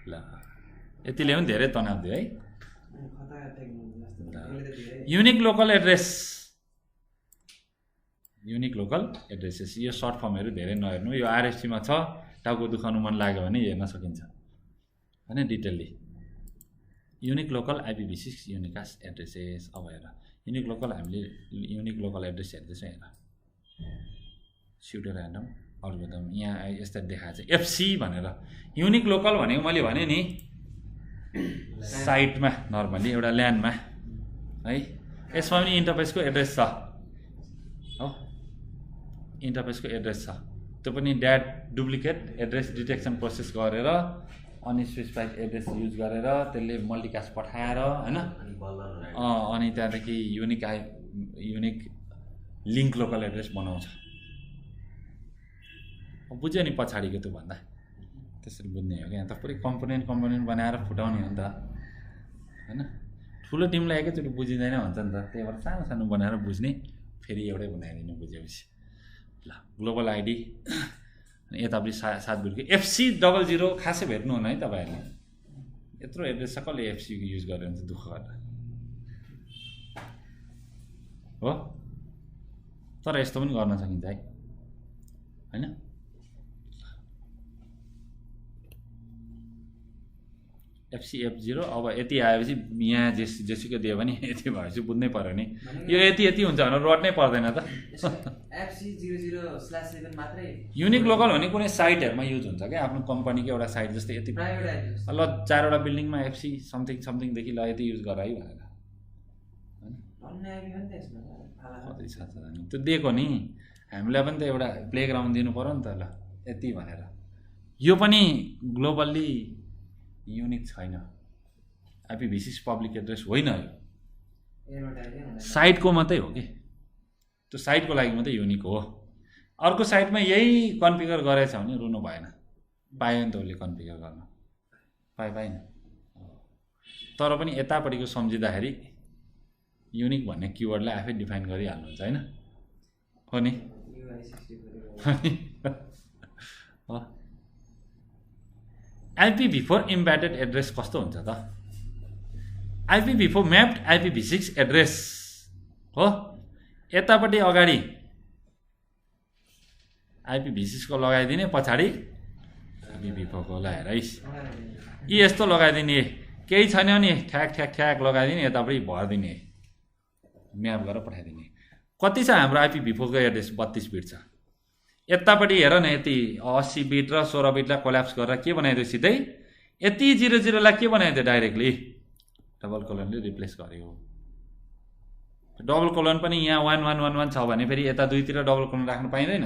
ल यतिले पनि धेरै तनाव दियो है। युनिक लोकल एड्रेसेस यो सर्ट फर्महरू धेरै नहेर्नु, यो RFC मा छ, टाउको दुखाउनु मन लाग्यो भने हेर्न सकिन्छ होइन डिटेलली। Unique local IPv6 unicast addresses. अब हेर युनिक लोकल, हामीले युनिक लोकल एड्रेस हेर्दैछ, हेर स्युडो ऱ्यान्डम अल्गोरिदम यहाँ यस्तो देखाएको छ FC भनेर। युनिक लोकल भनेको मैले भने नि साइटमा नर्मली एउटा ल्यान्डमा है, यसमा पनि इन्टरफेसको एड्रेस छ हो, इन्टरफेसको एड्रेस छ, त्यो पनि डुप्लिकेट एड्रेस डिटेक्सन प्रोसेस गरेर अनस्पेसिफाइड एड्रेस युज गरेर त्यसले मल्टिकास्ट पठाएर होइन, अनि त्यहाँदेखि युनिक लिङ्क लोकल एड्रेस बनाउँछ। बुझ्यो नि पछाडिको त्यो भन्दा त्यसरी बुझ्ने हो क्या। यहाँ त पुरै कम्पोनेन्ट बनाएर फुटाउने हो नि त होइन। ठुलो टिमलाई एकैचोटि बुझिँदैन भन्छ नि त, त्यही भएर सानो सानो बनाएर बुझ्ने, फेरि एउटै बनाइदिनु बुझेपछि। ल ग्लोबल ID अनि यतापट्टि 7 बिटको FC00 खासै भेट्नु हुन है तपाईँहरूले। यत्रो एड्रेस छ, कसले FC युज गरेर हुन्छ दुःख गरेर हो। तर यस्तो पनि गर्न सकिन्छ है होइन। FC0 अब यति आएपछि यहाँ जेसुकै दियो भने यति भएपछि बुझ्नै पऱ्यो नि, यो यति हुन्छ भनेर रट्नै पर्दैन त।
FC00/7 मात्रै
युनिक लोकल भने कुनै साइटहरूमा युज हुन्छ क्या, आफ्नो कम्पनीको एउटा साइट जस्तै यति ल 4वटा बिल्डिङमा FC समथिङदेखि ल यति युज गर है भनेर होइन। कति छ त्यो दिएको नि हामीलाई पनि त एउटा प्लेग्राउन्ड दिनु पर्यो नि त ल यति भनेर यो पनि ग्लोबल्ली युनिक छैन IPv6 पब्लिक एड्रेस होइन यो साइटको मात्रै हो कि त्यो साइटको लागि मात्रै युनिक हो अर्को साइटमा यही कन्फिगर गरेछ भने रुनु भएन पायो नि त उसले कन्फिगर गर्न पाएन तर पनि यतापट्टिको सम्झिँदाखेरि युनिक भन्ने किवर्डलाई आफै डिफाइन गरिहाल्नुहुन्छ होइन हो नि IPv4 इम्बेडेड एड्रेस कस्तो हुन्छ त IPv4 म्याप्ड IPv6 एड्रेस हो यतापट्टि अगाडि IPv6 को लगाइदिने पछाडि IPv4 को लगाएर यी यस्तो लगाइदिने केही छैन नि ठ्याक ठ्याक ठ्याक लगाइदिने यतापट्टि भरिदिने म्याप गरेर पठाइदिने कति छ हाम्रो IPv4 को एड्रेस 32 बिट छ यतापट्टि हेर न यति 80 बिट र 16 बिटलाई कोल्याप्स गरेर के बनाइदियो सिधै यति 00 लाई के बनाइदियो डाइरेक्टली डबल कोलनले रिप्लेस गर्यो डबल कोलन पनि यहाँ 1111 छ भने फेरि यता दुईतिर डबल कोलन राख्न पाइँदैन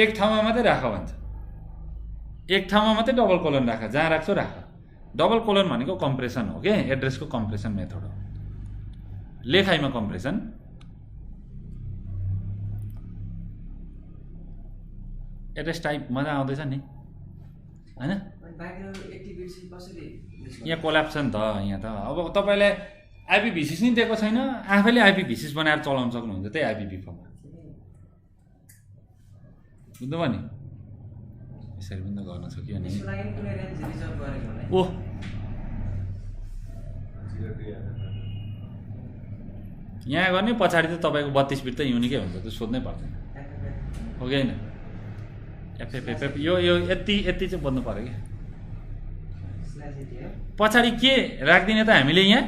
एक ठाउँमा मात्रै राख भन्छ एक ठाउँमा मात्रै डबल कोलन राख जहाँ राख्छौ राख डबल कोलन भनेको कम्प्रेसन हो के एड्रेसको कम्प्रेसन मेथड हो लेखाइमा कम्प्रेसन एड्रेस टाइप मजा आउँदैछ नि हैन यहाँ कोल्याप्स छ नि त यहाँ त अब तपाईले IPv6 नि दिएको छैन आफैले IPv6 बनाएर चलाउन सक्नुहुन्छ त्यही IPv4 मा बुझ्नुभयो नि यसरी पनि त गर्न सक्यो नि ओह यहाँ गर्ने पछाडि त तपाईको 32 बिट त युनिकै हुन्छ त्यो सोध्नै पर्दैन हो कि हैन FFFF यो यति चाहिँ बन्नु पर्यो कि पछाडि के राख्दिने त हामीले यहाँ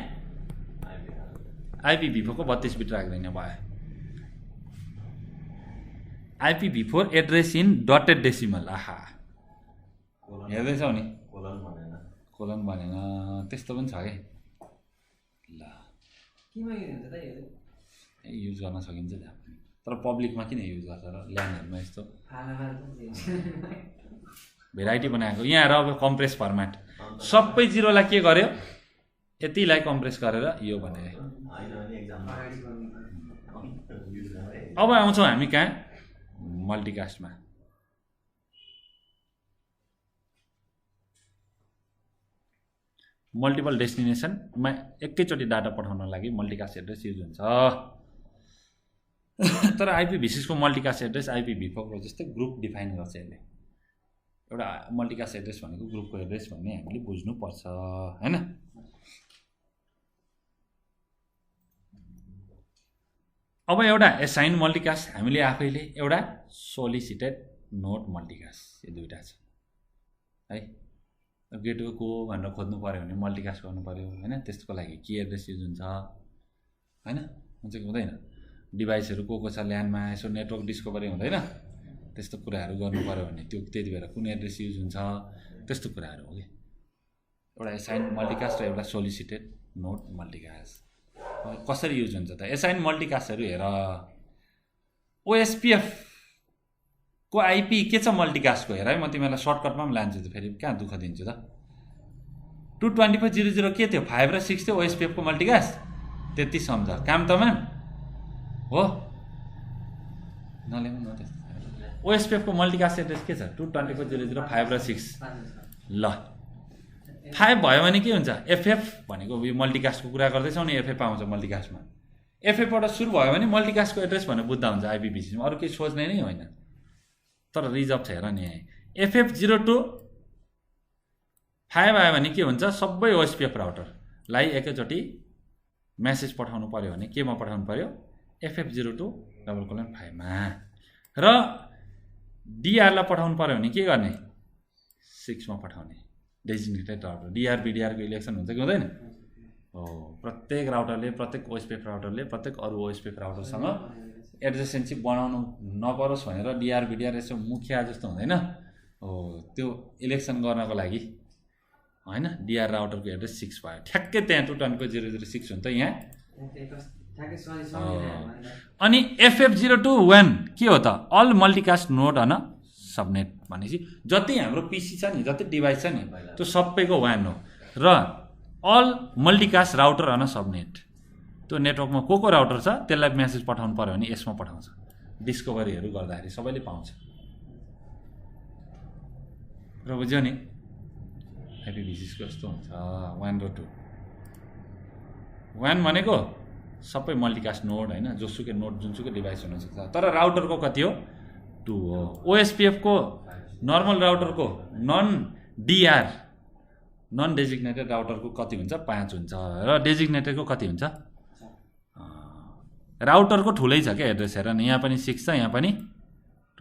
IPv4 को 32 बिट राख्दिने भयो IPv4 address in dotted decimal आहा हेर्दैछौ नि कोलन भनेन त्यस्तो पनि छ के ल युज गर्न सकिन्छ तर पब्लिकमा किन युज गर्छ र ल्यान्डहरुमा यस्तो भेराइटी बनाएको यहाँ र अब कम्प्रेस फर्मेट सबै जिरोलाई के गर्यो यतिलाई कम्प्रेस गरेर यो भने अब आउँछौँ हामी कहाँ मल्टिकास्टमा मल्टिपल डेस्टिनेसनमा एकैचोटि डाटा पठाउन लागि मल्टिकास्ट एड्रेस युज हुन्छ तर IPv6 को मल्टिकास्ट एड्रेस IPv4 को जस्तै ग्रुप डिफाइन गर्छ यसले एउटा मल्टिकास्ट एड्रेस भनेको ग्रुपको एड्रेस भन्ने हामीले बुझ्नु पर्छ हैन अब एउटा एसाइन मल्टिकास्ट हामीले आफैले एउटा सोलिसिटेड नोड मल्टिकास्ट यो दुईटा छ है गेटवे को भनेर खोज्नु पर्यो भने मल्टिकास्ट गर्नु पर्यो हैन त्यसको लागि के एड्रेस युज हुन्छ हैन हुन्छ कि हुँदैन डिभाइसहरु को छ ल्यान्डमा यसो नेटवर्क डिस्कभरी हुँदैन त्यस्तो कुराहरु गर्नु पर्यो भने त्यो त्यति बेला कुन एड्रेस युज हुन्छ त्यस्तो कुराहरु हो के एउटा एसाइन मल्टिकास्ट र एउटा सोलिसिटेड नोड मल्टिकास्ट कसरी युज हुन्छ त एसाइन मल्टिकास्टहरु हेर OSPF को IP के छ मल्टिकास्टको हेर है म तिमीलाई सर्टकटमा पनि लान्छु त फेरि कहाँ दुःख दिन्छु त 225.00 के थियो 5 र 6 थियो OSPF को मल्टिकास्ट त्यति सम्झ काम तमाम हो नलेम न त्यस्तो OSPF को मल्टिकास्ट एड्रेस के छ 225.00 5 र 6 ल 5 भयो भने के हुन्छ FF भनेको यो मल्टिकास्टको कुरा गर्दैछौ नि FF आउँछ मल्टिकास्टमा FF बाट सुरु भयो भने मल्टिकास्टको एड्रेस भनेर बुझ्दा हुन्छ IPv6 मा अरु केही सोच्ने नै होइन तर रिजर्भ छ हेर नि FF02 5 आयो भने के हुन्छ सबै OSPF राउटरलाई एकैचोटि मेसेज पठाउनु पर्यो भने केमा पठाउनु पर्यो FF02:5 मा र DR लाई पठाउनु पर्यो भने के गर्ने 6 मा पठाउने डेजिग्नेटेड राउटर DR BDR को इलेक्सन हुन्छ कि हुँदैन हो प्रत्येक राउटरले प्रत्येक OSPF राउटरले प्रत्येक अरु OSPF राउटरसँग एडजेसेन्सी बनाउनु नपरोस् भनेर DR BDR यसो मुखिया जस्तो हुँदैन हो त्यो इलेक्सन गर्नको लागि हैन DR राउटरको एड्रेस 6 भयो ठ्याक्कै त्यहाँ 220.006 हुन्छ यहाँ
ठ्याक्कै सम्झिरहेको भने
अनि FF021 के हो त all multicast node on subnet भनेपछि जति हाम्रो पिसी छ नि जति डिभाइस छ नि त्यो सबैको वान हो र all multicast router on subnet त्यो नेटवर्कमा को राउटर छ त्यसलाई मेसेज पठाउनु पर्यो भने यसमा पठाउँछ डिस्कभरीहरू गर्दाखेरि सबैले पाउँछ र बुझ्यो नि आइपीभी6 को यस्तो हुन्छ 1 र 2 1 भनेको सबै मल्टिकास्ट नोड होइन जोसुकै नोड जुनसुकै डिभाइस हुनसक्छ तर राउटरको कति हो 2 हो ओएसपीएफ को नर्मल राउटरको नन डेजिग्नेटेड राउटरको कति हुन्छ 5 हुन्छ र डेजिग्नेटेडको कति हुन्छ राउटरको ठुलै छ क्या एड्रेस हेर यहाँ पनि 6 छ यहाँ पनि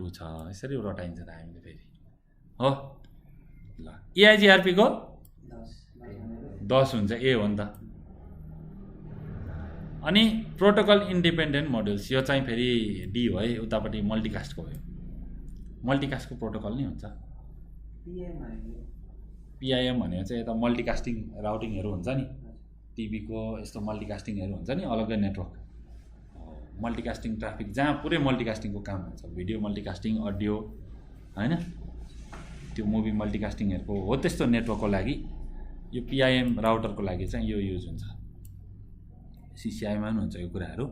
2 छ यसरी रटाइन्छ त हामीले फेरि हो ल एआइजिआरपी को 10 हुन्छ ए हो नि त अनि प्रोटोकल इन्डिपेन्डेन्ट मोड्युल्स यो चाहिँ फेरि डी हो है उतापट्टि मल्टिकास्टको हो मल्टिकास्टको प्रोटोकल नै हुन्छ पिआइएम भनेको चाहिँ यता मल्टिकास्टिङ राउटिङहरू हुन्छ नि टिभीको यस्तो मल्टिकास्टिङहरू हुन्छ नि अलग्गै नेटवर्क मल्टिकास्टिङ ट्राफिक जहाँ पुरै मल्टिकास्टिङको काम हुन्छ भिडियो मल्टिकास्टिङ अडियो होइन त्यो मुभी मल्टिकास्टिङहरूको हो त्यस्तो नेटवर्कको लागि यो पिआइएम राउटरको लागि चाहिँ यो युज हुन्छ सिसिआईमा पनि हुन्छ यो कुराहरू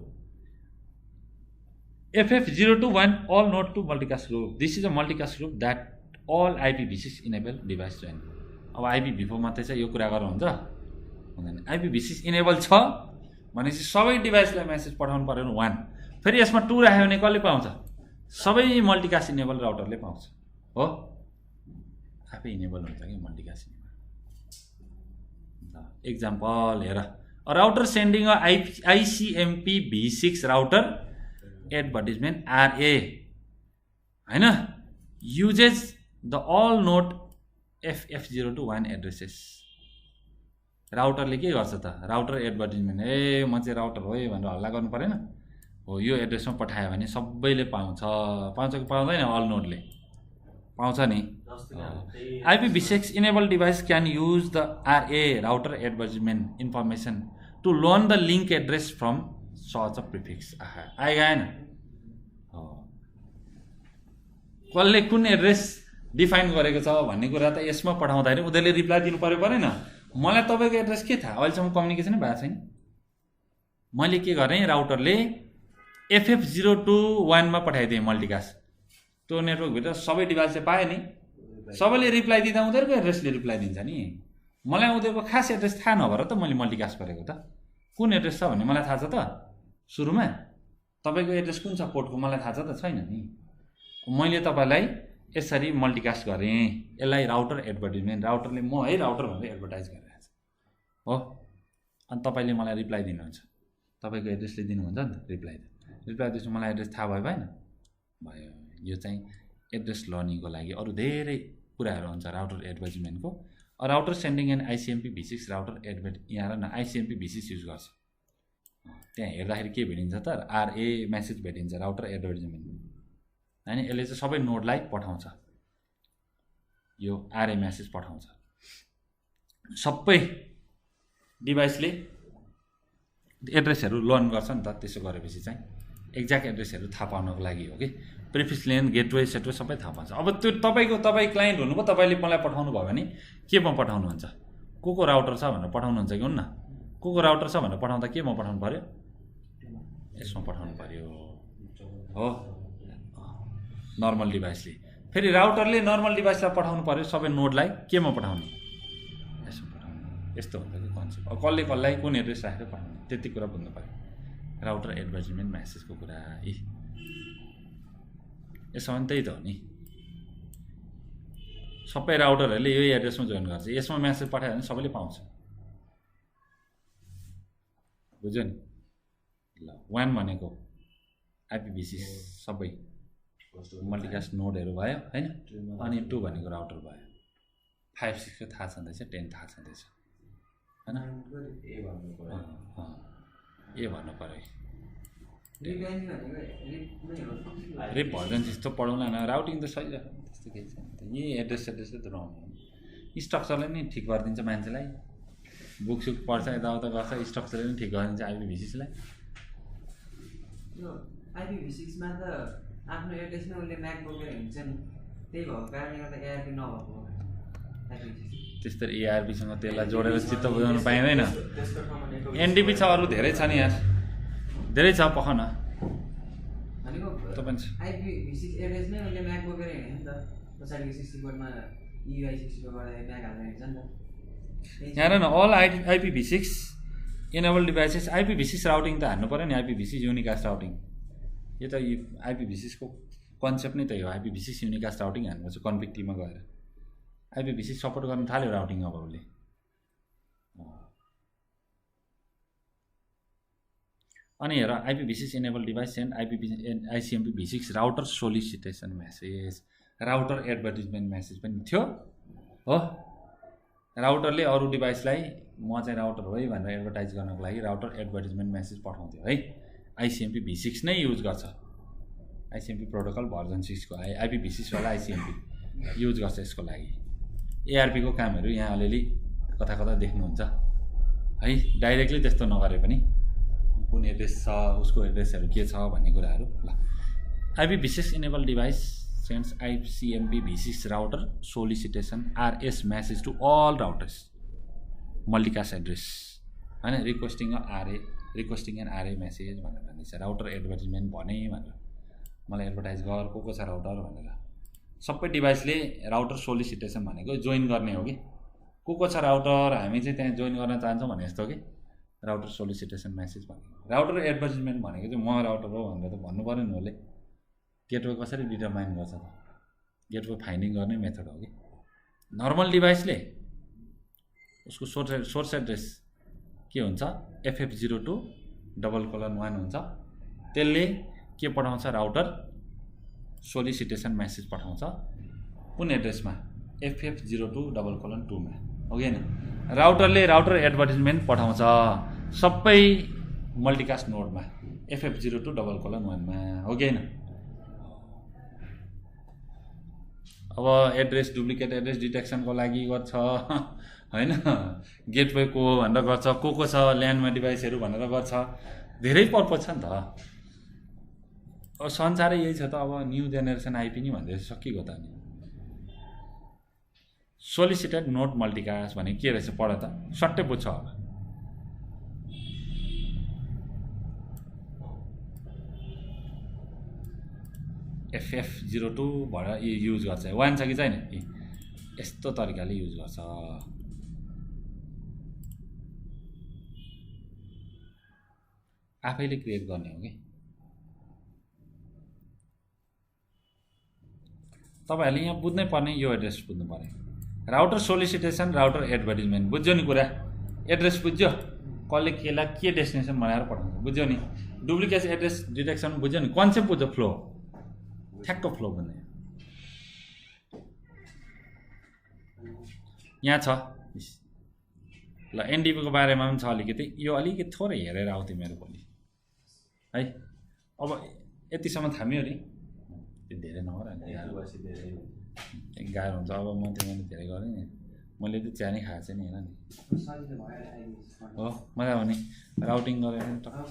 FF021 all node to multicast group this is a multicast group that all IPv6 enable device join अब IPv4 मात्रै चाहिँ यो कुरा गर्नु हुन्छ हुँदैन IPv6 इनेबल छ भनेपछि सबै डिभाइसलाई मेसेज पठाउनु पर्यो भने 1 फेरि यसमा 2 राख्यो भने कसले पाउँछ सबै मल्टिकास्ट इनेबल राउटरले पाउँछ हो आफै इनेबल हुन्छ कि मल्टिकास्ट इनेबल एक्जाम्पल हेर router sending a ICMP-v6 router advertisement RA होइन uses the all node FF021 addresses राउटरले के गर्छ त राउटर एडभर्टिजमेन्ट म चाहिँ राउटर हो भनेर हल्ला गर्नु परेन हो यो एड्रेसमा पठायो भने सबैले पाउँछ कि पाउँदैन अल नोडले पाउँछ नि IPv6 enable device can use the RA router advertisement information to learn the link address from such a prefix आइगएन कसले कुन एड्रेस डिफाइन गरेको छ भन्ने कुरा त यसमा पठाउँदाखेरि उनीहरूले रिप्लाई दिनु पर्यो परेन मलाई तपाईँको एड्रेस के थाहा अहिलेसम्म कम्युनिकेसनै भएको छैन मैले के गरेँ राउटरले FF021 मा पठाइदिएँ मल्टिकास्ट त्यो नेटवर्कभित्र सबै डिभाइसले पाएँ नि सबैले रिप्लाई दिँदा उनीहरूको एड्रेसले रिप्लाई दिन्छ नि मलाई उनीहरूको खास एड्रेस थाहा नभएर त मैले मल्टिकास्ट गरेको त कुन एड्रेस छ भन्ने मलाई थाहा छ त सुरुमा तपाईँको एड्रेस कुन छ पोर्टको मलाई थाहा छ त छैन नि मैले तपाईँलाई यसरी मल्टिकास्ट गरेँ यसलाई राउटर एडभर्टिजमेन्ट राउटरले म है राउटर भनेर एडभर्टाइज गरिरहेको छ हो अनि तपाईँले मलाई रिप्लाई दिनुहुन्छ तपाईँको एड्रेसले दिनुहुन्छ नि त रिप्लाई दिएपछि मलाई एड्रेस थाहा भएन भयो यो चाहिँ एड्रेस लर्निङको लागि अरू धेरै कुराहरू हुन्छ राउटर एडभर्टिजमेन्टको router sending and ICMP-v6 router advert यहाँ र ICMP-v6 युज गर्छ त्यहाँ हेर्दाखेरि के भेटिन्छ त RA मेसेज भेटिन्छ राउटर एडभर्टिजमेन्ट होइन यसले चाहिँ सबै नोडलाई पठाउँछ यो RA मेसेज पठाउँछ सबै डिभाइसले एड्रेसहरू लर्न गर्छ नि त त्यसो गरेपछि चाहिँ एक्ज्याक्ट एड्रेसहरू थाहा पाउनको लागि हो कि प्रिफिक्स लेन गेटवे सेटवे सबै थाहा पाउँछ अब त्यो तपाईँ क्लाइन्ट हुनुभयो तपाईँले मलाई पठाउनु भयो भने केमा पठाउनुहुन्छ को राउटर छ भनेर पठाउनुहुन्छ कि हुन्न को राउटर छ भनेर पठाउँदा केमा पठाउनु पर्यो यसमा पठाउनु पर्यो हो नर्मल डिभाइसले फेरि राउटरले नर्मल डिभाइसलाई पठाउनु पर्यो सबै नोडलाई केमा पठाउनु यसमा पठाउनु यस्तो हुन्छ कि कन्सेप्ट अब कसलाई कुन एड्रेस राखेर पठाउनु त्यति कुरा बुझ्नु पर्यो राउटर एडभर्टिजमेन्ट मेसेजको कुरा यसमा पनि त्यही त हो नि सबै राउटरहरूले यही एड्रेसमा जोइन गर्छ यसमा मेसेज पठायो भने सबैले पाउँछ बुझ्यो नि ल 1 भनेको IPv6 सबै मल्टिकास्ट नोडहरू भयो होइन अनि 2 भनेको राउटर भयो 5 6 को थाहा छँदैछ 10 थाहा छँदैछ होइन ए भन्नु पर्यो रिप भर्जन जस्तो पढाउला न राउटिङ त सही त्यस्तो केही छैन यही एड्रेसले त रङ स्ट्रक्चरले नै ठिक गरिदिन्छ मान्छेलाई बुकसुक पढ्छ यताउता गर्छ स्ट्रक्चरले नै ठिक गरिदिन्छ IPv6 लाई
यो IPv6 मा त आफ्नो एड्रेसमै उसले म्याक बोकेर हिँड्छ नि, त्यही भएको कारणले गर्दा ARP नभएको हो IPv6।
त्यस्तै ARPसँग त्यसलाई जोडेर चित्त बुझाउनु पाइँदैन।
त्यसको ठाउँमा नेटवर्क
NDP छ, अरू धेरै छ नि यार, धेरै छ, पख न
भनेको
तपाईँ
IPv6 एड्रेसमै उसले म्याक बोकेर हिँड्यो नि त, पछाडि 64 मा UI64 गर्दा म्याक हालेर हिँड्छ नि त।
यहाँ हेर न, all IPv6 enable devices IPv6 routing त हान्नु पऱ्यो नि, IPv6 युनिकास्ट राउटिङ। यो त IPv6 को कन्सेप्ट नै त्यही हो, IPv6 युनिकास्ट राउटिङ हान्नुपर्छ कन्फिग-मा गएर। IPv6 सपोर्ट गर्न थाल्यो राउटिङ अब उसले। अनि हेर, IPv6 enable device and ICMP-v6 router solicitation message, router advertisement message पनि थियो हो। राउटरले अरू डिभाइसलाई म चाहिँ राउटर हो है भनेर एडभर्टाइज गर्नको लागि राउटर एडभर्टिजमेन्ट मेसेज पठाउँथ्यो है। ICMP-v6 नै युज गर्छ, ICMP प्रोटोकल भर्जन 6 को IPv6 वाला ICMP युज गर्छ यसको लागि। ARP को कामहरू यहाँ अलिअलि कता कता देख्नुहुन्छ है, डाइरेक्टली त्यस्तो नगरे पनि कुन एड्रेस छ, उसको एड्रेसहरू के छ भन्ने कुराहरू। ल, IPv6 enable device sends ICMP-v6 router solicitation RS message to all routers multicast address होइन, रिक्वेस्टिङ एन्ड RA मेसेज भनेर भन्दैछ। राउटर एडभर्टिजमेन्ट भने भनेर मलाई एडभर्टाइज गर को छ राउटर भनेर। सबै डिभाइसले राउटर सोलिसिटेसन भनेको जोइन गर्ने हो कि, को छ राउटर, हामी चाहिँ त्यहाँ जोइन गर्न चाहन्छौँ भने जस्तो कि राउटर सोलिसिटेसन मेसेज भनेको। राउटर एडभर्टिजमेन्ट भनेको चाहिँ म राउटर हो भनेर त भन्नु पऱ्यो नि उसले। गेटवे कसरी डिटरमाइन गर्छ त, गेटवे फाइन्डिङ गर्ने मेथड हो कि। नर्मल डिभाइसले उसको सोर्स एड्रेस के हुन्छ, FF02:1 हुन्छ, त्यसले के पठाउँछ, राउटर सोलिसिटेसन मेसेज पठाउँछ कुन एड्रेसमा, FF02:2 मा हो कि होइन। राउटरले राउटर एडभर्टिजमेन्ट पठाउँछ सबै मल्टिकास्ट नोडमा FF02:1 मा हो कि होइन। अब एड्रेस डुप्लिकेट एड्रेस डिटेक्सनको लागि गर्छ होइन, गेटवे को भनेर गर्छ, को छ ल्यान्डमा डिभाइसहरू भनेर गर्छ, धेरै पर्पज छ नि त। अब संसारै यही छ त, अब न्यू जेनेरेसन आइपी नि भन्दै सकिएको त नि। सोलिसिटेड नोट मल्टिकास्ट भने के रहेछ पढ त, सट्टै बुझ्छ होला। FF02 भएर युज गर्छ, 1 छ कि छैन, यस्तो तरिकाले युज गर्छ। आफैले क्रिएट गर्ने हो कि। तपाईहरुले यहाँ बुझ्नै पर्ने यो एड्रेस बुझ्नु पर्यो। राउटर सोलिसिटेसन, राउटर एडभर्टिजमेन्ट बुझ्यो नि कुरा, एड्रेस बुझ्यो, कसले केलाई के डेस्टिनेसन बनाएर पठाउँछ बुझ्यो नि, डुप्लिकेट एड्रेस डिटेक्सन बुझ्यो नि, कन्सेप्ट बुझ्यो, फ्लो ठ्याक्क फ्लो बुझ्ने। यहाँ छ ल, एनडीपी को बारेमा पनि छ अलिकति, यो अलिकति थोरै हेरेर आउँथ्यो मेरो पनि है। अब यतिसम्म थाम्यो नि, धेरै नगर गाह्रो हुन्छ। अब म त्यो मैले धेरै गरेँ नि, मैले त चिया नै खाएको छैन हेर नि, हो मजा आउने राउटिङ गरेर टक्क